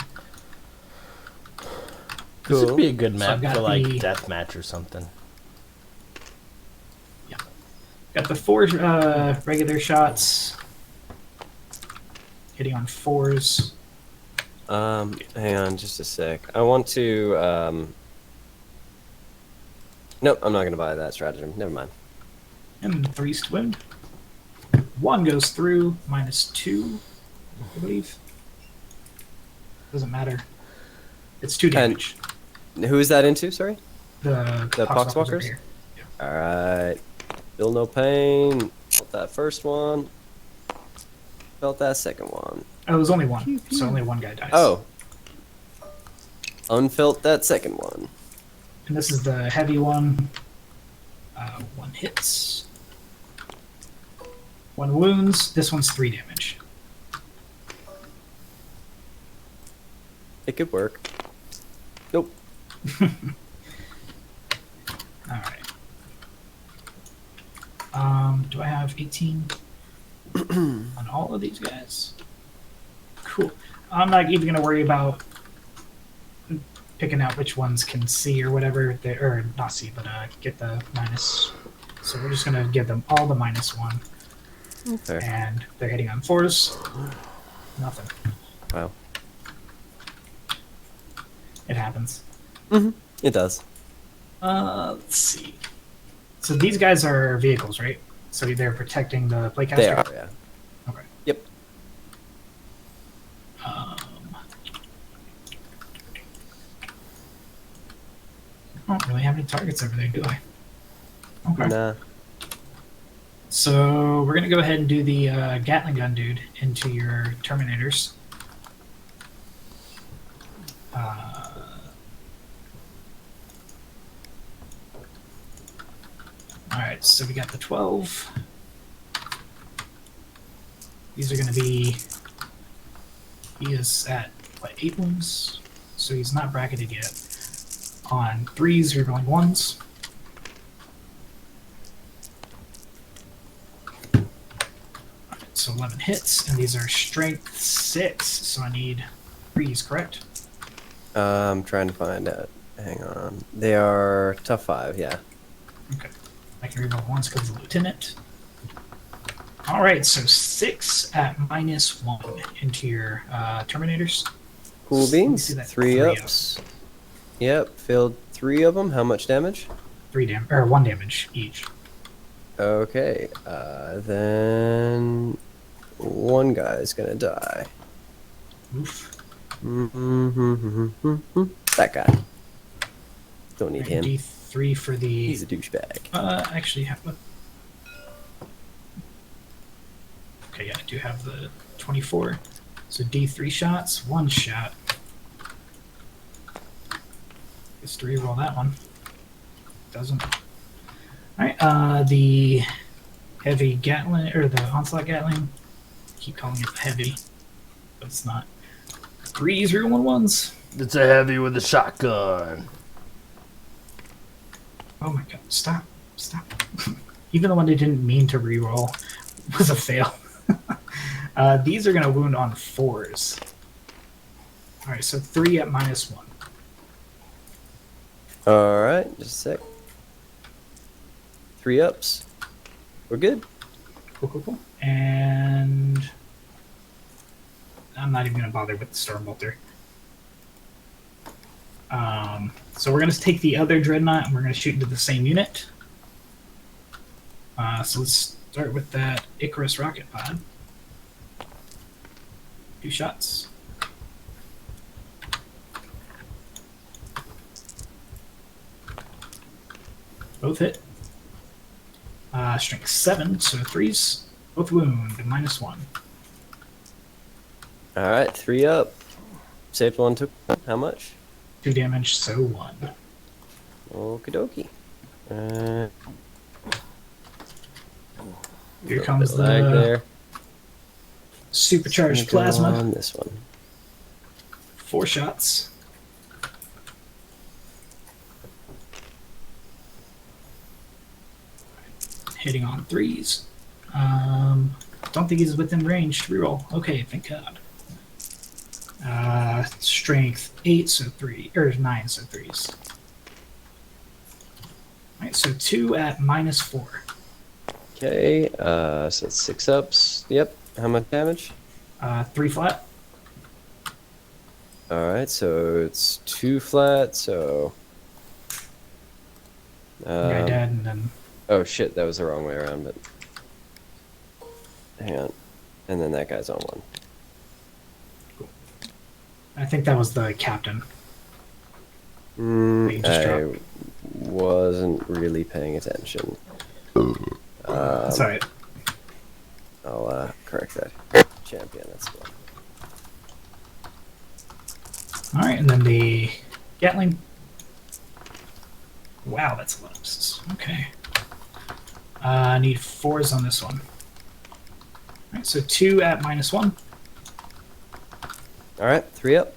This would Cool. be a good So I've map got for, like, the- deathmatch or something. Got the 4 regular shots. Hitting on 4s. Hang on just a sec. I want to, Nope, I'm not going to buy that stratagem. Never mind. And 3 wound. 1 goes through, -2, I believe. Doesn't matter. It's 2 damage. Who is that into? Sorry. The Poxwalkers? over here. All right. Feel no pain. Felt that first one. Felt that second one. Oh, it was only 1, so only 1 guy dies. Oh. Unfelt that second one. And this is the heavy one. 1 hits. 1 wounds. This one's 3 damage. It could work. Nope. Alright. Do I have 18 on all of these guys? Cool. I'm not even going to worry about picking out which ones can see or whatever. Or not see, but get the minus. So we're just going to give them all the -1. Okay. And they're hitting on 4s. Nothing. Wow. It happens. It does. Let's see. So these guys are vehicles, right? So they're protecting the playcaster? They are, yeah. Okay. Yep. I don't really have any targets over there, do I? Okay. Nah. So we're going to go ahead and do the Gatling gun dude into your Terminators. Alright, so we got the 12. These are going to be... He is at, 8 wounds? So he's not bracketed yet. On 3s, we're rolling 1s. So 11 hits, and these are strength 6, so I need 3s, correct? I'm trying to find out. Hang on. They are tough 5, yeah. Okay. I can reroll once because of the lieutenant. Alright, so 6 at -1 into your Terminators. Cool Let me beans. see that 3 3 ups. Yep, filled 3 of them. How much damage? 1 damage each. Okay, then 1 guy's gonna die. Oof. That guy. Don't need Alright, him. D3 for the... He's a douchebag. Actually, okay, yeah, I do have the 24. So D3 shots, 1 shot. Guess to reroll that one. Doesn't. Alright, the heavy Gatling, or the Onslaught Gatling. Keep calling it the heavy, but it's not. 3s, rerolling 1s. It's a heavy with a shotgun. Oh my god, stop. Stop. Even the one they didn't mean to reroll was a fail. These are going to wound on 4s. Alright, so 3 at -1. Alright, just a sec. 3 ups. We're good. Cool. And I'm not even going to bother with the Stormbolter. So we're going to take the other Dreadnought and we're going to shoot into the same unit. So let's start with that Icarus Rocket Pod. 2 shots. Both hit. Strength 7, so 3s. Both wound, -1. Alright, 3 up. Saved 1, took 1. How much? 2 damage, so 1. Okie dokie. Here comes the lag there. supercharged Gonna go plasma. on this one. 4 shots. Hitting on 3s. Don't think he's within range to reroll. Okay, thank God. Strength 8, so 9, so 3s. Alright, so 2 at -4. Okay, so it's 6 ups. Yep. How much damage? 3 flat. Alright, so it's 2 flat, so... Guy dead, and then Oh shit, that was the wrong way around, but... Hang on. And then that guy's on one. I think that was the captain. That you just I dropped. wasn't really paying attention. That's all right. I'll correct that. Champion, that's one. All right, and then the Gatling. Wow, that's a lot of misses. Okay. I need 4s on this one. All right, so 2 at -1. All right, 3 up.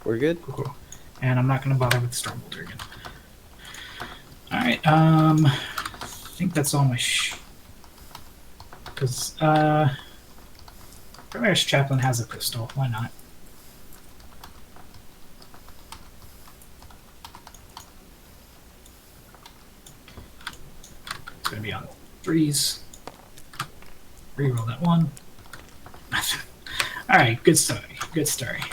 We're good. Cool. And I'm not going to bother with the Stormbolter again. All right. I think that's all my. Because Primaris Chaplain has a pistol. Why not? It's going to be on 3s. Reroll that 1. All right. Good story. Good story.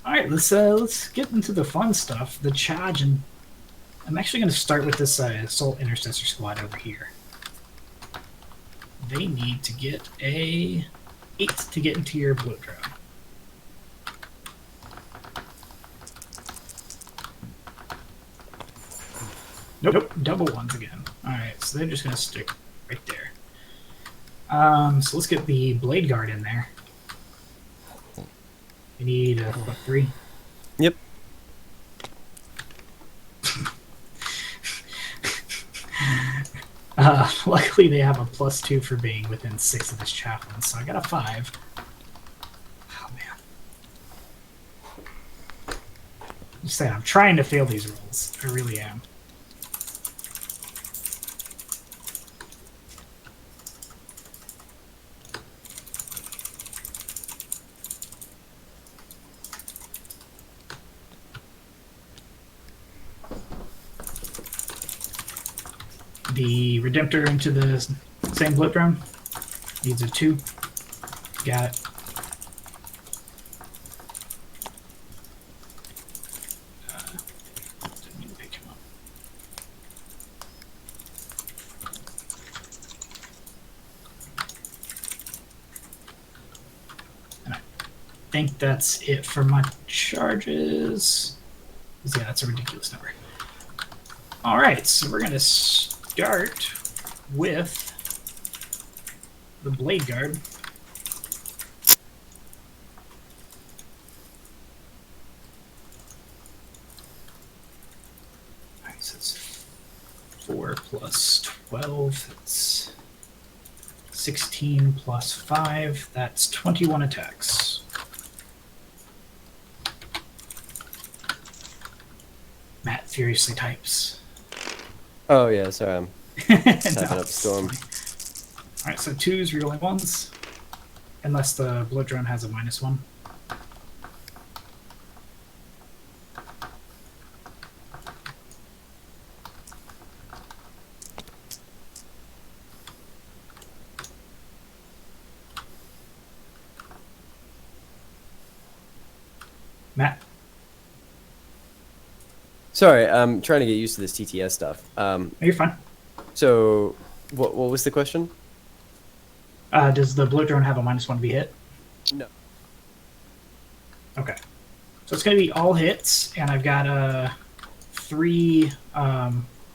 All right, let's get into the fun stuff. The charge, and I'm actually going to start with this Assault Intercessor squad over here. They need to get a 8 to get into your bloat drone. Nope, double 1s again. All right, so they're just going to stick right there. So let's get the Blade Guard in there. We need what, 3? Yep. Luckily, they have a +2 for being within 6 of this chaplain, so I got a 5. Oh man! Just saying, I'm trying to fail these rolls. I really am. The Redemptor into the same bloat drone. Needs a 2. Got it. Didn't mean to pick him up. And I think that's it for my charges. Yeah, that's a ridiculous number. All right, so we're going to start with the Blade Guard. Alright, so it's 4 plus 12, that's 16 plus 5, that's 21 attacks. Matt furiously types. Oh yeah, sorry, I'm typing No, up Storm. Alright, so 2s, rerolling 1s. Unless the blood drone has a -1. Matt? Sorry, I'm trying to get used to this TTS stuff. Oh, you're fine. So, what was the question? Does the blood drone have a -1 to be hit? No. Okay. So it's going to be all hits, and I've got 3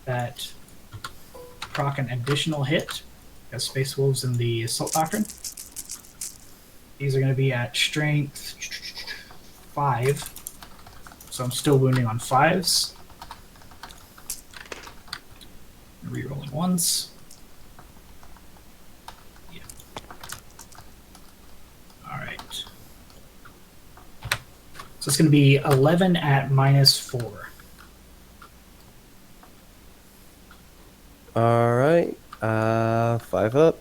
that proc an additional hit. Got Space Wolves and the Assault Doctrine. These are going to be at strength 5. So I'm still wounding on 5s. Rerolling 1s. Yeah. Alright. So it's going to be 11 at -4. Alright, 5 up.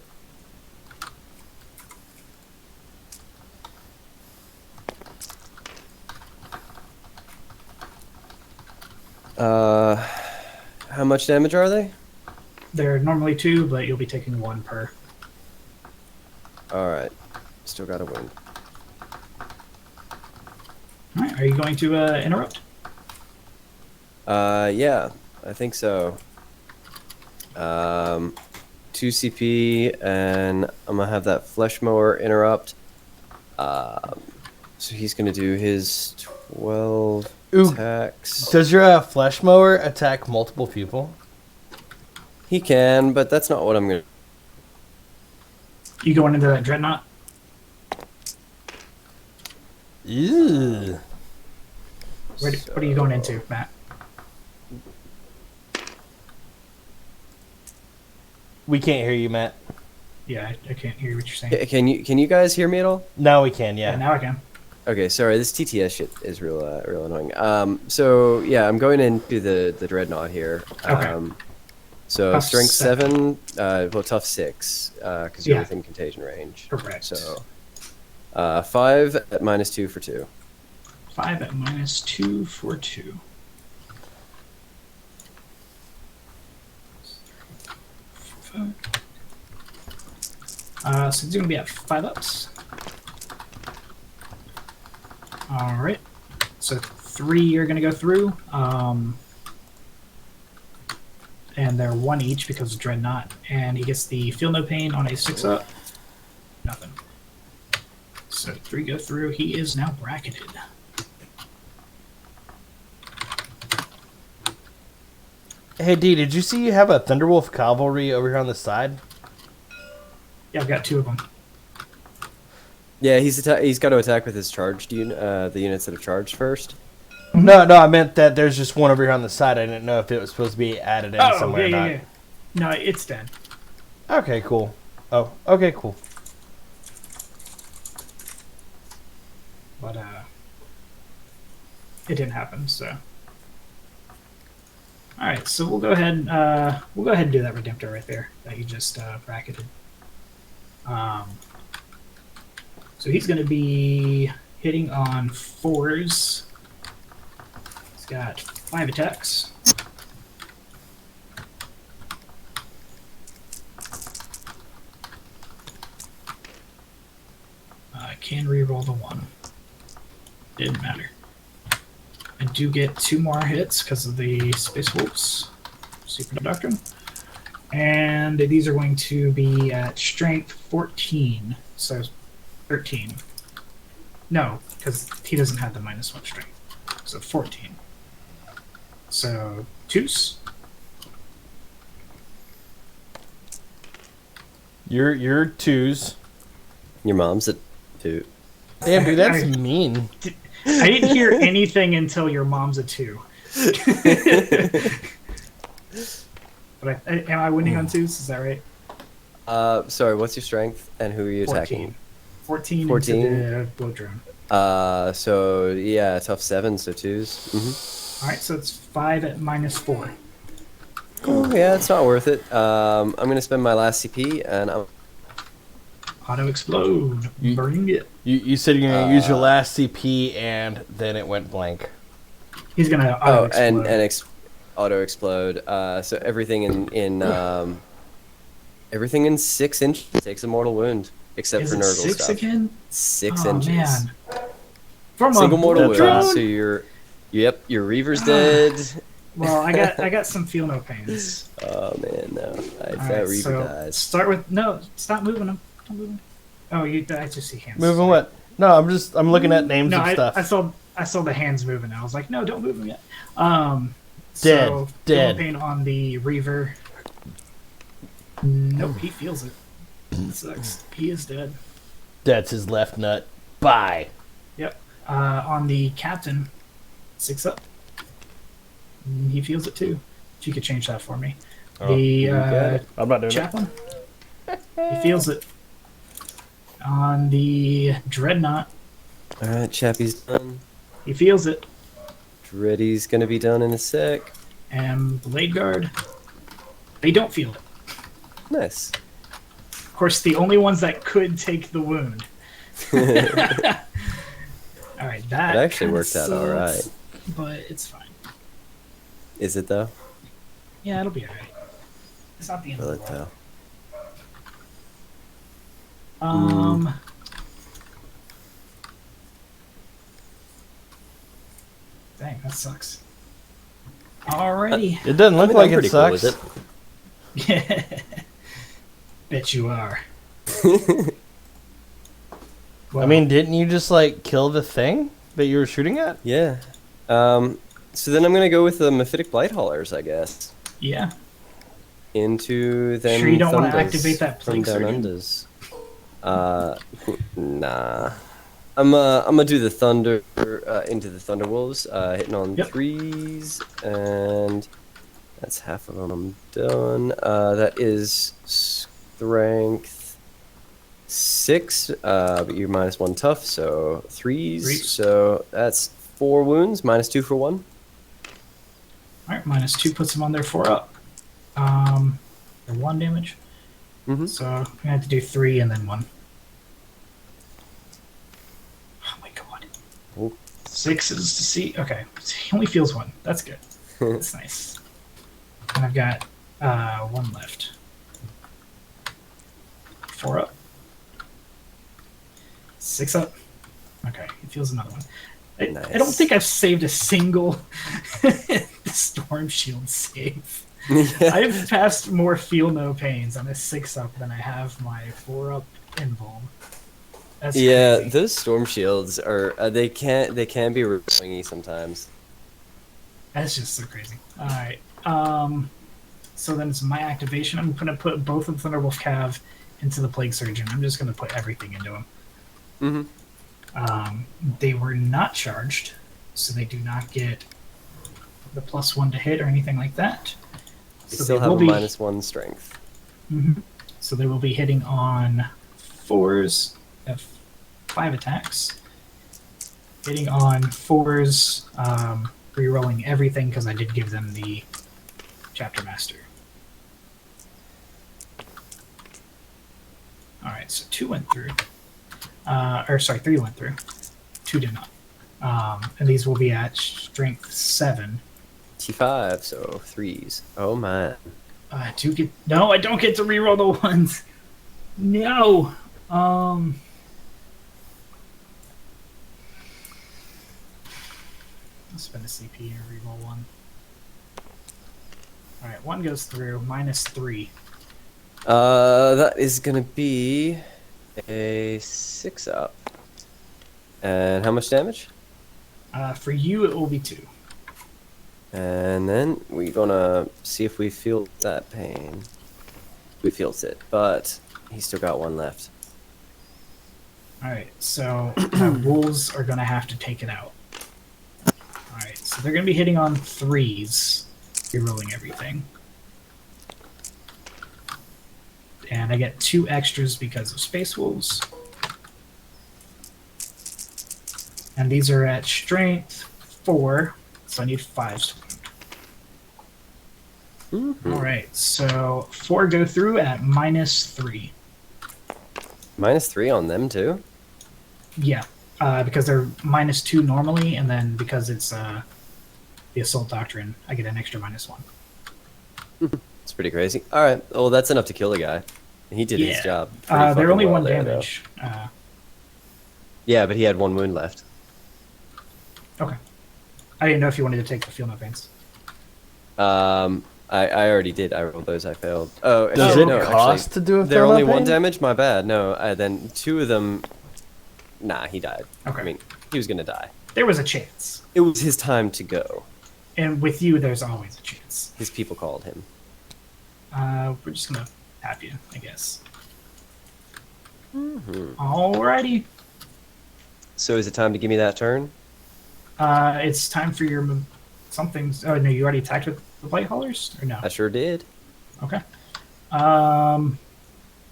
How much damage are they? They're normally 2, but you'll be taking 1 per. Alright, still got a wound. Alright, are you going to interrupt? Yeah, I think so. 2 CP, and I'm gonna have that flesh mower interrupt. So he's gonna do his 12 attacks. Does your flesh mower attack multiple people? He can, but that's not what I'm gonna. You going into that dreadnought? Ew. What are you going into, Matt? We can't hear you, Matt. Yeah, I can't hear what you're saying. Can you guys hear me at all? Now we can, Yeah, yeah. now I can. Okay, sorry, this TTS shit is real annoying. So yeah, I'm going into the dreadnought here. Okay. So Tough strength 7. 7, tough 6, because you're Yeah. within contagion range. Correct. So 5 at -2 for 2. 5 at -2 for 2. So it's going to be at 5 ups. All right. So 3 you're going to go through. And they're 1 each because of Dreadnought. And he gets the Feel No Pain on a 6 up. Nothing. So 3 go through. He is now bracketed. Hey, D, did you see you have a Thunderwolf Cavalry over here on the side? Yeah, I've got 2 of them. Yeah, he's got to attack with his charged the units that are charged first. No, I meant that there's just one over here on the side. I didn't know if it was supposed to be added in somewhere or not. Yeah. No, it's dead. Okay, cool. Oh, okay, cool. But it didn't happen, so. Alright, so we'll go ahead and do that Redemptor right there that you just bracketed. So he's gonna be hitting on 4s. He's got 5 attacks. I can reroll the 1. Didn't matter. I do get 2 more hits because of the Space Wolves Super Doctrine. And these are going to be at strength 14, so 13. No, because he doesn't have the -1 strength. So 14. So 2s. You're 2s. Your mom's at 2. Damn, dude, that's mean. I didn't hear anything until your mom's a 2. But am I winning on 2s? Is that right? Sorry, what's your strength and who are you attacking? 14 14? into the blow drone. So yeah, tough 7, so 2s. Mm-hmm. Alright, so it's 5 at -4. Oh yeah, it's not worth it. I'm gonna spend my last CP and I'm. Auto explode. Bring it. You said you're going to use your last CP and then it went blank. He's gonna auto explode. and auto explode. So everything in 6 inches takes a mortal wound, except Is for it Nurgle 6 stuff. again? 6 Oh, inches. man. From Single a mortal blow wound. drone? So your Reaver's dead. Well, I got some feel no pains. Oh man, no. If All that right, Reaver so dies. start with stop moving them. Don't move 'em. Oh, I just see hands. Moving what? No, I'm looking at names No, of stuff. I saw the hands moving. I was like, no, don't move them yet. Dead. So, Dead. Pain on the Reaver. Nope, he feels it. It sucks. He is dead. That's his left nut. Bye. Yep. On the Captain, 6 up. He feels it too. If you could change that for me. The I'm not doing Chaplain. He feels it. On the Dreadnought, Alright, Chappie's done. he feels it. Dreddy's gonna be done in a sec. And Blade Guard, they don't feel it. Nice. Of course, the only ones that could take the wound. Alright, that It actually kinda worked out sucks, alright. But it's fine. Is it though? Yeah, it'll be alright. It's not the end Will of it the world. though? Dang, that sucks. Alrighty. It doesn't look I mean, like I'm it pretty cool sucks. with it. Bet you are. I Well, mean, didn't you just like kill the thing that you were shooting at? Yeah. So then I'm gonna go with the Mephitic Blight Haulers, I guess. yeah. Into them. Sure you don't wanna thunders activate that from plague down surgeon? unders. Nah. I'm gonna do the thunder into the Thunderwolves, hitting on Yep. 3s, and that's half of them. I'm done. That is strength 6, but you're -1 tough, so 3s. Threes. So that's 4 wounds, -2 for 1. Alright, -2 puts him on there 4 up. For 1 damage. Mm-hmm. So I'm gonna have to do 3 and then 1. Oh my god. Oh. 6s to see. Okay. He only feels 1. That's good. That's nice. And I've got 1 left. 4 up. 6 up. Okay, he feels another one. I don't Nice. think I've saved a single Storm Shield save. Yeah. I've passed more Feel No Pains on a 6 up than I have my 4 up Invuln. That's Yeah, crazy. those storm shields are they can be really swingy sometimes. That's just so crazy. Alright. So then it's my activation. I'm gonna put both of Thunderwolf Cav into the Plague Surgeon. I'm just gonna put everything into them. Mm-hmm. They were not charged, so they do not get the +1 to hit or anything like that. They So still they have will a be -1 strength. So they will be hitting on 4s at 5 attacks. Hitting on 4s, re-rolling everything because I did give them the Chapter Master. Alright, so 2 went through. 3 went through. 2 did not. And these will be at strength 7. T5, so 3s. Oh man. I don't get to re-roll the ones. No. I'll spend a CP and re-roll 1. All right, 1 goes through. -3. That is gonna be a 6 up. And how much damage? For you, it will be 2. And then we're gonna see if we feel that pain. We feels it, but he's still got 1 left. All right, so my wolves are gonna have to take it out. All right, so they're gonna be hitting on 3s, re-rolling everything. And I get 2 extras because of Space Wolves. And these are at strength 4, so I need 5s to wound. Mhm. All right, so 4 go through at -3. -3 on them too. Yeah, because they're -2 normally, and then because it's the Assault Doctrine, I get an extra -1. It's pretty crazy. All right. Well, that's enough to kill the guy. He did his job. pretty They're fucking only well 1 there, though. damage. Yeah, but he had 1 wound left. Okay. I didn't know if you wanted to take the Feel No Pains. I already did. I rolled those. I failed. Oh, Does actually, it no, cost actually, to do a they're Feel No only 1 Pain? damage. My bad. No, then 2 of them. Nah, he died. Okay. I mean, he was gonna die. There was a chance. It was his time to go. And with you, there's always a chance. His people called him. We're just going to tap you, I guess. Mm-hmm. Alrighty. So is it time to give me that turn? It's time for your something. Oh, no, you already attacked with the Blight Haulers? Or no? I sure did. Okay.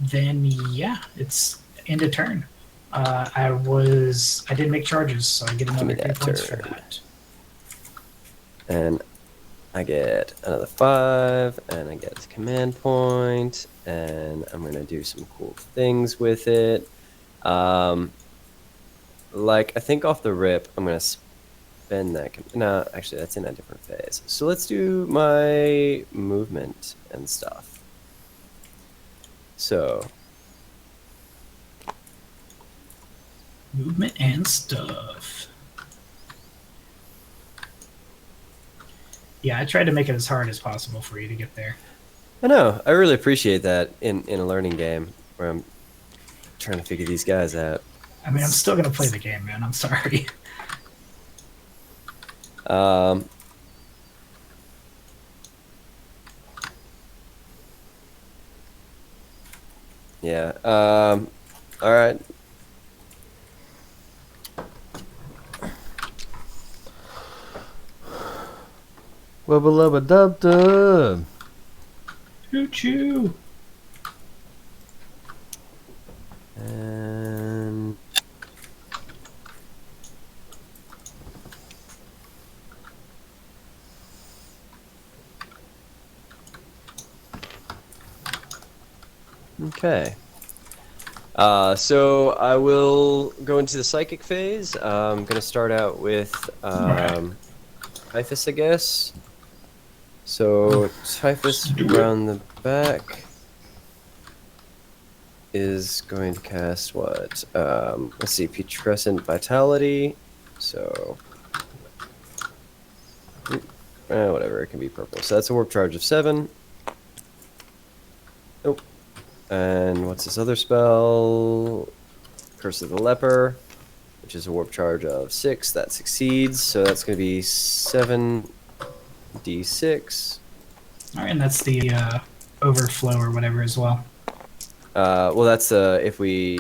Then, yeah, it's end of turn. I didn't make charges, so I get another me 3 that points for turn. that. And I get another 5, and I get a command point, and I'm gonna do some cool things with it. Like I think off the rip, I'm gonna spend that. No, actually, that's in a different phase. So let's do my movement and stuff. So Movement and stuff. Yeah, I tried to make it as hard as possible for you to get there. I know. I really appreciate that in a learning game where I'm trying to figure these guys out. I mean, I'm still gonna play the game, man. I'm sorry. Um, yeah. All right. Wubba lubba dub dub. Choo choo. And okay. So I will go into the psychic phase. I'm gonna start out with Typhus, I guess. So Typhus around the back is going to cast what? Let's see, Putrescent Vitality. So whatever, it can be purple. So that's a warp charge of 7. Nope. And what's this other spell? Curse of the Leper, which is a warp charge of 6. That succeeds, so that's going to be 7d6. All right, and that's the overflow or whatever as well. Well, that's if we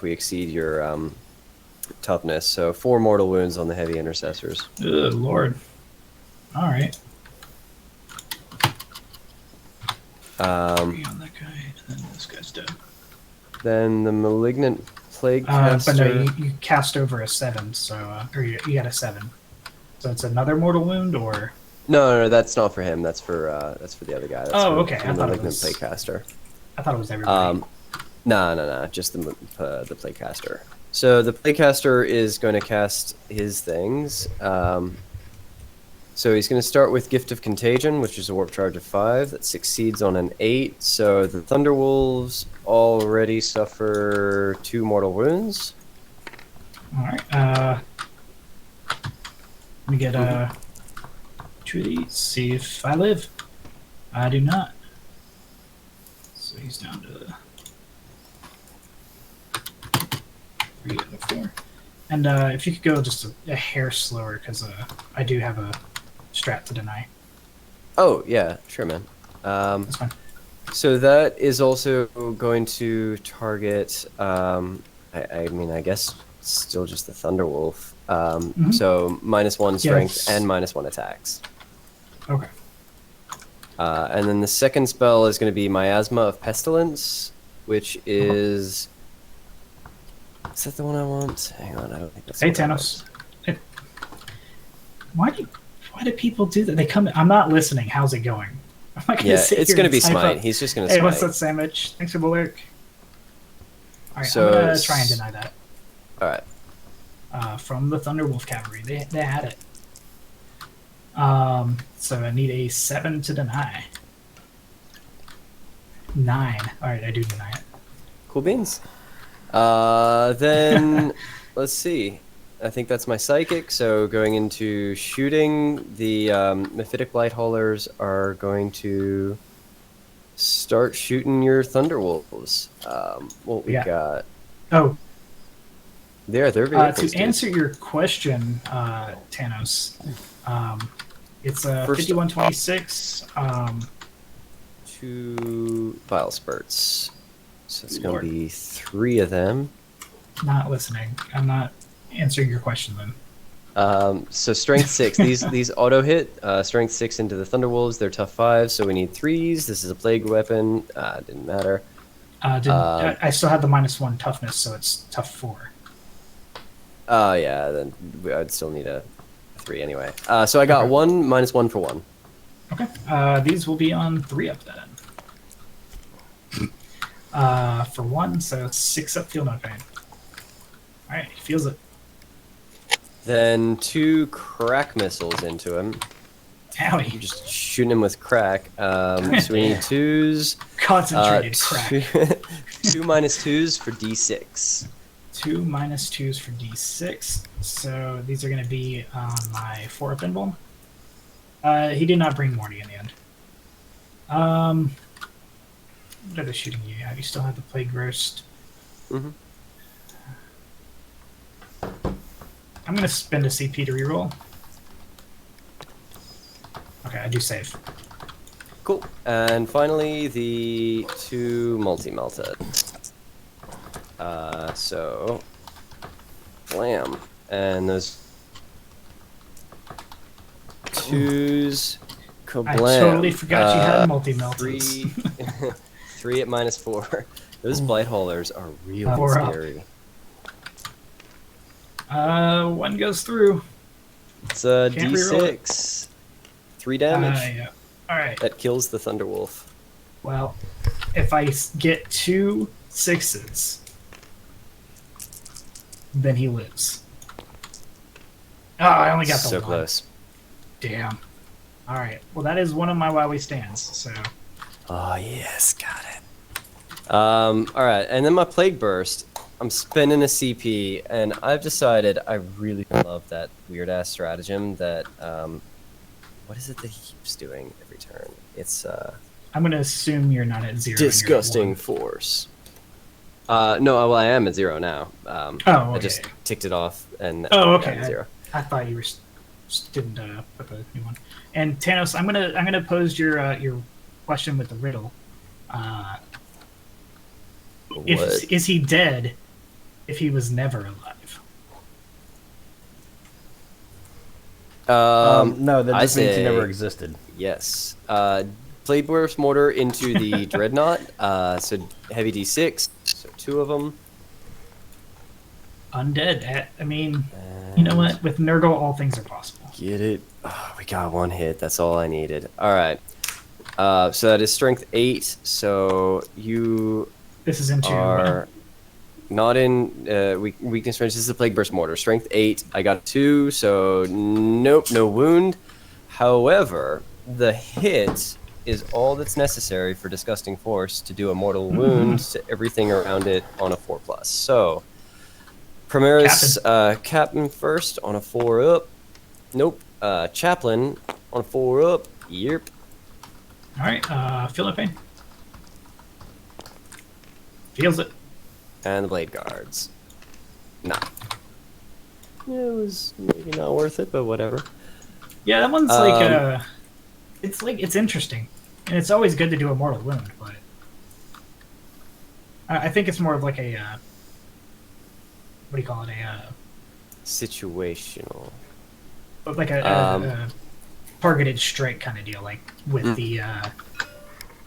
exceed your toughness. So 4 mortal wounds on the heavy intercessors. Good lord. All right. 3 on that guy, and then this guy's dead. Then the malignant plague caster. But no, you cast over a 7, so or you got a 7. So it's another mortal wound, or No, that's not for him. That's for the other guy. That's Oh, for, okay. for I the thought it malignant was- plague caster. I thought it was everybody. No, just the playcaster. So the playcaster is going to cast his things. So he's going to start with Gift of Contagion, which is a warp charge of 5 that succeeds on an 8. So the Thunderwolves already suffer 2 mortal wounds. All right. Let me get 2 of these. See if I live. I do not. So he's down to 3 out of 4. And if you could go just a hair slower, because I do have a strat to deny. Oh yeah, sure, man. That's fine. So that is also going to target. I mean, I guess still just the Thunderwolf. So -1 strength Yes. and -1 attacks. Okay. And then the second spell is going to be Miasma of Pestilence, which is. Is that the one I want? Hang on, I don't think that's. Hey, the one I Thanos. Hey. Why do people do that? They come. I'm not listening. How's it going? I'm not gonna Yeah, sit it's here going to and be type Smite. up, He's just going to Hey, Smite. what's that sandwich? Thanks for the lurk. All right, So I'm gonna try and deny that. All right. From the Thunderwolf Cavalry. They had it. So I need a 7 to deny. 9. All right, I do deny it. Cool beans. Then let's see. I think that's my psychic. So going into shooting, the Mephitic Blight Haulers are going to start shooting your Thunderwolves. What we Yeah. got? Oh, They're vehicles, to dude. answer your question, Thanos, it's a First- 5126. 2 Vile Spurts. So it's going Lord. to be 3 of them. Not listening. I'm not answering your question then. So strength 6. These auto hit. Strength 6 into the Thunderwolves. They're tough 5, so we need 3s. This is a plague weapon. Didn't matter. I still have the -1 toughness, so it's tough 4. Oh yeah, then I'd still need a 3 anyway. So I got Okay. 1 -1 for 1. Okay. These will be on 3 up then. For 1, so 6 up field no pain. Alright, he feels it. Then 2 crack missiles into him. Owie. Just shooting him with crack. So we need 2s. Concentrated crack. 2 -2s for D6. 2 -2s for D6. So these are going to be on my 4 up invuln. He did not bring Morty in the end. what are they shooting you at? You still have the Plague Roast. Mm-hmm. I'm gonna spend a CP to reroll. Okay, I do save. Cool. And finally, the 2 multi-melted. So, blam. And those 2s, kablam. I totally forgot you had multi-melters. 3 at -4. Those blight haulers are really 4 up. scary. 1 goes through. It's a Can't reroll D6. 3 damage. Yeah. Alright. That kills the Thunderwolf. Well, if I get 2 6s, then he lives. Oh, I only got the So 1. close. Damn. Alright. Well, that is one of my Wowie stands, so... Oh, yes, got it. Alright, and then my Plague Burst. I'm spending a CP, and I've decided I really love that weird-ass stratagem that, what is it that he keeps doing every turn? It's, I'm going to assume you're not at 0. and you're at Disgusting 1. Force. No, well, I am at 0 now. Okay. I just ticked it off, and Oh, I'm okay. at 0. I thought you were didn't put the new one. And Thanos, I'm gonna pose your question with the riddle. What? Is he dead if he was never alive? No, that I just means he say never existed. Yes. Blade Burst Mortar into the Dreadnought. So heavy D6. So 2 of them. Undead. I mean, you know what? With Nurgle, all things are possible. Get it? Oh, we got 1 hit. That's all I needed. All right. So that is Strength 8. So you This is into are not in weakness range. This is a Plague Burst Mortar. Strength 8. I got 2. So nope, no wound. However, the hit is all that's necessary for Disgusting Force to do a mortal wound to everything around it on a 4+. So, Primaris Captain first on a 4 up. Nope. Chaplain on a 4 up. Yep. All right. Feel no pain. Feels it. And the Blade Guards. Nah. Yeah, it was maybe not worth it, but whatever. Yeah, that one's it's interesting, and it's always good to do a mortal wound, but I think it's more of like a what do you call it? Situational. Like a targeted strike kind of deal, like with the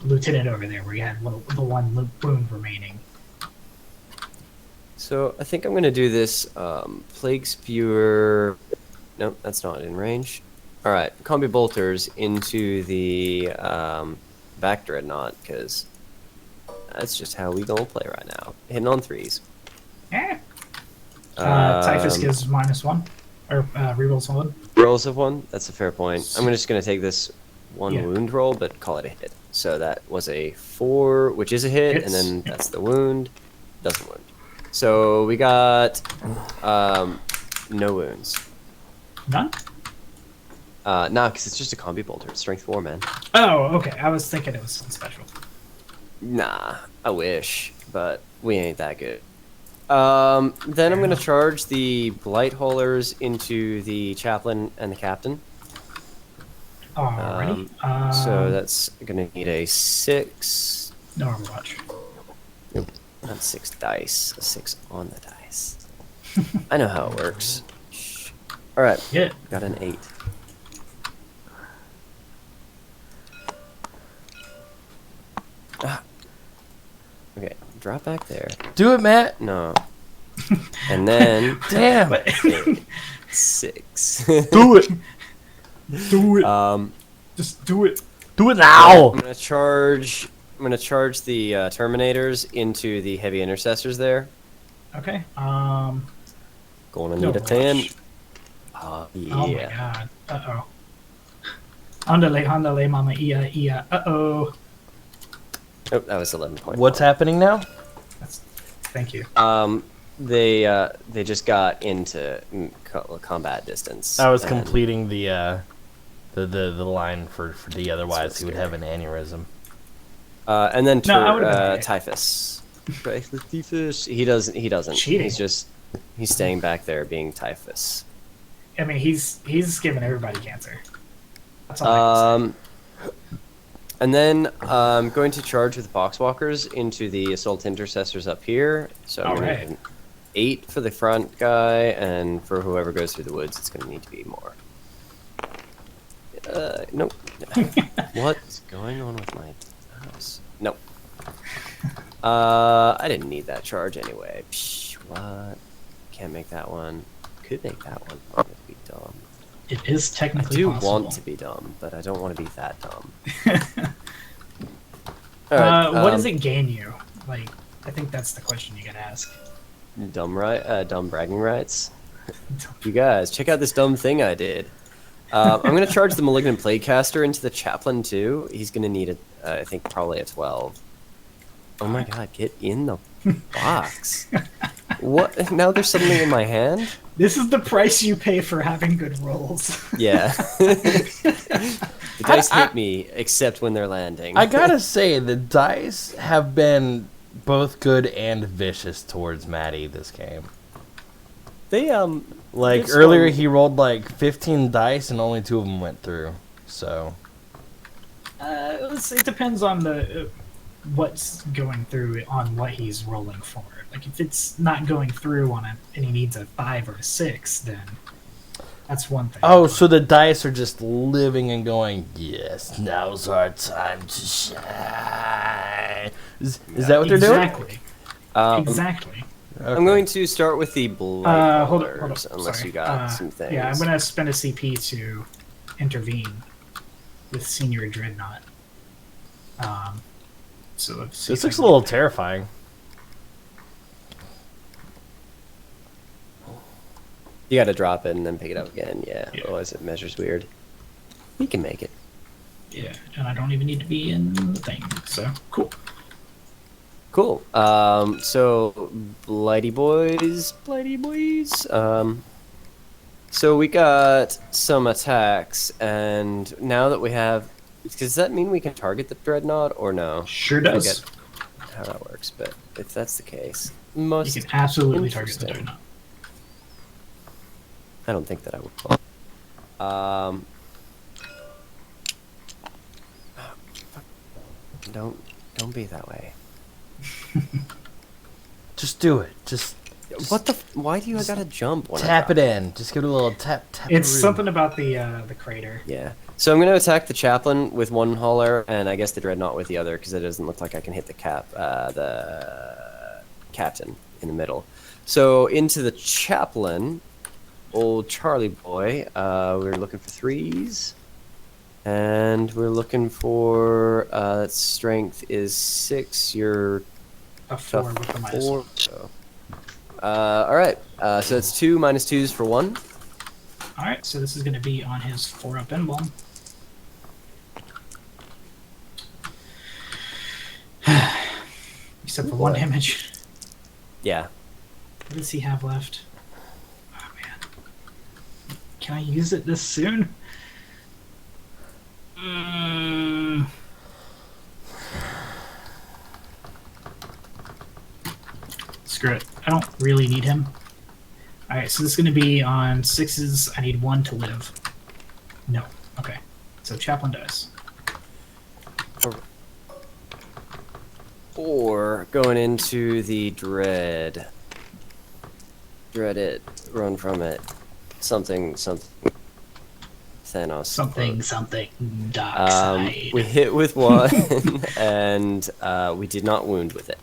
lieutenant over there, where you had the 1 wound remaining. So I think I'm gonna do this Plague Spewer. Nope, that's not in range. All right, Combi Bolters into the back Dreadnought, because that's just how we gonna play right now. Hitting on 3s. Yeah. Typhus gives -1, or rerolls 1. Rolls of 1. That's a fair point. I'm just gonna take this 1 Yeah. wound roll, but call it a hit. So that was a 4, which is a hit, Hits. and then that's the wound. Doesn't wound. So we got no wounds. None? Nah, because it's just a Combi Bolter. It's Strength 4, man. Oh, okay. I was thinking it was something special. Nah, I wish, but we ain't that good. Then I'm gonna charge the Blight Haulers into the Chaplain and the Captain. Alrighty. So that's gonna need a 6. No Overwatch. Nope, not 6 dice. A 6 on the dice. I know how it works. All right. Yeah. Got an 8. Okay, drop back there. Do it, Matt. No. And then Damn. 6. Do it. Do it. Just do it. Do it now. I'm gonna charge the Terminators into the heavy intercessors there. Okay. Gonna need a Overwatch. 10. Yeah. Oh my god. Uh-oh. Handale, mama, ia. Uh-oh. Oh, that was 11.4. What's happening now? Thank you. They just got into combat distance. I was and- completing the line for D, otherwise he would have an aneurysm. And then No, I would've been okay. Typhus. Typhus. He doesn't. Cheating. He's staying back there being Typhus. I mean, he's giving everybody cancer. That's all I can say. And then I'm going to charge with Boxwalkers into the Assault Intercessors up here. So I'm going to have an 8 for the front guy, and for whoever goes through the woods, it's going to need to be more. Nope. What's going on with my house? Nope. I didn't need that charge anyway. Psh, what? Can't make that one. Could make that one. I'm going to be dumb. It is technically I do possible. want to be dumb, but I don't want to be that dumb. What does it gain you? Like, I think that's the question you gotta ask. Dumb bragging rights. You guys, check out this dumb thing I did. I'm gonna charge the Malignant Plaguecaster into the Chaplain too. He's gonna need I think probably a 12. Oh my god, get in the box. What? Now they're suddenly in my hand? This is the price you pay for having good rolls. Yeah. The dice hit me, except when they're landing. I gotta say, the dice have been both good and vicious towards Maddie this game. They, Like, earlier he rolled, like, 15 dice and only 2 of them went through, so... It depends on what's going through on what he's rolling for. Like, if it's not going through on and he needs a 5 or a 6, then that's one thing. Oh, so the dice are just living and going, yes, now's our time to shine. Is that what they're doing? Exactly. Exactly. Okay. I'm going to start with the Blight Hold on. Rollers, unless Sorry. you got some things. Yeah, I'm going to spend a CP to intervene with Senior Dreadnought. So let's see. This looks a little terrifying. You gotta drop it and then pick it up again, yeah. Yeah. Otherwise it measures weird. We can make it. Yeah, and I don't even need to be in the thing, so cool. Cool. So Blighty boys. So we got some attacks, and now that we have, does that mean we can target the Dreadnought or no? Sure I does. forget how that works, but if that's the case, You most can absolutely target the interesting. Dreadnought. I don't think that I would. Don't be that way. Just do it. Just What the? Why do you gotta jump? When tap I it in. Just give it a little tap. It's something about the crater. Yeah. So I'm gonna attack the Chaplain with one hauler, and I guess the Dreadnought with the other, because it doesn't look like I can hit the Captain in the middle. So into the Chaplain, old Charlie boy. We're looking for 3s. And we're looking for strength is 6. You're A 4 with the minus 1. So. All right. So that's 2 minus 2s for 1. Alright, so this is going to be on his 4-up emblem. Except for 1 damage. Yeah. What does he have left? Oh man. Can I use it this soon? Screw it. I don't really need him. Alright, so this is going to be on 6s. I need 1 to live. No. Okay. So Chaplain dies. Or going into the Dread. Dread it. Run from it. Something. Thanos. Something. Dark side. We hit with 1, and we did not wound with it.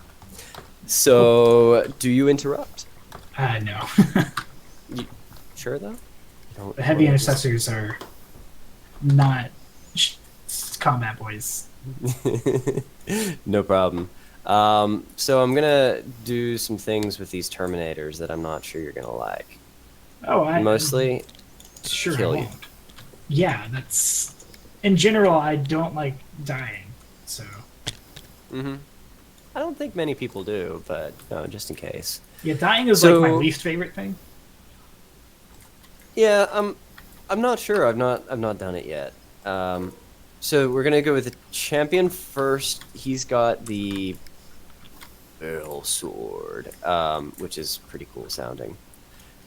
So, do you interrupt? No. You, sure, though? The heavy intercessors are not combat boys. No problem. So I'm gonna do some things with these Terminators that I'm not sure you're gonna like. Oh, Mostly, sure kill I you. won't. Yeah, that's... In general, I don't like dying, so... Mm-hmm. I don't think many people do, but just in case. Yeah, dying is So- like my least favorite thing. Yeah, I'm not sure. I've not done it yet. So we're gonna go with the champion first. He's got the Earl sword, which is pretty cool sounding.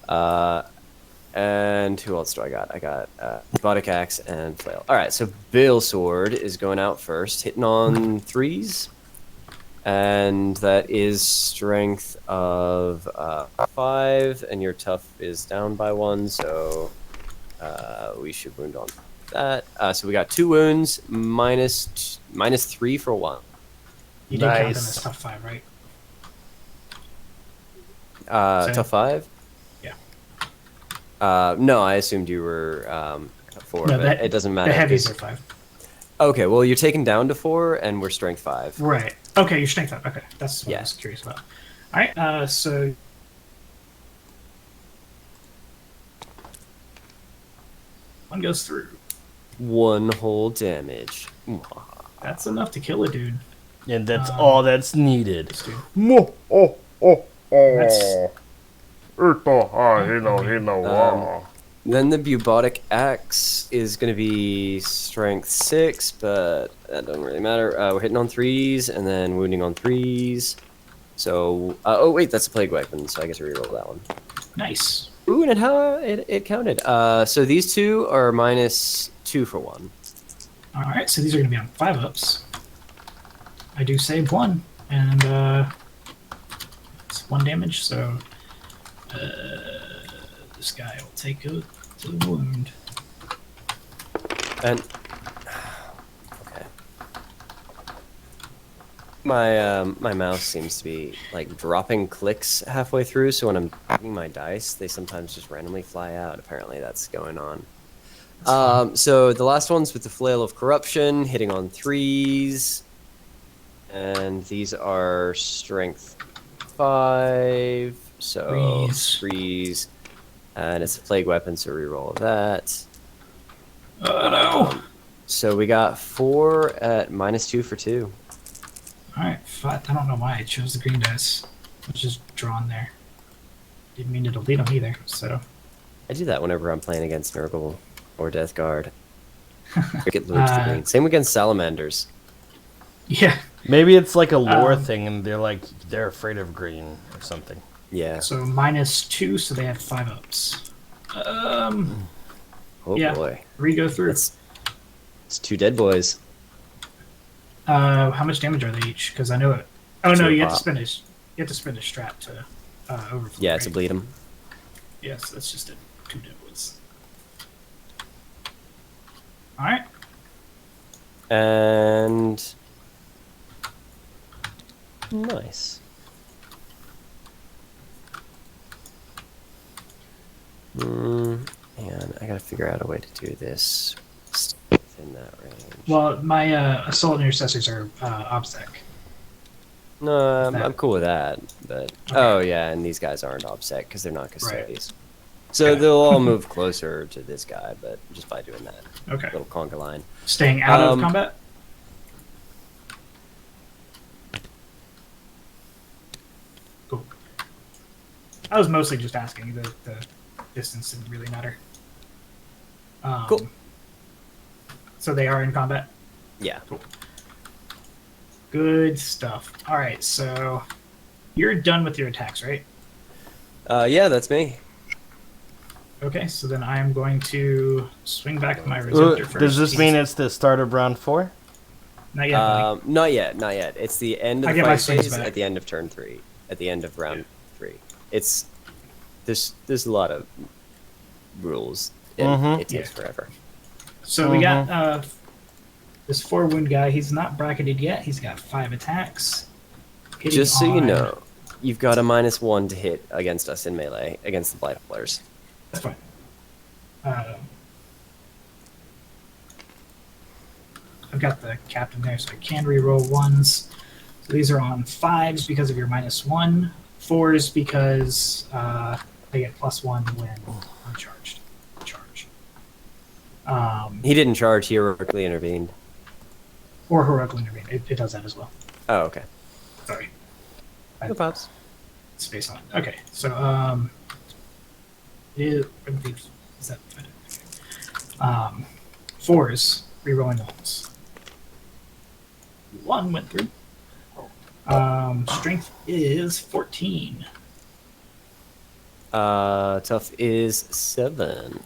And who else do I got? I got Bodic Axe and Flail. All right, so Bale Sword is going out first, hitting on 3s. And that is strength of 5, and your tough is down by 1, so we should wound on that. So we got 2 wounds, minus 3 for 1. You did count them Nice. as tough 5, right? Tough 5? Yeah. No, I assumed you were 4, No, but it doesn't matter. The heavies 'cause- are 5. Okay, well, you're taken down to 4, and we're strength 5. Right. Okay, your strength 5. Okay, that's what Yeah. I was curious about. All right. So one goes through. 1 whole damage. That's enough to kill a dude. And that's all that's needed. This dude. Mo, oh, oh, That's oh. Ito, hino. Then the Bubotic Axe is going to be strength 6, but that doesn't really matter. We're hitting on 3s and then wounding on 3s. So, oh wait, that's a plague weapon, so I get to reroll that one. nice. Ooh, and it counted. So these 2 are minus 2 for 1. All right, so these are going to be on 5-ups. I do save 1, and it's 1 damage, so this guy will take a wound. And okay, my mouse seems to be like dropping clicks halfway through. So when I'm taking my dice, they sometimes just randomly fly out. Apparently, that's going on. So the last one's with the Flail of Corruption, hitting on 3s, and these are strength 5. So 3s. And it's a plague weapon, so reroll that. Oh no! So we got 4 at minus 2 for 2. All right, 5. I don't know why I chose the green dice. It was just drawn there. Didn't mean to delete them either. So I do that whenever I'm playing against Nurgle or Death Guard. Get loads to green. Same against Salamanders. yeah. Maybe it's like a lore thing, and they're afraid of green or something. Yeah. So -2, so they have 5-ups. Oh yeah. boy. Re-go through. It's 2 dead boys. How much damage are they each? Because I know it. Oh no, Two you have to pop. spend a strat to overflow. Yeah, it's a right? bleed 'em. Yes, that's just 2 dead woods. All right. And nice. And I gotta figure out a way to do this within that range. Well, my assault intercessors are OBSEC. No, that- I'm cool with that. But Okay. oh yeah, and these guys aren't offset because they're not custodies. So Okay. they'll all move closer to this guy, but just by doing that Okay. little conga line. Staying out of combat. Cool. I was mostly just asking. The distance didn't really matter. Cool. So they are in combat. Yeah. Good stuff. All right, so you're done with your attacks, right? Yeah, that's me. Okay, so then I am going to swing back my receptor first. Does this mean it's the start of round 4? Not yet. buddy. Not yet, not yet. It's the end of I the get my fight swings phase back. at the end of turn 3, at the end of round 3. It's there's a lot of rules. And it takes Yeah. forever. So we got this 4 wound guy. He's not bracketed yet. He's got 5 attacks. Hitting Just so you on- know, you've got a -1 to hit against us in melee against the Blight players. That's fine. I've got the captain there, so I can re-roll 1s. So these are on 5s because of your -1, 4s because they get +1 when uncharged. Charge. He didn't charge, he heroically intervened. Or heroically intervene. It does that as well. Oh, okay. Sorry. No pops. Space on it. Okay, so is that 4s re-rolling 1s. 1 went through. Strength is 14. Tough is 7.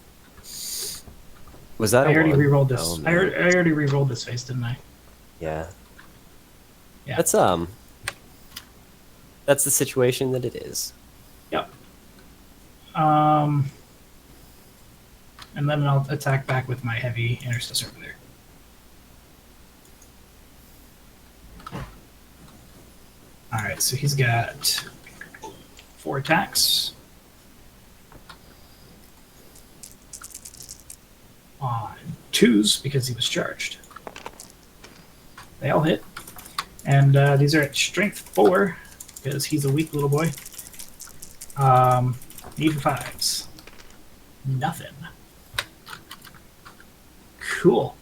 Was that I a already 1? re-rolled this. Oh, I man. already re-rolled this face, didn't I? Yeah. Yeah. That's the situation that it is. Yep. And then I'll attack back with my heavy intercessor over there. Alright, so he's got 4 attacks. On 2s because he was charged. They all hit. And these are at strength 4 because he's a weak little boy. Need 5s. Nothing. Cool.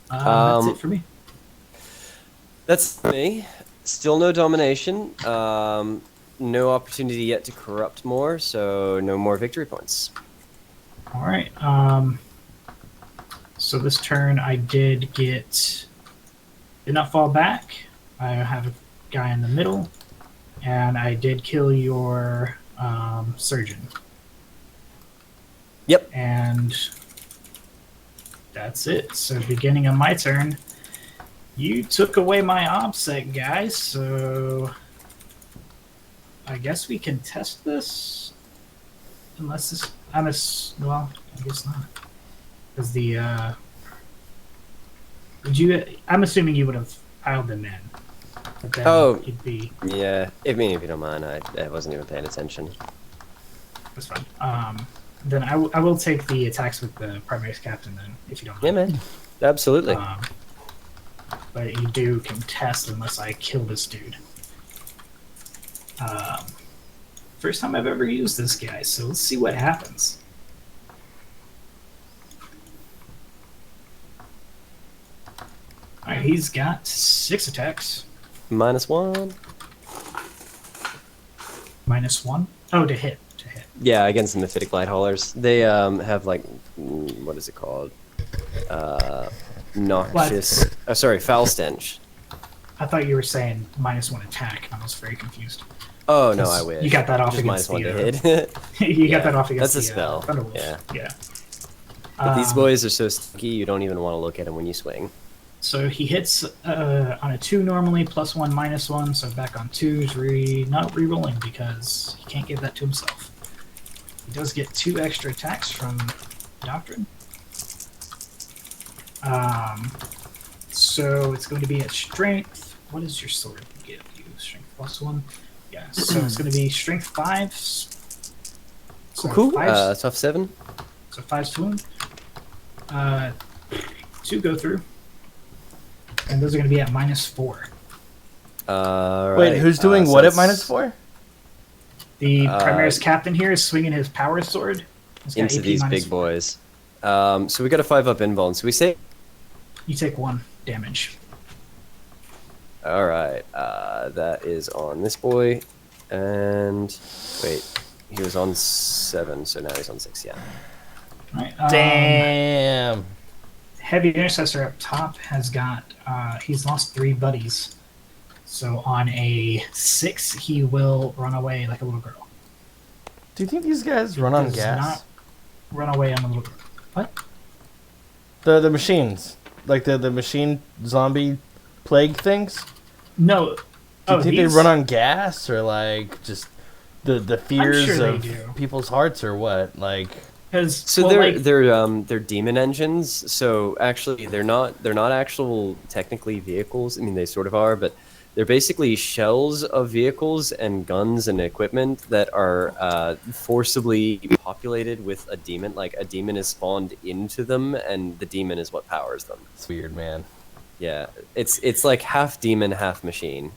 That's it for me. That's me. Still no domination. No opportunity yet to corrupt more, so no more victory points. All right. So this turn I did not fall back. I have a guy in the middle, and I did kill your surgeon. Yep. And that's it. So beginning of my turn, you took away my OBSEC, guys, so I guess we can test this. Unless this... well, I guess not. Because the... I'm assuming you would have piled them in. But then it'd be... Yeah, if you don't mind, I wasn't even paying attention. That's fine. Then I will take the attacks with the primary captain then, if you don't mind. Yeah, man. Absolutely. But you do contest unless I kill this dude. First time I've ever used this guy, so let's see what happens. Alright, he's got 6 attacks. -1. -1? Oh, to hit. Yeah, against the Mythic Light Haulers. They have, like, what is it called? Noxious... Oh, sorry, Foul Stench. I thought you were saying -1 attack, and I was very confused. Oh, no, I wish. You got that off just against -1 the... to hit. you got that off against that's a the, spell. Thunderwolf. Yeah. Yeah. But these boys are so sticky, you don't even want to look at them when you swing. So he hits on a 2 normally, +1, -1, so back on 2s, not re-rolling because he can't give that to himself. He does get 2 extra attacks from Doctrine. So it's going to be at strength. What does your sword give you? Strength +1? Yeah, so it's going to be strength 5. So Cool. 5s, Tough 7. so 5s to him. 2 go through. And those are going to be at -4. Wait, who's doing what at -4? The Primaris captain here is swinging his power sword. He's got Into AP these big -4. boys. So we got a 5-up invuln. So we say... You take 1 damage. Alright, that is on this boy. And... Wait, he was on 7, so now he's on 6, yeah. Right, Damn. Heavy Intercessor up top has got... he's lost 3 buddies. So on a 6, he will run away like a little girl. Do you think these guys run on Does gas? not run away on a little girl. What? The machines. Like the machine zombie plague things? No. Do you think they run on gas or like just the fears sure they of do. people's hearts or what? Like So they're demon engines. So actually, they're not actual technically vehicles. I mean, they sort of are, but they're basically shells of vehicles and guns and equipment that are forcibly populated with a demon. Like a demon is spawned into them, and the demon is what powers them. it's weird, man. Yeah, it's like half demon, half machine.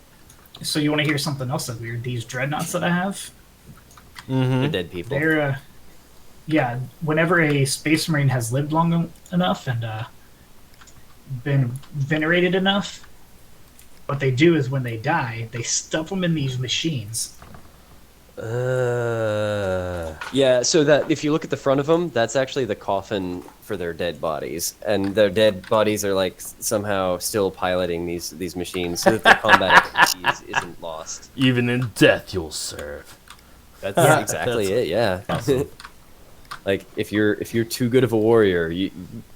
So you want to hear something else that's weird? These dreadnoughts that I have, They're dead people. they're yeah. Whenever a space marine has lived long enough and been venerated enough, what they do is when they die, they stuff them in these machines, Yeah, so that if you look at the front of them, that's actually the coffin for their dead bodies, and their dead bodies are like somehow still piloting these machines so that their combat expertise isn't lost. Even in death, you'll serve. That's Yeah. exactly it. Yeah. Like if you're too good of a warrior,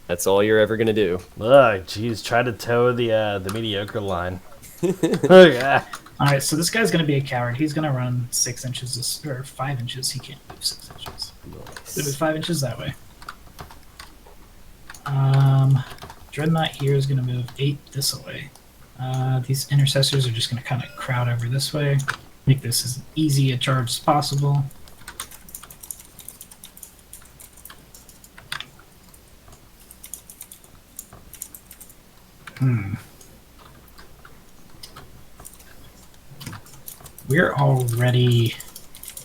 that's all you're ever gonna do. Ugh, jeez, try to toe the mediocre line. Oh yeah. All right, so this guy's going to be a coward. He's going to run 6 inches or 5 inches. He can't move 6 inches. He'll move 5 inches that way. Dreadnought here is going to move 8 this way. These intercessors are just going to kind of crowd over this way. Make this as easy a charge as possible. We're already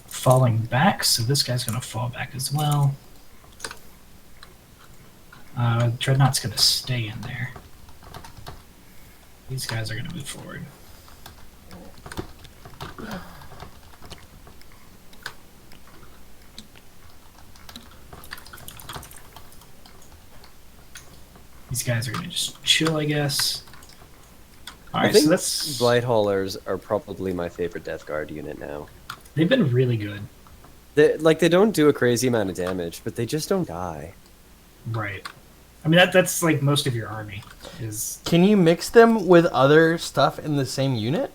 falling back, so this guy's going to fall back as well. Dreadnought's going to stay in there. These guys are going to move forward. These guys are going to just chill, I guess. I Alright, think so that's... Blight Haulers are probably my favorite Death Guard unit now. They've been really good. They don't do a crazy amount of damage, but they just don't die. Right. I mean, that's like most of your army. Is Can you mix them with other stuff in the same unit?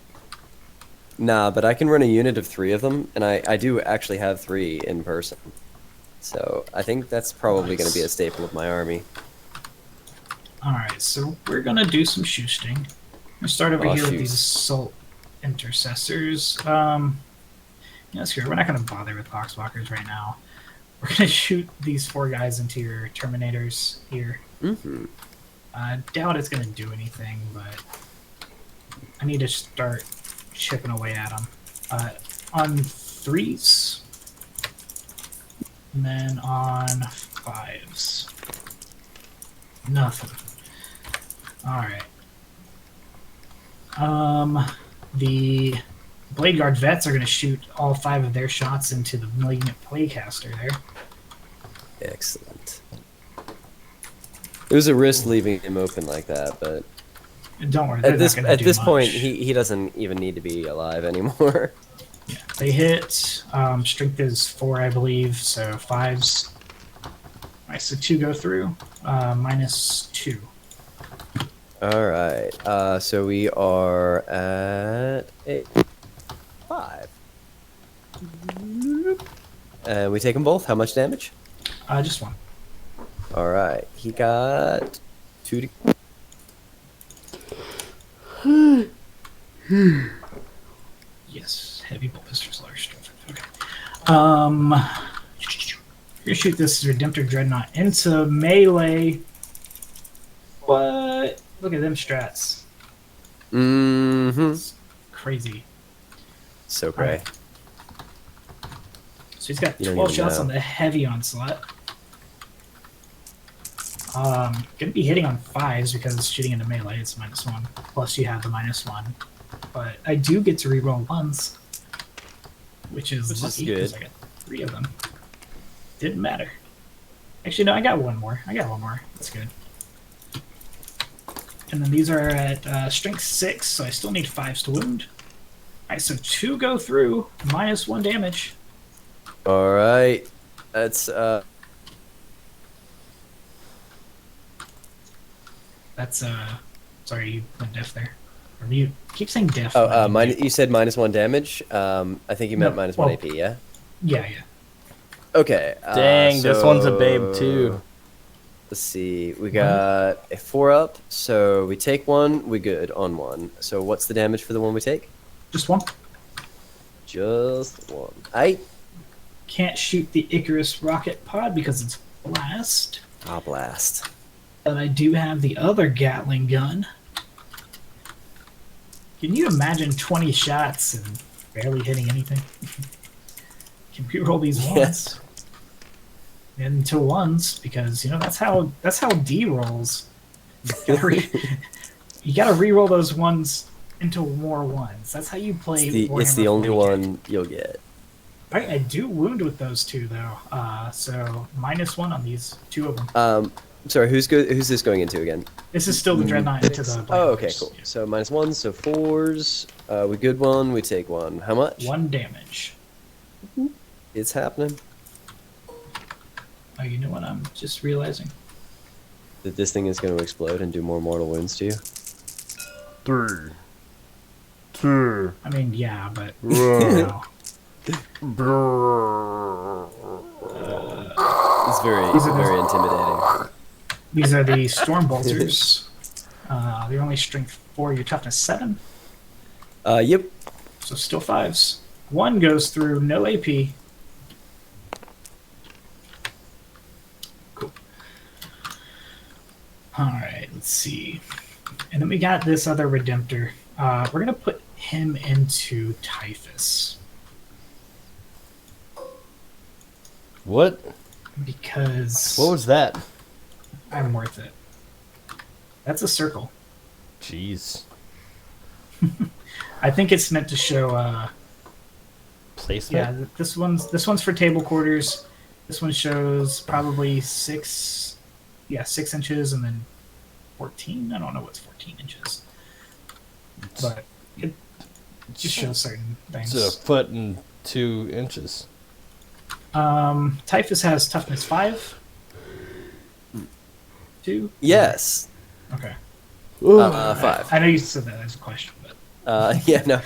Nah, but I can run a unit of 3 of them, and I do actually have 3 in person. So I think that's probably going to be a staple of my army. Alright, so we're going to do some shoosting. I'm going to start over here with these assault intercessors. Yeah, screw it. We're not going to bother with boxwalkers right now. We're going to shoot these 4 guys into your terminators here. Mm-hmm. I doubt it's going to do anything, but I need to start chipping away at them. On 3s, and then on 5s. Nothing. Alright. The Blade Guard vets are going to shoot all 5 of their shots into the Malignant Playcaster there. Excellent. It was a risk leaving him open like that, but Don't worry, at this much. point, he doesn't even need to be alive anymore. Yeah, they hit. Strength is 4, I believe, so 5s. Alright, so 2 go through. -2. All right. So we are at 5. And we take them both. How much damage? Just 1. All right. He got 2 to... Yes, heavy bolt pistols, large strength. Okay. You're gonna shoot this Redemptor Dreadnought into melee. What? Look at them strats. Mm-hmm. It's crazy. So cray. So he's got You don't 12 even shots know. on the heavy onslaught. Gonna be hitting on 5s because it's shooting into melee. It's -1. Plus you have the -1. But I do get to reroll 1s, which is lucky good. because I got 3 of them. Didn't matter. Actually, no, I got one more. That's good. And then these are at strength 6, so I still need 5s to wound. Alright, so 2 go through, -1 damage. All right. That's That's sorry, you went deaf there. Or you keep saying deaf. you said -1 damage. I think you meant No, -1 well- AP. Yeah. Yeah. Okay. Dang, this one's a babe too. Let's see. We got a 4 up, so we take 1. We good on 1. So what's the damage for the one we take? Just 1. Just 1. I Can't shoot the Icarus Rocket Pod because it's blast. I'll blast. But I do have the other Gatling gun. Can you imagine 20 shots and barely hitting anything? Can we roll these ones? Into 1s, because that's how D rolls. You gotta re-roll those 1s into more 1s. That's how you play. It's the Warhammer only 40K. one you'll get. Alright, I do wound with those two though. So -1 on these two of them. Sorry, who's this going into again? This is still the dreadnought into the. Oh, okay, Blade cool. Hunters. So -1, so 4s. We good one, we take one. How much? 1 damage. It's happening. Oh, you know what? I'm just realizing. That this thing is going to explode and do more mortal wounds to you. 3, 2, I mean, yeah, but. 1. No. It's very intimidating. These are the Storm Bolters. They're only strength 4, your toughness 7. Yep. So still 5s. 1 goes through, no AP. Cool. Alright, let's see. And then we got this other Redemptor. We're going to put him into Typhus. What? Because What was that? I'm worth it. That's a circle. Jeez. I think it's meant to show Placement? yeah, this one's for table quarters. This one shows probably 6 inches and then 14. I don't know what's 14 inches. But it just shows certain things. It's 1.2 inches. Typhus has toughness 5. 2? Yes. Okay. 5. I know you said that as a question, but Yeah, no.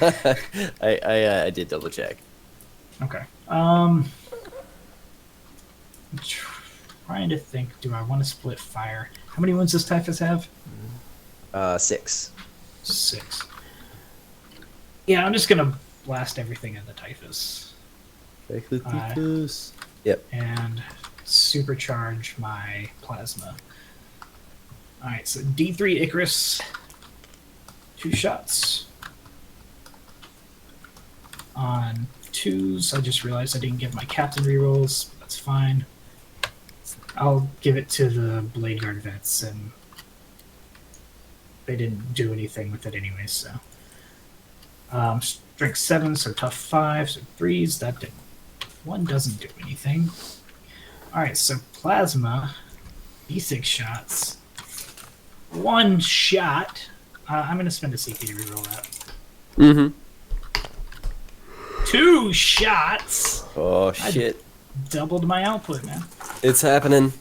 I did double check. okay. I'm trying to think, do I want to split fire? How many wounds does Typhus have? 6. 6. Yeah, I'm just gonna blast everything in the Typhus. Yep. And supercharge my plasma. Alright, so D3 Icarus. 2 shots. On 2s, I just realized I didn't give my captain rerolls. That's fine. I'll give it to the Blade Guard vets, and they didn't do anything with it anyway, so. Strength 7, so tough 5, so 3s, that didn't. 1 doesn't do anything. Alright, so plasma, D6 shots. 1 shot. I'm going to spend a CP to reroll that. Mm-hmm. 2 shots! Oh, shit. Doubled my output, man. It's happening.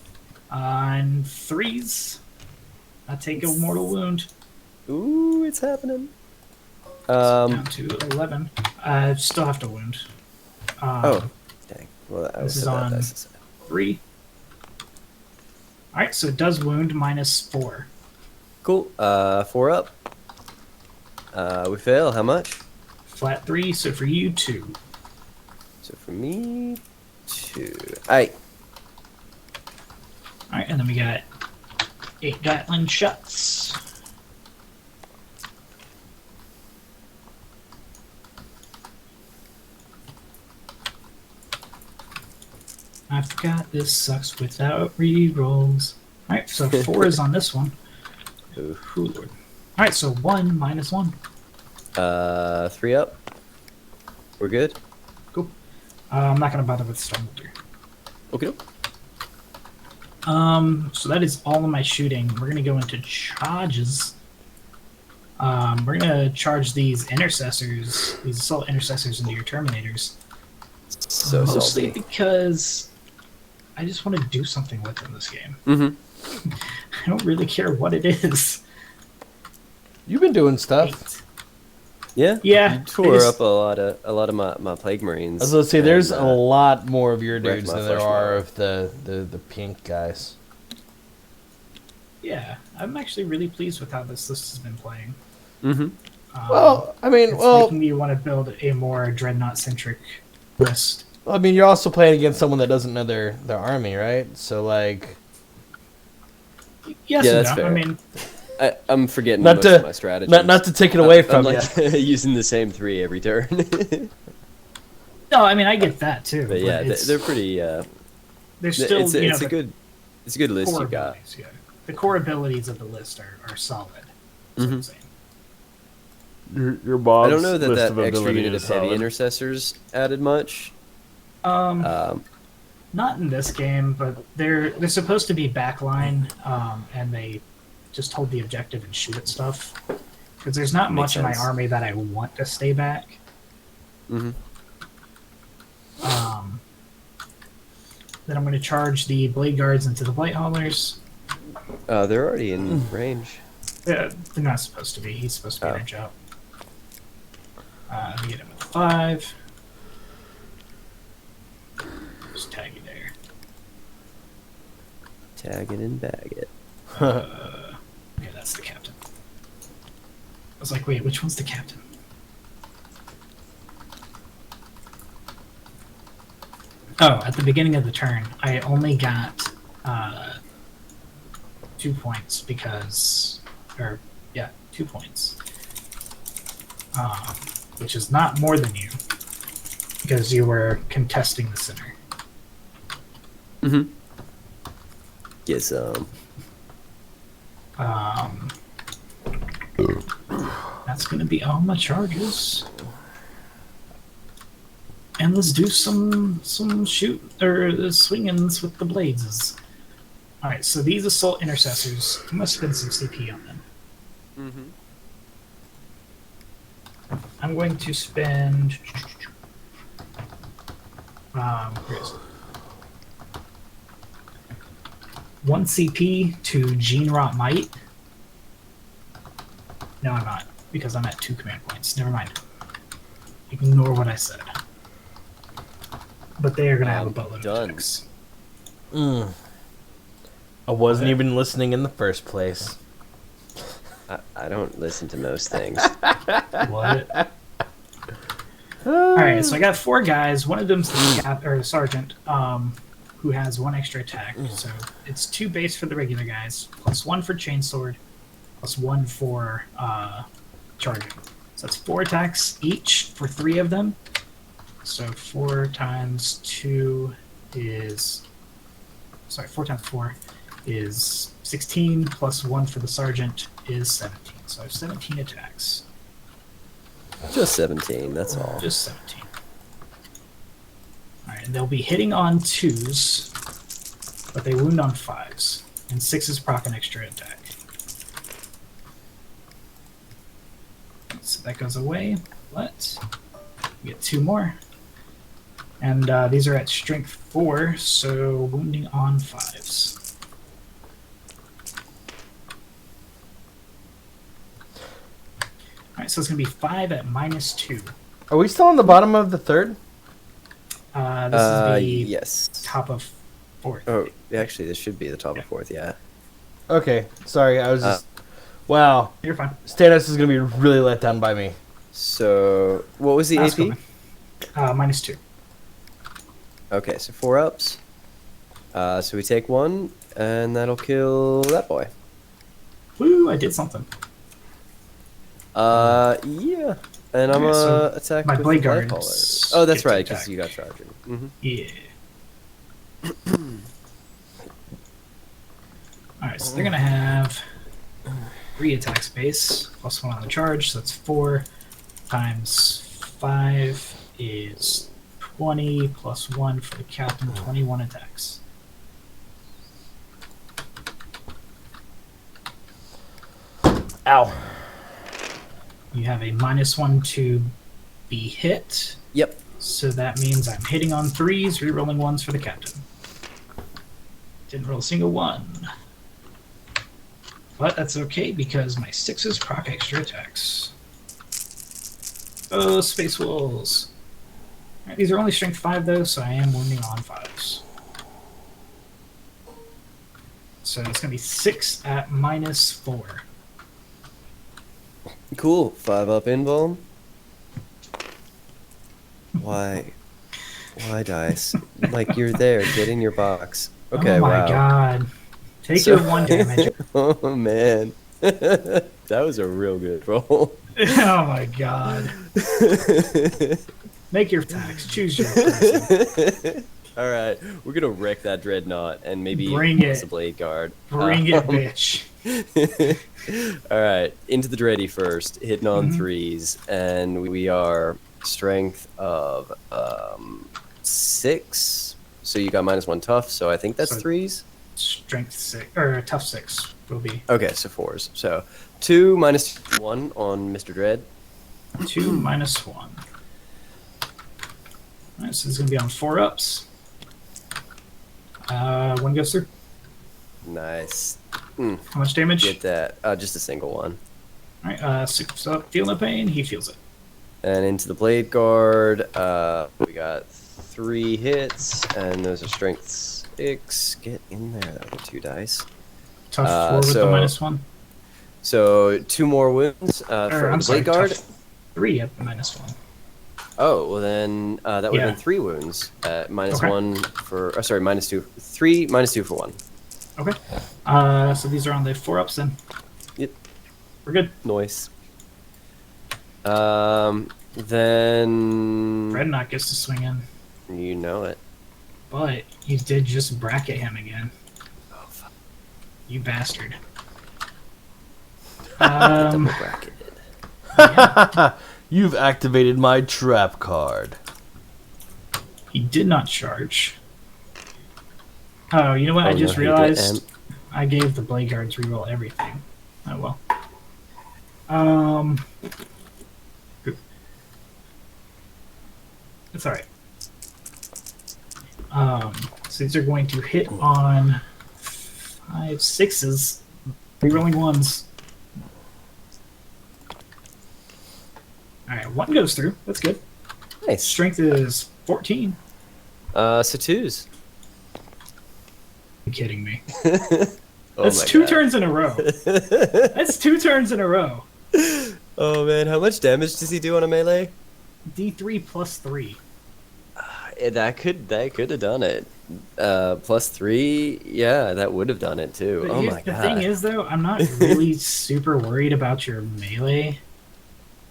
On 3s, I take a mortal wound. Ooh, it's happening. Down to 11. I still have to wound. Oh, dang. Well, I This was is on that. 3. Alright, so it does wound -4. Cool. 4 up. We fail. How much? Flat 3, so for you, 2. So for me, 2. Aight. Alright, and then we got 8 Gatling shots. I forgot this sucks without rerolls. Alright, so 4 is on this one. Ooh. Ooh, Lord. Alright, so 1 -1. 3 up. We're good. Cool. I'm not going to bother with Stormbolter. Okay. So that is all of my shooting. We're going to go into charges. We're going to charge these intercessors, these assault intercessors into your terminators. So Mostly salty. because I just want to do something with them this game. Mm-hmm. I don't really care what it is. You've been doing stuff. 8. Yeah. Yeah, You tore it is- up a lot of my plague marines. I was gonna say, there's and, a lot more of your wrecked dudes my than there flesh are marrow. of the pink guys. Yeah, I'm actually really pleased with how this list has been playing. Mm-hmm. Well, I mean, It's well, making me want to build a more dreadnought-centric list. I mean, you're also playing against someone that doesn't know their army, right? So like, Yes Yeah, and that's no. I fair. mean, I'm forgetting Not most to- of my strategies. not to take it away I'm from you. like using the same 3 every turn. no, I mean I get that too. But yeah, it's, they're pretty. they're still it's you know a the good list core you got. abilities. Yeah, the core abilities of the list are solid. That's what I'm Mhm. saying. Your Bob's I don't know list that of extra ability unit of is heavy solid. intercessors added much. Not in this game, but they're supposed to be backline, and they just hold the objective and shoot at stuff. Because there's not Makes much in my sense. army that I want to stay back. Mm-hmm. Then I'm going to charge the blade guards into the blight haulers. They're already in range. They're not supposed to be. He's supposed to be Oh. range out. Let me get him with 5. Just tag you there. Tag it and bag it. Yeah, that's the captain. I was like, wait, which one's the captain? Oh, at the beginning of the turn, I only got 2 points because, 2 points, which is not more than you because you were contesting the center. Mm-hmm. Get some. That's gonna be all my charges. And let's do some shoot or swingings with the blades. All right, so these assault intercessors, I must spend some CP on them. Mm-hmm. I'm going to spend. Where is it? 1 CP to Gene Rot Might. No, I'm not, because I'm at 2 command points. Never mind. Ignore what I said. But they are going to have a buttload Done. of attacks. I wasn't even listening in the first place. I don't listen to most things. What? Alright, so I got 4 guys. One of them's the sergeant, who has 1 extra attack. So it's 2 base for the regular guys, plus 1 for chainsword, plus 1 for charging. So that's 4 attacks each for 3 of them. So 4 times 2 is... Sorry, 4 times 4 is 16, plus 1 for the sergeant is 17. So I have 17 attacks. Just 17, that's all. Just 17. Alright, and they'll be hitting on 2s, but they wound on 5s. And 6s proc an extra attack. So that goes away. But we get 2 more. And these are at strength 4, so wounding on 5s. Alright, so it's going to be 5 at -2. Are we still on the bottom of the third? This is the Yes. top of 4th. Oh, actually, this should be the top of 4th, yeah. Okay, sorry, I was just... Wow, You're fine. Status is going to be really let down by me. So, what was the That's AP? cool, man. -2. Okay, so 4 ups. So we take 1, and that'll kill that boy. Woo, I did something. Yeah. And I'm Okay, so gonna attack my with blade the light guards collar. Oh, that's get to right, because attack. you got charging. Mm-hmm. Yeah. Alright, so they're gonna have 3 attack space, plus 1 on the charge, so that's 4 times 5 is 20, plus 1 for the captain, 21 attacks. Ow. You have a -1 to be hit, Yep. so that means I'm hitting on 3s, rerolling 1s for the captain. Didn't roll a single 1. But that's okay because my 6s proc extra attacks. Oh, Space Wolves. Alright, these are only strength 5 though, so I am wounding on 5s. So it's going to be 6 at -4. Cool. 5 up invuln. Why? Why dice? Like, you're there. Get in your box. Okay, oh my wow. god. Take So- your 1 damage. Oh, man. That was a real good roll. Oh my god. Make your attacks. Choose your person. All right, we're gonna wreck that dreadnought and maybe Bring it. toss a blade guard. Bring it, bitch. All right, into the dready first, hitting on Mhm. 3s, and we are strength of 6. So you got -1 tough. So I think that's So- 3s. Strength 6 or tough 6 will be Okay, so 4s. So 2 -1 on Mr. Dread. 2 -1. All right, so it's gonna be on 4-ups. 1 goes through. Nice. How much damage? Get that. Just a single one. All right, 6 up. Feel no pain. He feels it. And into the Blade Guard, we got 3 hits, and those are strength 6. Get in there. That were 2 dice. Tough 4 with the so- -1. So 2 more wounds for I'm the sorry, Blade Guard. tough 3 at the -1. Oh, well then that would have Yeah. been 3 wounds. Minus Okay. 1 for. Oh, sorry, -2. 3 -2 for 1. Okay. So these are on the 4-ups then. Yep. We're good. Noise. Then Dreadnought gets to swing in, you know it. but you did just bracket him again. Oh fuck. You bastard. Double bracketed. You've activated my trap card. He did not charge. Oh, you know what? Oh, I just no, he did, realized I gave the Blade Guards reroll everything. Oh well. It's alright. So these are going to hit on 5 6s, rerolling 1s. Alright, 1 goes through. That's good. Nice. Strength is 14. So 2s. You're kidding me. Oh That's my 2 God. turns in a row. That's 2 turns in a row. Oh man, how much damage does he do on a melee? D3 plus 3. That could have done it. +3, yeah, that would have done it too. But Oh here's my the god. thing is, though, I'm not really super worried about your melee.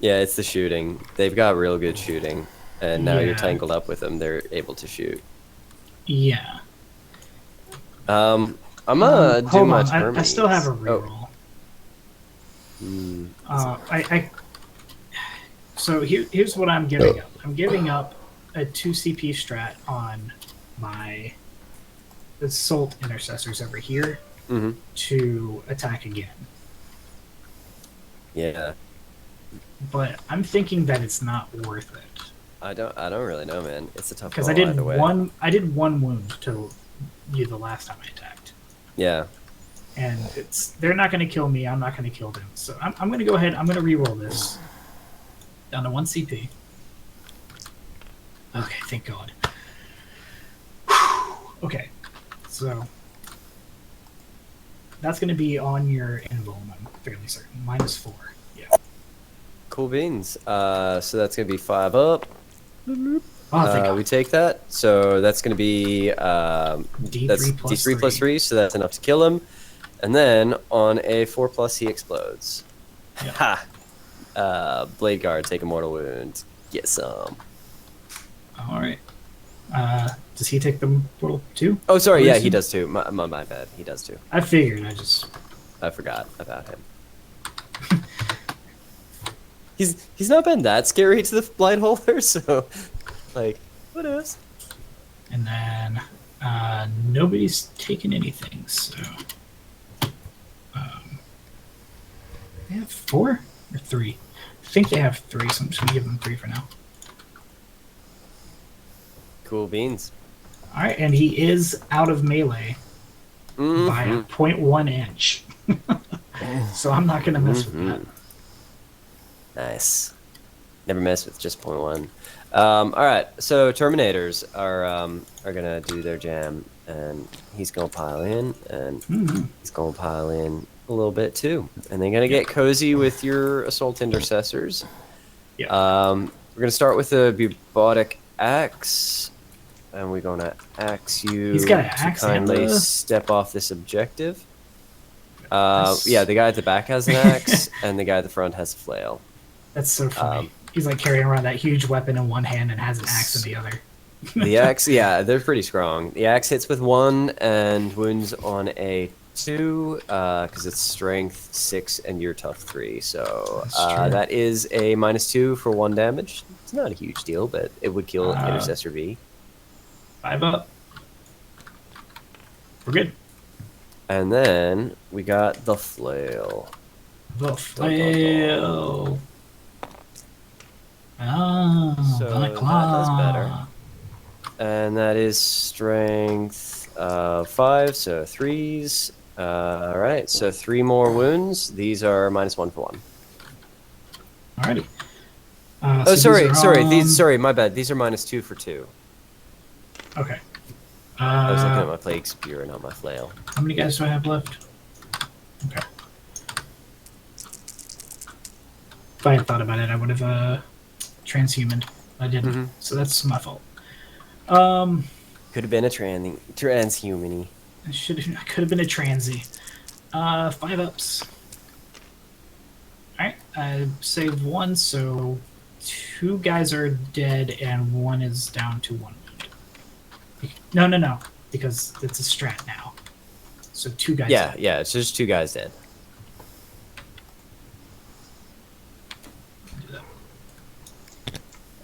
Yeah, it's the shooting. They've got real good shooting, and now you're Yeah. tangled up with them. They're able to shoot. Yeah. I'm gonna do Hold my on, Hermes. I still have a Oh. reroll. Hmm. So here's what I'm giving up. I'm giving up a 2 CP strat on my Assault Intercessors over here Mhm. to attack again. Yeah. But I'm thinking that it's not worth it. I don't really know, man. It's a tough Because call I did either way. I did 1 wound to you the last time I attacked. Yeah. And they're not going to kill me. I'm not going to kill them. So I'm going to go ahead. I'm going to reroll this down to 1 CP. Okay, thank God. Okay, so that's going to be on your invuln. I'm fairly certain. -4. Yeah. Cool beans. So that's gonna be 5 up. Oh, thank God. We take that. So that's gonna be D3 that's plus D3 plus 3, so that's enough to kill him. And then on a 4+, he explodes. Yeah. Ha! Blade Guard, take a mortal wound. Get some. All right. Does he take the mortal too? Oh, sorry. Or Yeah, is he does too. My bad. He does too. I figured. I forgot about him. He's not been that scary to the blind holder, so like what else? And then nobody's taken anything, so they have 4 or 3. I think they have 3, so I'm just gonna give them 3 for now. Cool beans. All right, and he is out of melee by a 0.1 inch, so I'm not gonna mess with that. Nice. Never mess with just 0.1. All right, so Terminators are gonna do their jam, and he's gonna pile in, and he's gonna pile in a little bit too, and they're gonna get cozy with your Assault Intercessors. Yeah. We're gonna start with the Bubotic Axe, and we're gonna axe you He's got an to axe and kindly a- step off this objective. That's- Yeah, the guy at the back has an axe, and the guy at the front has a flail. That's so funny. He's like carrying around that huge weapon in one hand and has an axe in the other. The axe, yeah, they're pretty strong. The axe hits with 1 and wounds on a 2, because it's strength 6 and you're tough 3. So That's true. that is a -2 for 1 damage. It's not a huge deal, but it would kill Intercessor V. 5 up. We're good. And then we got the flail. The flail. Ah, So the that claw. does better. And that is strength 5, so 3s. All right, so 3 more wounds. These are -1 for 1. Alrighty. Oh, so sorry, these are, sorry, my bad. These are -2 for 2. Okay. I was looking at my plague spear, not my flail. How many guys do I have left? Okay. If I had thought about it, I would have transhumaned. I didn't, Mhm. so that's my fault. Could have been a transhuman-y. I could have been a transy. 5 ups. Alright, I saved 1, so 2 guys are dead and 1 is down to 1 wound. No, because it's a strat now. So 2 guys Yeah, dead. yeah, it's just 2 guys dead. Do that.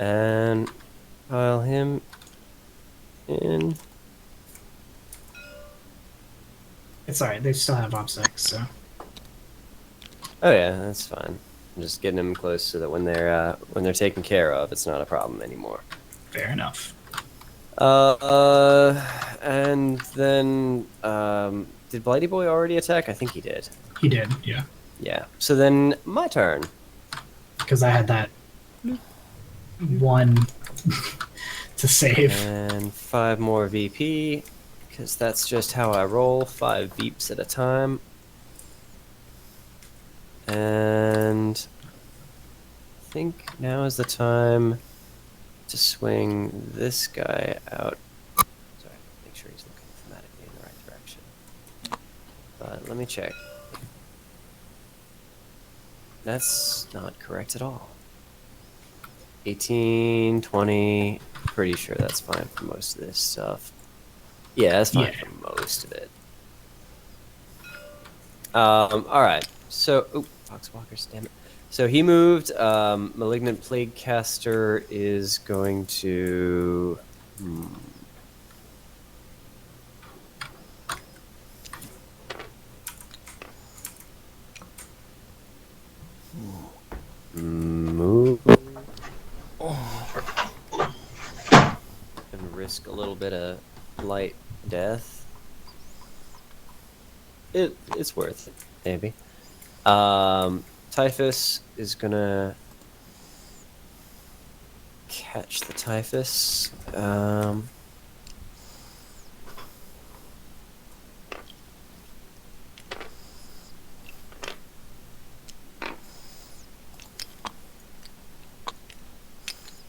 And pile him in. It's alright, they still have OPSEC, so. Oh yeah, that's fine. I'm just getting them close so that when they're taken care of, it's not a problem anymore. Fair enough. And then did Blighty Boy already attack? I think he did. He did, yeah. Yeah. So then my turn. Because I had that 1 to save. And 5 more VP, because that's just how I roll. 5 Veeps at a time. And I think now is the time to swing this guy out. Sorry, make sure he's looking thematically in the right direction. But let me check. That's not correct at all. 18, 20, pretty sure that's fine for most of this stuff. Yeah, that's fine Yeah. for most of it. Alright, so, oh, Foxwalkers, damn it. So he moved, Malignant Plague Caster is going to, move and risk a little bit of light death. It's worth it, maybe. Typhus is gonna catch the Typhus.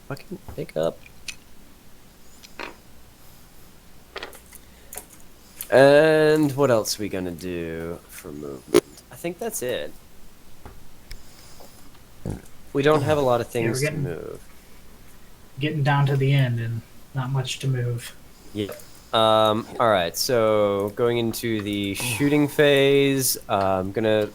Fucking pick up. And what else are we gonna do for movement? I think that's it. We don't have a lot of things to getting- move. Getting down to the end and not much to move. Yep. Alright, so going into the shooting phase, I'm gonna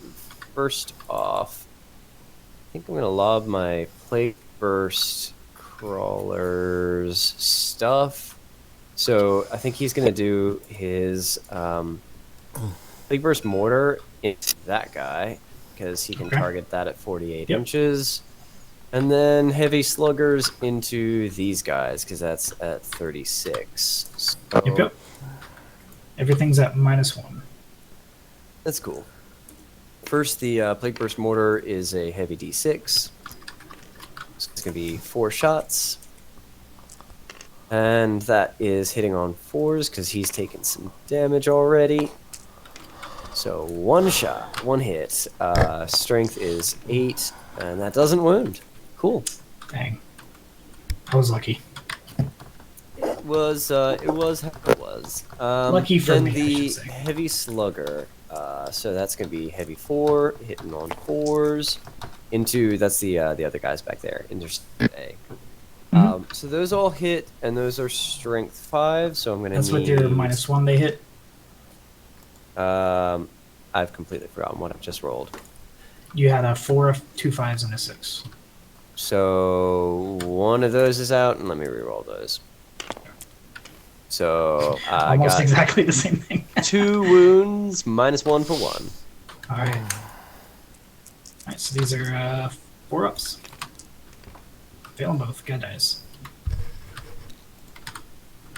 first off, I think I'm gonna lob my Plague Burst Crawler's stuff. So I think he's gonna do his Plague Burst Mortar into that guy, because he can Okay. target that at 48 Yep. inches. And then Heavy Sluggers into these guys, because that's at 36. So Yep. Everything's at -1. that's cool. First, the Plague Burst Mortar is a heavy D6. So it's going to be 4 shots. And that is hitting on 4s, because he's taken some damage already. So 1 shot, 1 hit. Strength is 8, and that doesn't wound. Cool. Dang. I was lucky. It was how it was. Lucky for then me, I the should say. Heavy Slugger. So that's gonna be heavy 4, hitting on 4s. Into that's the other guys back there. Into A. So those all hit, and those are strength 5. So I'm gonna That's need. with your -1 they hit. I've completely forgotten what I've just rolled. You had a 4, 2 5s, and a 6. So one of those is out, and let me reroll those. So I Almost got exactly the same thing. 2 wounds, -1 for 1. All right. All right. So these are 4-ups. Fail them both. Good dice.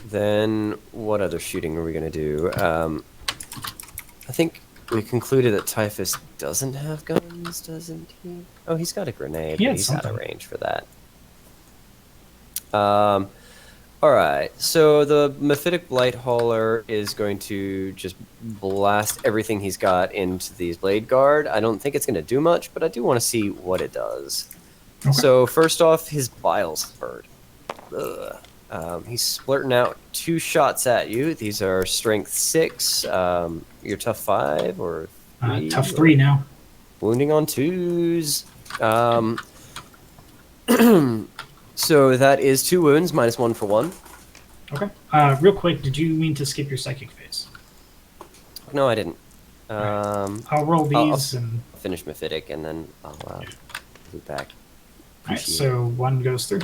Then what other shooting are we gonna do? I think we concluded that Typhus doesn't have guns, doesn't he? Oh, he's got a grenade, He but had he's out of something. range for that. All right. So the Mephitic Blight Hauler is going to just blast everything he's got into these Blade Guard. I don't think it's going to do much, but I do want to see what it does. Okay. So first off, his bile spurt. Ugh. He's splurting out 2 shots at you. These are strength 6. You're tough 5 or 3? Tough 3 now. Wounding on 2s. So that is 2 wounds, -1 for 1. Okay. Real quick, did you mean to skip your psychic phase? No, I didn't. I'll roll I'll these and. finish Mephitic and then I'll loop back. All right. So 1 goes through.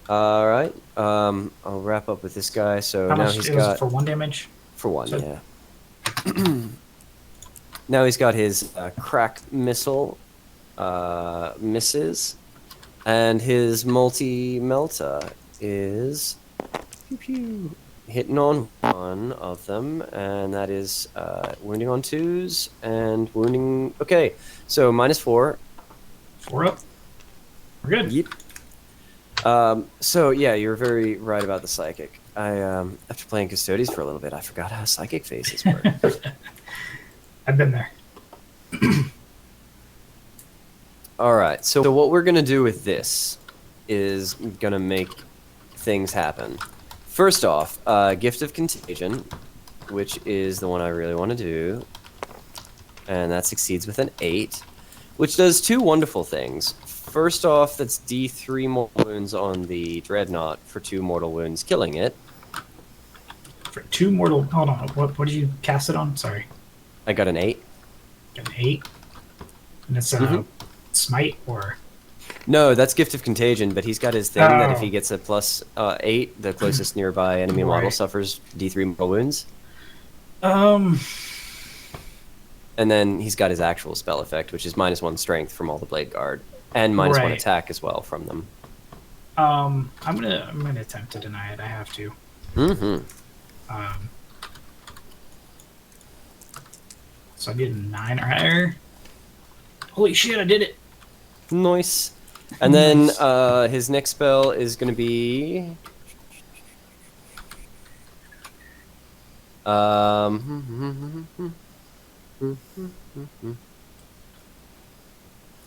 All right. I'll wrap up with this guy. So How now much he's it was got for 1 damage? for 1, So- yeah. Now he's got his crack missile misses, and his multi-melta is pew, pew, hitting on 1 of them, and that is wounding on 2s and wounding. Okay, so -4. 4 up. We're good. Yep. So yeah, you're very right about the psychic. After playing Custodes for a little bit, I forgot how psychic phases work. I've been there. All right, so what we're gonna do with this is gonna make things happen. First off, Gift of Contagion, which is the one I really want to do, and that succeeds with an 8, which does 2 wonderful things. First off, that's D3 mortal wounds on the Dreadnought for 2 mortal wounds, killing it. For 2 mortal. Hold on. What did you cast it on? Sorry. I got an 8. Got an 8. And it's smite or. No, that's Gift of Contagion, but he's got his thing that if Oh. he gets a plus 8, the closest nearby enemy model Right. suffers D3 mortal wounds. And then he's got his actual spell effect, which is -1 strength from all the Blade Guard, and -1 Right. attack as well from them. I'm gonna attempt to deny it. I have to. Mm-hmm. So I did a 9 or higher. Holy shit! I did it. Nice. And then Nice. his next spell is going to be...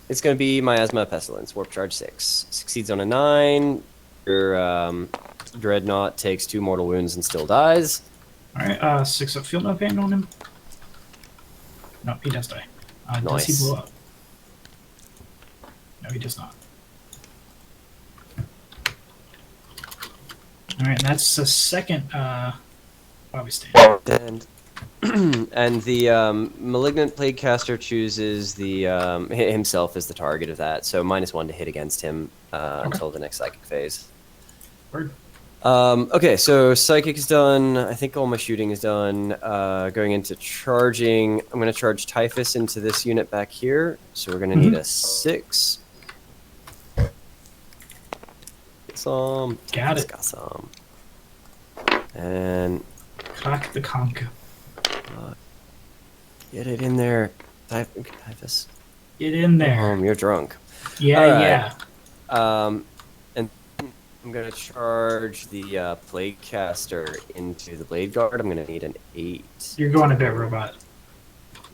It's going to be Miasma Pestilence, Warp Charge 6. Succeeds on a 9. Your Dreadnought takes 2 mortal wounds and still dies. All right. 6 up. Feel no pain on him. No, he does die. Does Nice. he blow up? No, he does not. All right. That's the second. Bobby stand. And and the Malignant Plaguecaster chooses the himself as the target of that, so -1 to hit against him until the next psychic phase. Word. Okay, so psychic is done. I think all my shooting is done. Going into charging, I'm going to charge Typhus into this unit back here, so we're going to need a 6. Get some. Got Typhus it. Got some. And Cock the conch. get it in there, Typhus. Get in there. You're drunk. Yeah, All right. yeah. And I'm gonna charge the Plaguecaster into the Blade Guard. I'm gonna need an 8. You're going a bit robot.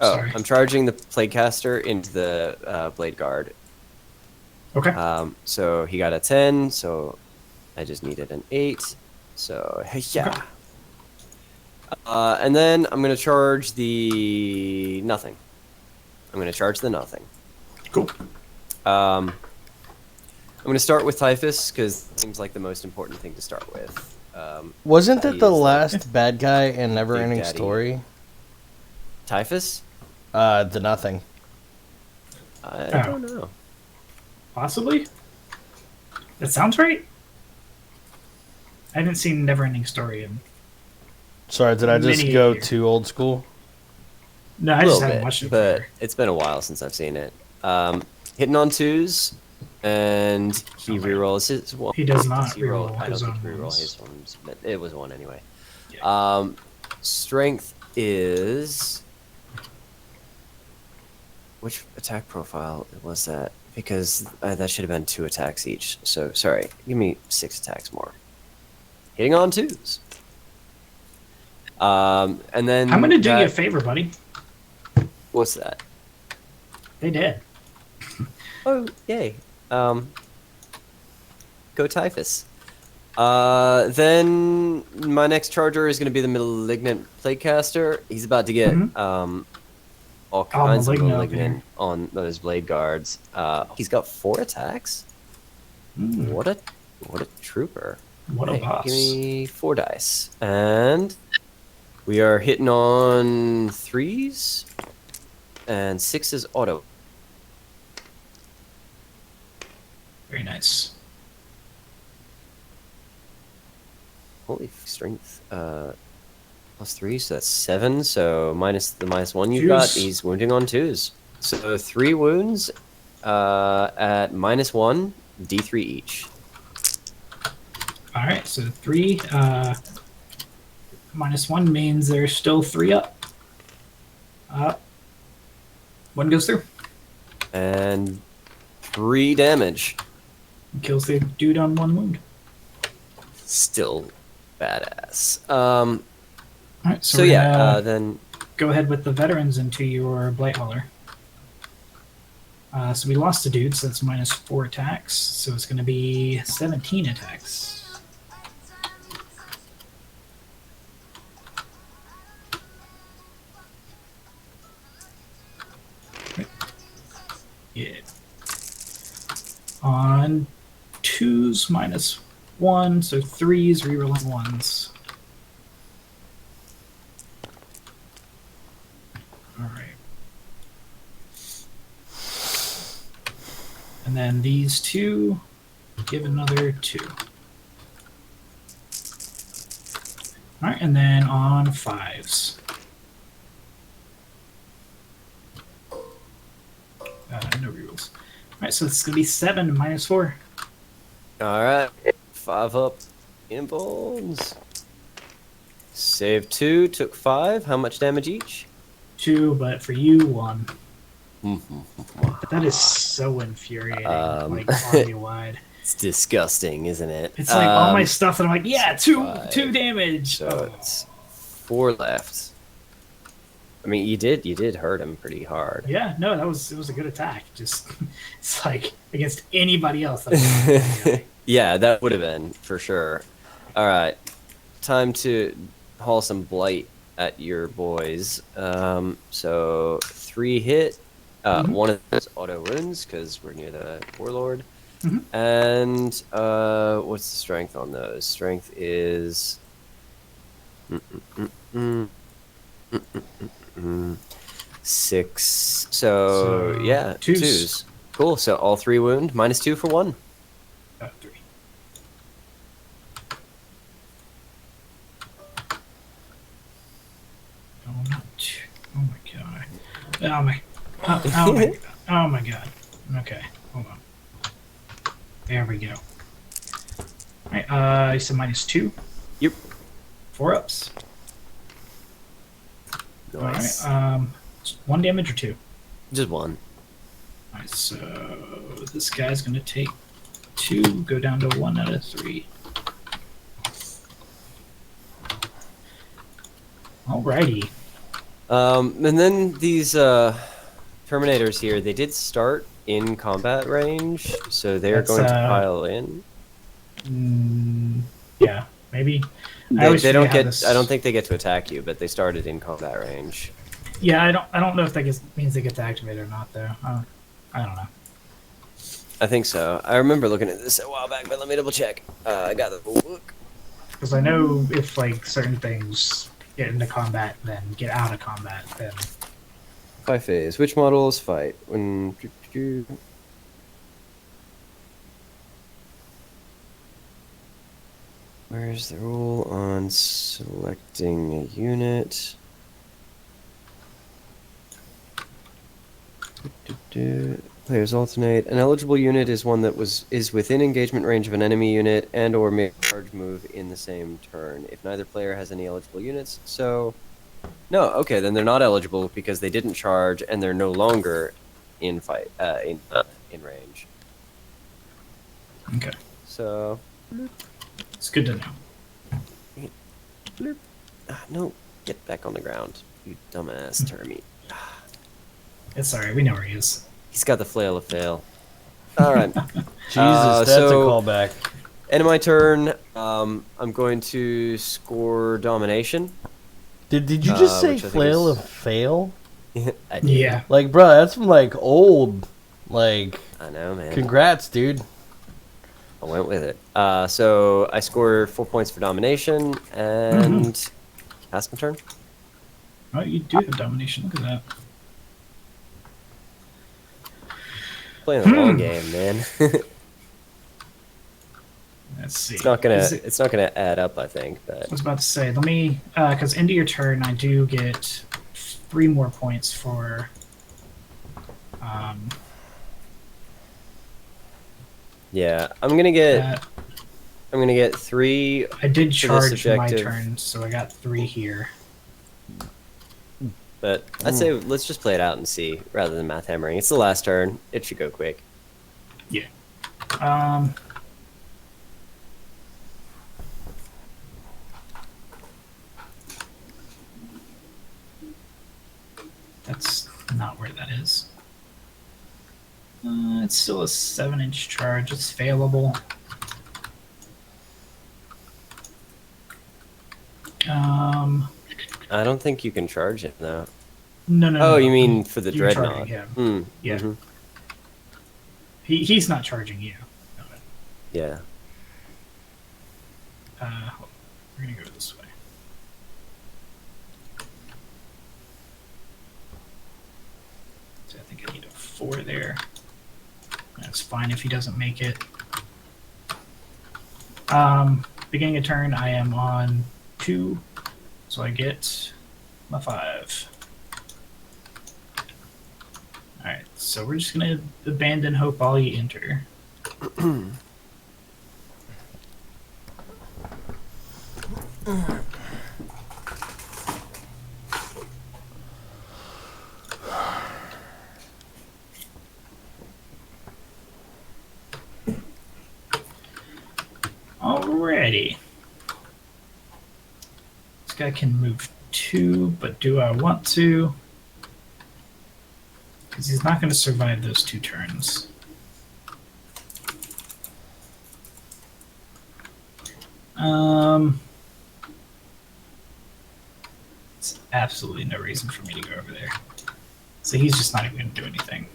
Oh, Sorry. I'm charging the Plaguecaster into the Blade Guard. Okay. So he got a 10, so I just needed an 8. So yeah. Okay. And then I'm gonna charge the nothing. I'm gonna charge the nothing. Cool. I'm going to start with Typhus, because it seems like the most important thing to start with. Wasn't he it the is last bad guy in Never Big Ending Daddy. Story? Typhus? The Nothing. I Oh. don't know. Possibly. That sounds right. I haven't seen Neverending Story in. Sorry, did I just Many go years. too old school? No, I A just little haven't bit, watched it but before. it's been a while since I've seen it. Hitting on twos, and he Oh, wait. rerolls his one. He does not He roll- reroll I don't his think own he reroll ones. his ones, but it was one anyway. Yeah. Strength is which attack profile was that? Because that should have been 2 attacks each. So sorry, give me 6 attacks more. Hitting on twos. And then I'm gonna do you a favor, buddy. What's that? They did. Oh, yay. Go Typhus. Then my next charger is going to be the Malignant Plaguecaster. He's about to get all kinds of Malignant up Malignant on those Blade Guards. He's got 4 attacks. What a trooper. What a Hey, boss. give me 4 dice. And we are hitting on 3s and 6s auto. Very nice. Holy strength. +3, so that's 7. So minus the -1 you got, Twos. he's wounding on 2s. So 3 wounds at -1, D3 each. All right, so 3 -1 means there's still 3 up. 1 goes through. And 3 damage. Kills the dude on 1 wound. Still badass. All right, So we're yeah, gonna then go ahead with the veterans into your Blight Hauler. So we lost a dude, so that's -4 attacks. So it's going to be 17 attacks. Yeah. On 2s -1, so 3s rerolling 1s. Alright. And then these 2 give another 2. Alright, and then on 5s. No rerolls. Alright, so it's going to be 7 -4. alright. 5 up in bones. Save 2, took 5. How much damage each? 2, but for you, 1. But that is so infuriating, like army wide. It's disgusting, isn't it? It's like all my stuff that I'm like, yeah, 2 5. damage. So Oh. it's 4 left. I mean, you did hurt him pretty hard. Yeah, no, it was a good attack. Just it's like against anybody else. That Yeah, that would have been for sure. All right, time to haul some blight at your boys. So 3 hit. One of those auto wounds because we're near the warlord. And what's the strength on those? Strength is 6. So yeah, twos. 2s. Cool. So all 3 wound, -2 for 1. 3. Oh, not 2. Oh my god. Oh my. Oh my. Oh my god. Okay, hold on. There we go. All right. You said -2. Yep. 4 ups. Nice. All right. 1 damage or 2. Just 1. All right. So this guy's gonna take 2. Go down to 1 out of 3. Alrighty. And then these Terminators here, they did start in combat range, so they're That's, going to pile in. Yeah, maybe. They don't get. I don't think they get to attack you, but they started in combat range. Yeah, I don't know if that means they get to activate or not, though. I don't know. I think so. I remember looking at this a while back, but let me double check. I got the book. Because I know if like certain things get into combat, then get out of combat, then 5 phase. Which models fight? When Where's the rule on selecting a unit? Players alternate. An eligible unit is one that is within engagement range of an enemy unit and or make a charge move in the same turn. If neither player has any eligible units, so no, okay, then they're not eligible because they didn't charge and they're no longer in fight in range. Okay. So It's good to know. bloop. No, get back on the ground, you dumbass termite. It's alright, we know where he is. He's got the flail of fail. All right. Jesus, that's so- a callback. End of my turn. I'm going to score domination. Did you just say which I think flail is- of fail? I did. Yeah. Like, bro, that's from like old. Like, I know, man. congrats, dude. I went with it. So I score 4 points for domination and pass my turn. Oh, you do have domination. Look at that. Playing the long game, man. Let's see. It's not gonna. Is it- It's not gonna add up, I think. I But was about to say, let me, because into your turn, I do get 3 more points for, yeah, I'm gonna get. that. I'm gonna get 3. I did this charge my objective. turn, so I got 3 here. But I'd say let's just play it out and see, rather than math hammering. It's the last turn. It should go quick. Yeah. That's not where that is. It's still a 7-inch charge. It's failable. I don't think you can charge it though. No. Oh, you mean for the You're dreadnought? charging him. Hmm. Yeah. mhm. He's not charging you. Yeah. Hold on. We're gonna go this way. So I think I need a 4 there. That's fine if he doesn't make it. Beginning of turn, I am on 2, so I get my 5. Alright, so we're just gonna abandon hope all ye enter. Alrighty. This guy can move 2, but do I want to? Because he's not going to survive those 2 turns. It's absolutely no reason for me to go over there. So he's just not even going to do anything.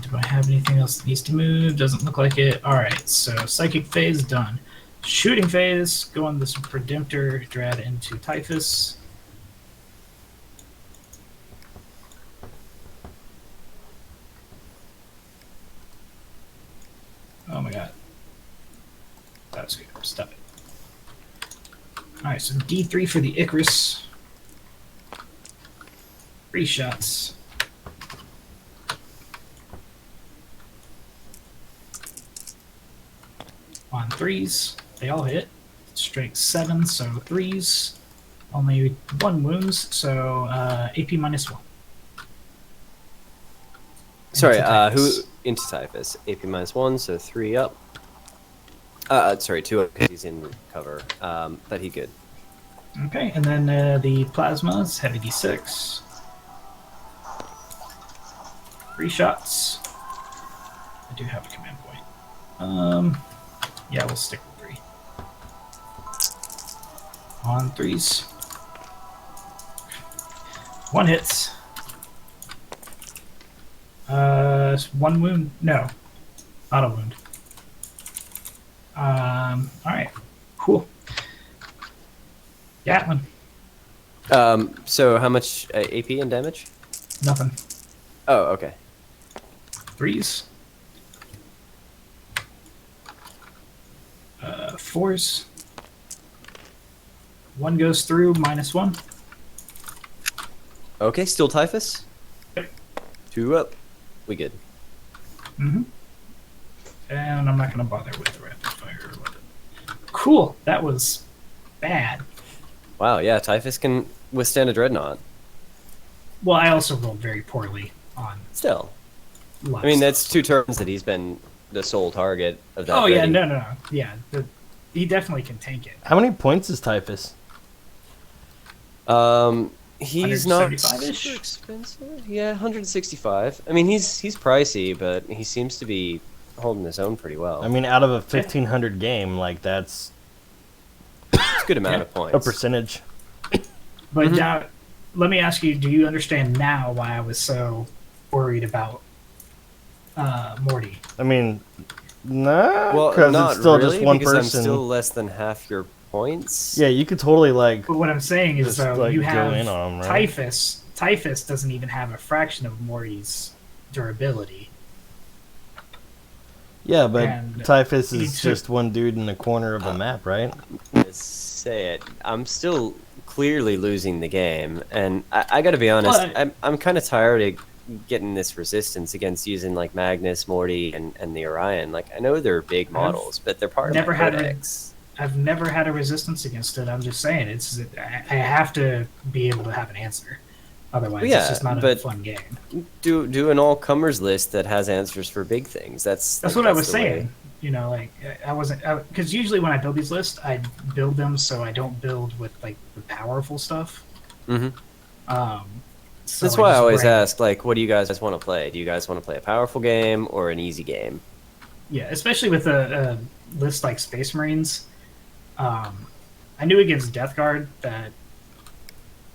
Do I have anything else that needs to move? Doesn't look like it. Alright, so Psychic Phase done. Shooting Phase, go on this Redemptor Dread into Typhus. Oh my god. That was good. Stop it. Alright, so D3 for the Icarus. 3 shots. On 3s. They all hit. Strength 7, so 3s. Only 1 wounds, so AP -1. Sorry, Into who Typhus. into Typhus? AP -1, so 3 up. Sorry, 2 up because he's in cover. But he good. Okay, and then the Plasmas, heavy D6. 3 shots. I do have a command point. Yeah, we'll stick with 3. On 3s. 1 hits. 1 wound. No, not a wound. Alright. Cool. Gatlin. So how much AP and damage? Nothing. Oh, okay. 3s. force. 1 goes through, -1. Okay, still Typhus? Yep. 2 up. We good. Mm-hmm. And I'm not going to bother with rapid fire. Cool. That was bad. Wow, yeah, Typhus can withstand a Dreadnought. Well, I also rolled very poorly on Still. lots. I mean, that's 2 turns that he's been the sole target of that. Oh, yeah, rating. no. Yeah, he definitely can tank it. How many points is Typhus? He's not 175-ish? super expensive. Yeah, 165. I mean, he's pricey, but he seems to be holding his own pretty well. I mean, out of a 1,500 game, like, that's it's a good amount of points. a percentage. But now, let me ask you, do you understand now why I was so worried about Morty? I mean, no, Well, because not it's still really, just one because person. I'm still less than half your points. Yeah, you could totally, like, But what I'm saying is, Just, like, you go have in on 'em, right? Typhus. Typhus doesn't even have a fraction of Morty's durability. yeah, but And Typhus he is took- just one dude in the corner of a map, right? Let's say it. I'm still clearly losing the game, and I got to be honest. Well, I'm kind of tired of getting this resistance against using like Magnus, Morty, and the Orion. Like I know they're big models, but they're part never of my had a- codex. I've never had a resistance against it. I'm just saying, I have to be able to have an answer. Otherwise, Well, yeah, it's just not a but- fun game. Do an all comers list that has answers for big things. That's That's what I was the way. saying. You know, like I wasn't because usually when I build these lists, I build them so I don't build with like the powerful stuff. Mhm. So That's why I just always bring- ask, like, what do you guys want to play? Do you guys want to play a powerful game or an easy game? Yeah, especially with a list like Space Marines. I knew against Death Guard that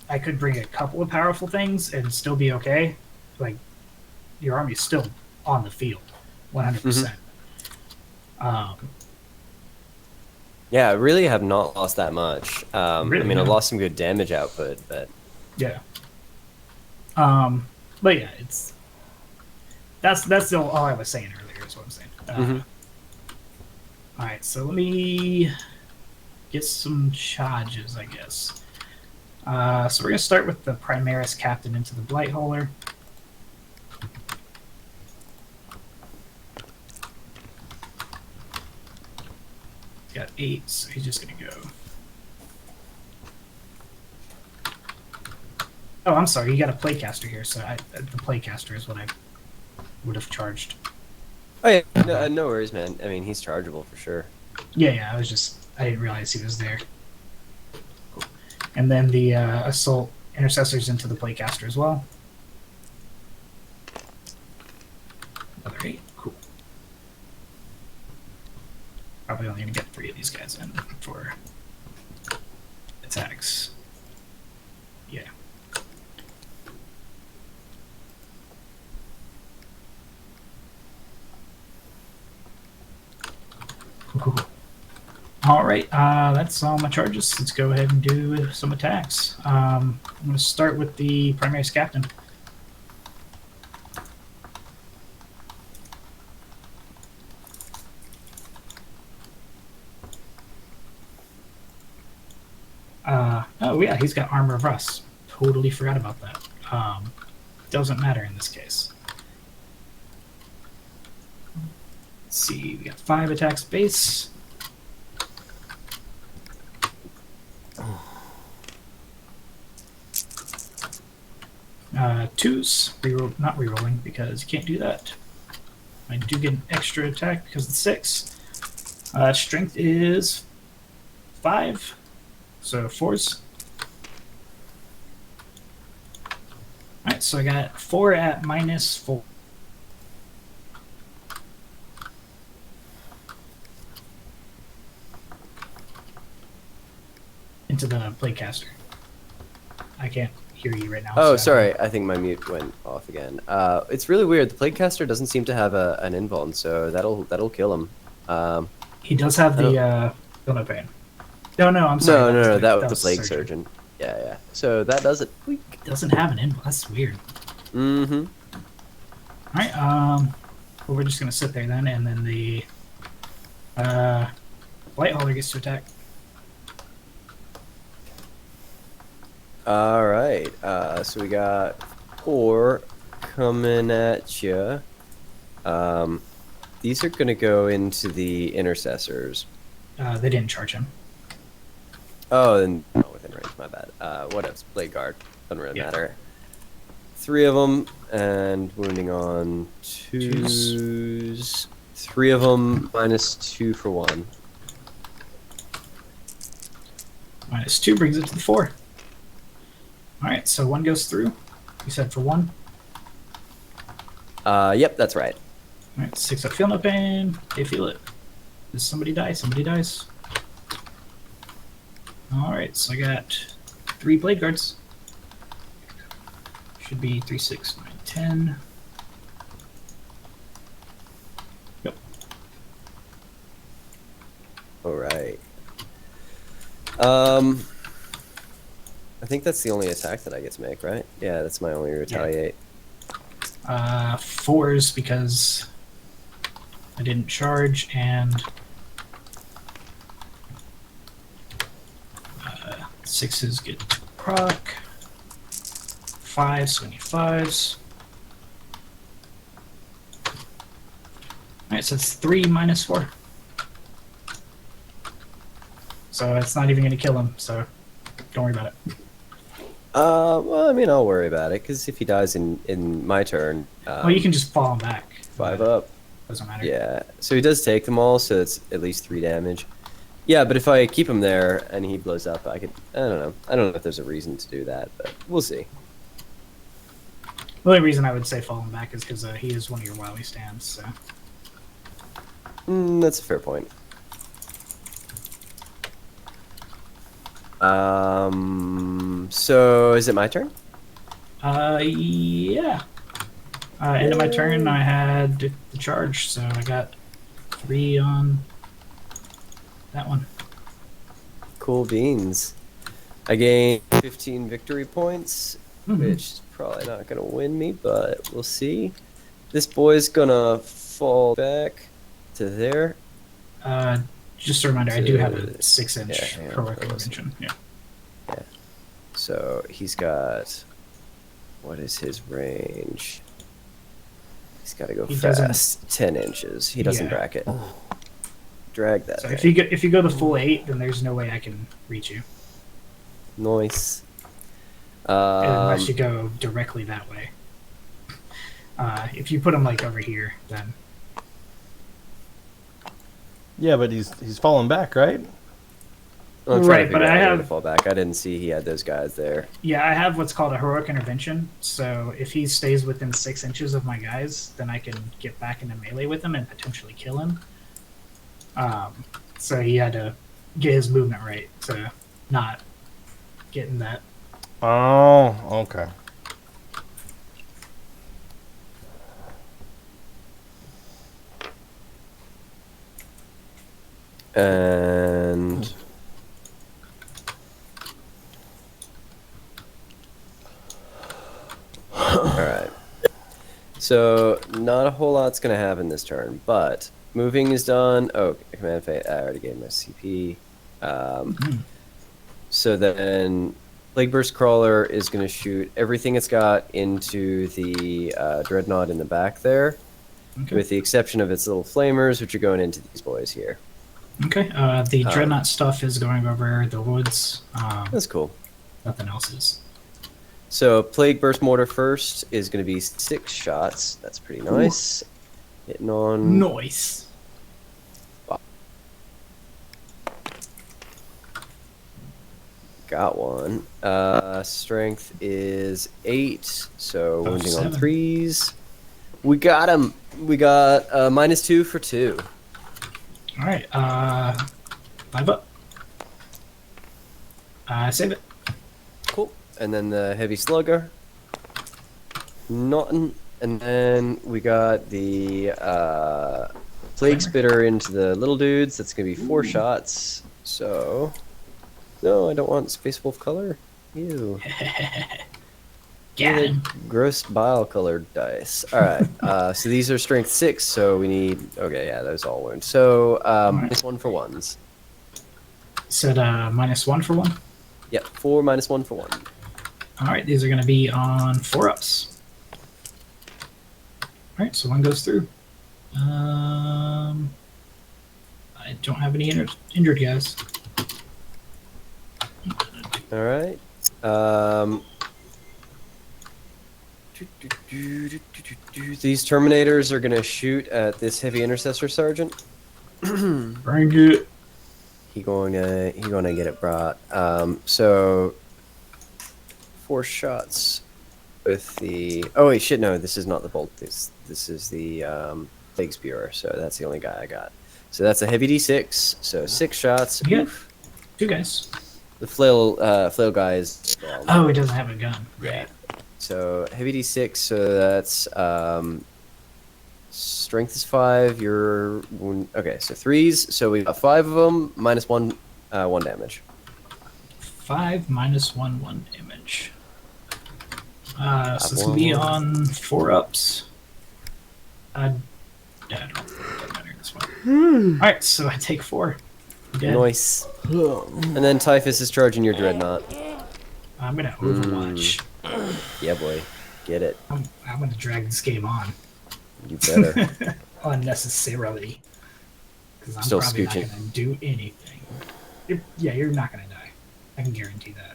I could bring a couple of powerful things and still be okay. Like, your army's still on the field, 100%. Yeah, I really have not lost that much. I Really, mean, I no. lost some good damage output, but Yeah. But yeah, that's all I was saying earlier. Is what I'm saying. Mhm. All right, so let me get some charges, I guess. So we're gonna start with the Primaris Captain into the Blight Hauler. He's got 8, so he's just gonna go. Oh, I'm sorry. You got a Playcaster here, so the Playcaster is what I would have charged. oh yeah, no worries, man. I mean, he's chargeable for sure. Yeah, I didn't realize he was there. Cool. And then the Assault Intercessors into the Playcaster as well. Another 8. Cool. Probably only going to get 3 of these guys in for attacks. Yeah. Cool. All right, that's all my charges. Let's go ahead and do some attacks. I'm going to start with the Primaris Captain. Oh yeah, he's got Armor of Rust. Totally forgot about that. Doesn't matter in this case. Let's see, we got 5 attacks base. Twos, reroll, not rerolling because you can't do that. I do get an extra attack because it's 6. Strength is 5, so 4s. Alright, so I got 4 at -4. Into the Playcaster. I can't hear you right now. Oh, so- sorry. I think my mute went off again. It's really weird. The Plaguecaster doesn't seem to have an invuln, so that'll kill him. He does have the no pain. No, I'm sorry. No. That was was the Plague Surgeon. Yeah. So that does it. He doesn't have an invuln. That's weird. Mm-hmm. All right. Well, we're just gonna sit there then, and then the Light Hauler gets to attack. All right. So we got 4 coming at you. These are going to go into the intercessors. They didn't charge him. Oh, then not within range. My bad. What else? Blade guard. Doesn't really Yeah. matter. 3 of them, and wounding on 2s. 3 of them, -2 for 1. -2 brings it to the 4. Alright, so 1 goes through. You said for 1. Yep, that's right. Alright, 6 up, feel no pain. They feel it. Does somebody die? Somebody dies. Alright, so I got 3 blade guards. Should be 3, 6, 9, 10. Yep. All right. I think that's the only attack that I get to make, right? Yeah, that's my only retaliate. 4s because I didn't charge, and 6s get to proc. 5s, so we need 5s. Alright, so it's 3 - 4. So it's not even going to kill him, so don't worry about it. Well, I mean, I'll worry about it, because if he dies in my turn... Well, you can just fall him back. 5 up. Doesn't matter. Yeah, so he does take them all, so it's at least 3 damage. Yeah, but if I keep him there and he blows up, I don't know. I don't know if there's a reason to do that, but we'll see. The only reason I would say fall him back is because he is one of your Wowie stands, so... That's a fair point. So is it my turn? Yeah. End of my turn, I had the charge, so I got 3 on that one. Cool beans. I gained 15 victory points, which is probably not going to win me, but we'll see. This boy's going to fall back to there. Just a reminder, I do have a 6-inch yeah, heroic that was- intervention. Yeah. So he's got... What is his range? He's got to go He fast. 10 inches. He doesn't Yeah. bracket. Drag that So thing. if you go the full 8, then there's no way I can reach you. Nice. Unless you go directly that way. If you put him like over here, then Yeah, but he's falling back, right? I'm trying Right, to but figure I out where have- to fall back. I didn't see he had those guys there. yeah, I have what's called a heroic intervention. So if he stays within 6 inches of my guys, then I can get back into melee with him and potentially kill him. So he had to get his movement right to not get in that. Oh, okay. And all right. So not a whole lot's gonna happen this turn, but moving is done. Oh, command phase. I already gave my CP. So then, Plague Burst Crawler is gonna shoot everything it's got into the dreadnought in the back there, Okay. with the exception of its little flamers, which are going into these boys here. Okay. The dreadnought stuff is going over the woods. That's cool. Nothing else is. So Plague Burst Mortar first is going to be 6 shots. That's pretty nice. Hitting on... Noise. Got one. Strength is 8, so wounding on 7. 3s. We got him. We got -2 for 2. All right. 5 up. Save it. Cool. And then the Heavy Slugger. Nothing. And then we got the Plague Spitter into the little dudes. That's going to be 4 shots. So... No, I don't want Space Wolf color. Ew. Got him. Gross bile colored dice. Alright, so these are strength 6, so we need... Okay, yeah, those all wound. So, Alright. it's 1 for 1s. Said -1 for one. Yep, 4 minus 1 for 1. All right, these are going to be on 4-ups. All right, so one goes through. I don't have any injured guys. All right. These Terminators are gonna shoot at this heavy intercessor sergeant. Bring it. He gonna get it brought. So 4 shots with the. Oh wait, shit! No, this is not the bolt. This is the plague spewer. So that's the only guy I got. So that's a heavy D6. So 6 shots. You got 2 guys. The flail guy is. Oh, he doesn't have a gun. Yeah. So heavy D6. So that's strength is 5. Your wound. Okay, so 3s. So we got 5 of them. Minus 1, 1 damage. 5 minus 1 damage. So it's gonna be on 4-ups. I don't matter this one. All right, so I take 4. Dead. Nice. And then Typhus is charging your dreadnought. I'm gonna Overwatch. Yeah, boy, get it. I'm gonna drag this game on You better. unnecessarily because I'm Still probably scooching. not gonna do anything. You're not gonna die. I can guarantee that.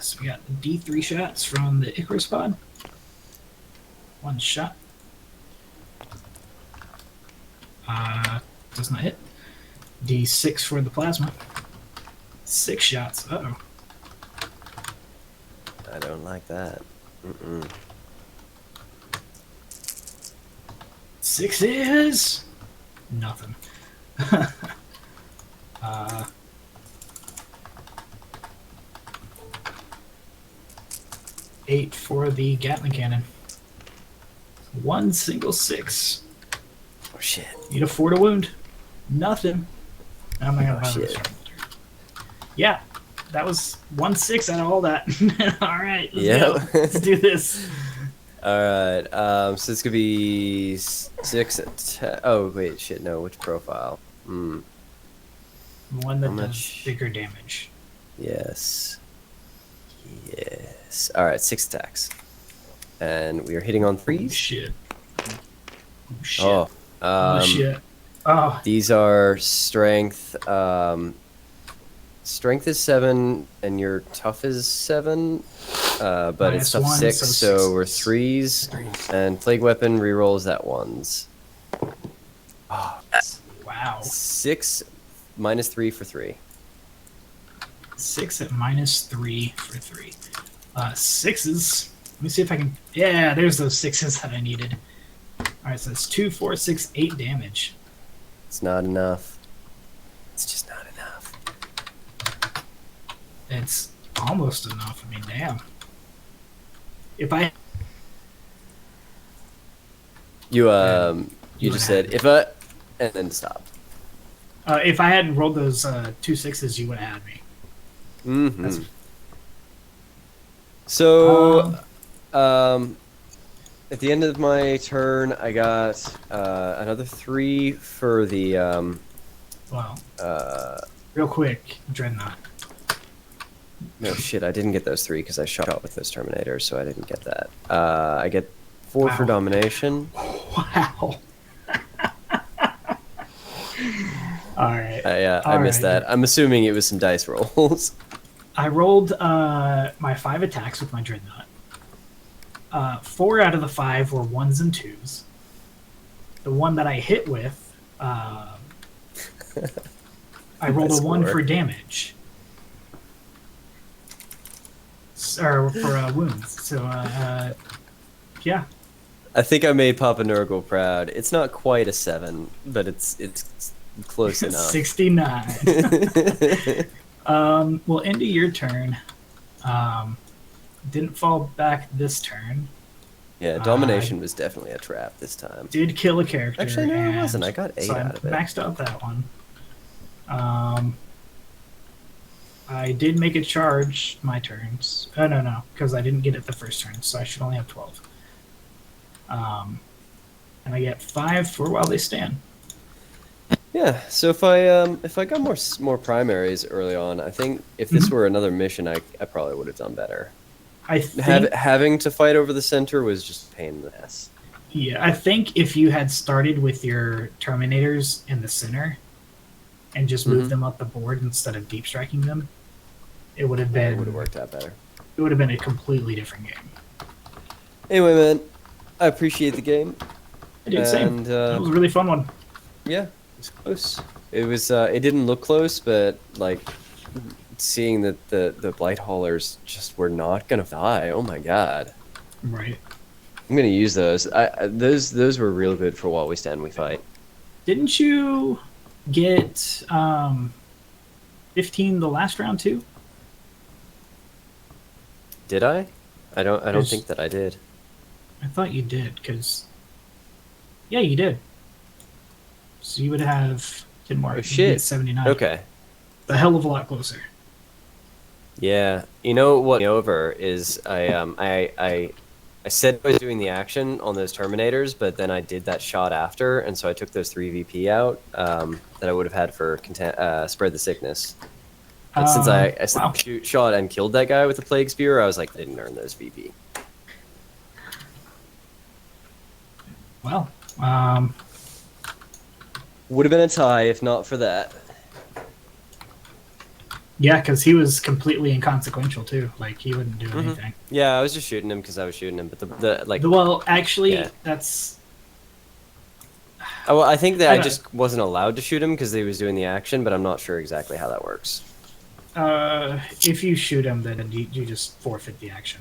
So we got D3 shots from the Icarus pod. 1 shot. Does not hit. D6 for the plasma. 6 shots. Uh-oh. I don't like that. 6 is nothing. 8 for the Gatling cannon. 1 single 6. Oh shit. Need a 4 to wound. Nothing. I'm not gonna bother shit. this turn. Yeah, that was 1 6 out of all that. All right, let's go. Let's do this. All right. So this could be 6. Oh wait, shit. No, which profile? One that How does much? bigger damage. Yes. Yes. All right. 6 attacks, and we are hitting on Oh 3s. shit. Oh shit. Oh. Oh shit. Oh, These are strength. Strength is 7, and your tough is 7. But Minus it's tough 1, 6, so so we're 6. 3s. And plague weapon rerolls at 1s. wow. 6 minus 3 for 3. 6 at -3 for 3. 6s. Let me see if I can. Yeah, there's those 6s that I needed. All right, so it's 2, 4, 6, 8 damage. It's not enough. It's just not enough. It's almost enough. I mean, damn. If I You You just had said if I and then stop. if I hadn't rolled those 2 6s, you would have had me. Mm-hmm. That's- So, at the end of my turn, I got another 3 for the Well, real quick, Dreadnought. No shit, I didn't get those 3 because I shot with those Terminators, so I didn't get that. I get 4 for Wow. domination. Wow. All right. I missed Alright. that. I'm assuming it was some dice rolls. I rolled my 5 attacks with my Dreadnought. 4 out of the 5 were 1s and 2s. The one that I hit with, I rolled Nice a 1 score. for damage. Or for wounds. So, yeah. I think I made Papa Nurgle proud. It's not quite a 7, but it's close enough. 69. Well, end of your turn. Didn't fall back this turn. Yeah, domination was definitely a trap this time. Did kill a character. Actually, no, it and wasn't. I got 8 so I out of it. maxed out that one. I did make a charge my turns. Oh, no, because I didn't get it the first turn, so I should only have 12. And I get 5 for while they stand. Yeah. So if I got more primaries early on, I think if this were another mission, I probably would have done better. I think, Having to fight over the center was just a pain in the ass. yeah, I think if you had started with your Terminators in the center and just moved them up the board instead of deep striking them, it would have It would been have worked out better. it would have been a completely different game. Anyway, man, I appreciate the game. I did same. And, It was a really fun one. Yeah, it was close. It was. It didn't look close, but like seeing that the blight haulers just were not gonna die. Oh my god. Right. I'm gonna use those. Those were real good for what we stand we fight. Didn't you get 15 the last round too? Did I? I don't There's- think that I did. I thought you did, because yeah, you did. So you would have 10 more. Oh, You shit. get 79. Okay. A hell of a lot closer. Yeah. You know what? Over is I said I was doing the action on those Terminators, but then I did that shot after, and so I took those 3 VP out that I would have had for spread the sickness. But since I wow. shot and killed that guy with the plague spear, I was like, I didn't earn those VP. Well, Would have been a tie if not for that. yeah, because he was completely inconsequential too. Like he wouldn't do anything. Yeah, I was just shooting him because I was shooting him, but the like. Well, actually, Yeah. that's Oh, well, I think that I I don't- just wasn't allowed to shoot him because he was doing the action, but I'm not sure exactly how that works. if you shoot him, then you just forfeit the action.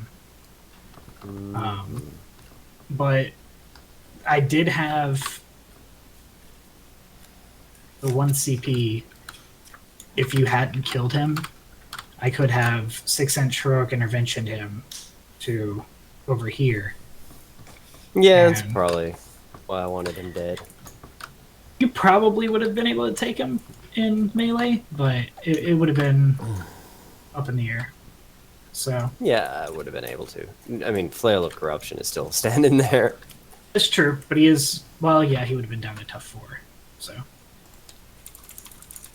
But I did have the 1 CP. If you hadn't killed him, I could have 6-inch heroic intervention him to over here. Yeah, that's And- probably why I wanted him dead. You probably would have been able to take him in melee, but it would have been up in the air. So Yeah, I would have been able to. I mean, Flail of Corruption is still standing there. it's true, but he is, well, yeah, he would have been down to tough 4. So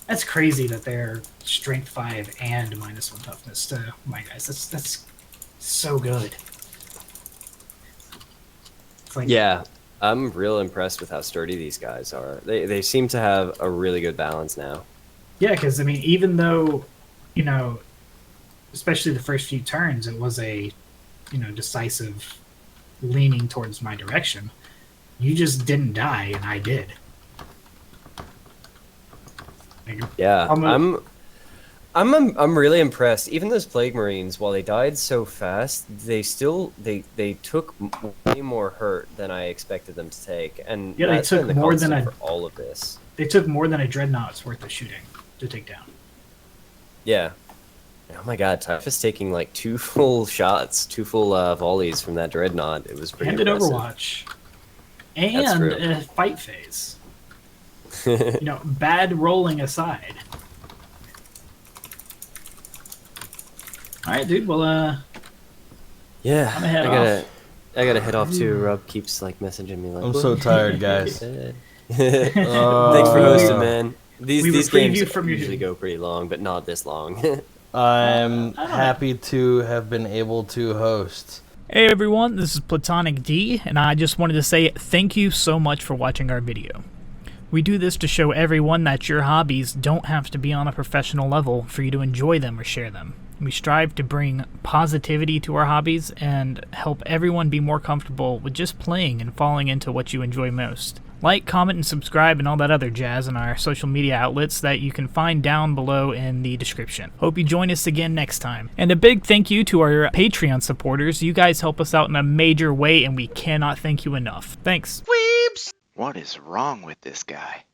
that's crazy that they're strength 5 and -1 toughness to my guys. That's so good. It's like, Yeah, I'm real impressed with how sturdy these guys are. They seem to have a really good balance now. yeah, because I mean, even though, you know, especially the first few turns, it was a, you know, decisive leaning towards my direction. You just didn't die, and I did. Like, Yeah, I'm I'm really impressed. Even those Plague Marines, while they died so fast, they still they took way more hurt than I expected them to take, and Yeah, they that's took been the more than constant I- for all of this. they took more than a dreadnought's worth of shooting to take down. Yeah. Oh my god, Typhus taking like 2 full shots, 2 full volleys from that dreadnought. It was pretty And an impressive. Overwatch. That's And true. a fight phase. You know, bad rolling aside. Alright, dude, well, Yeah, I'm gonna head I gotta head off too. Rob keeps like messaging me like, I'm so tired, guys. Thanks for hosting, man. we These reprieve games you from your- usually go pretty long, but not this long. I'm I don't know. happy to have been able to host. Hey everyone, this is Platonic D, and I just wanted to say thank you so much for watching our video. We do this to show everyone that your hobbies don't have to be on a professional level for you to enjoy them or share them. We strive to bring positivity to our hobbies and help everyone be more comfortable with just playing and falling into what you enjoy most. Like, comment, and subscribe and all that other jazz on our social media outlets that you can find down below in the description. Hope you join us again next time. And a big thank you to our Patreon supporters. You guys help us out in a major way, and we cannot thank you enough. Thanks. Weeps! What is wrong with this guy?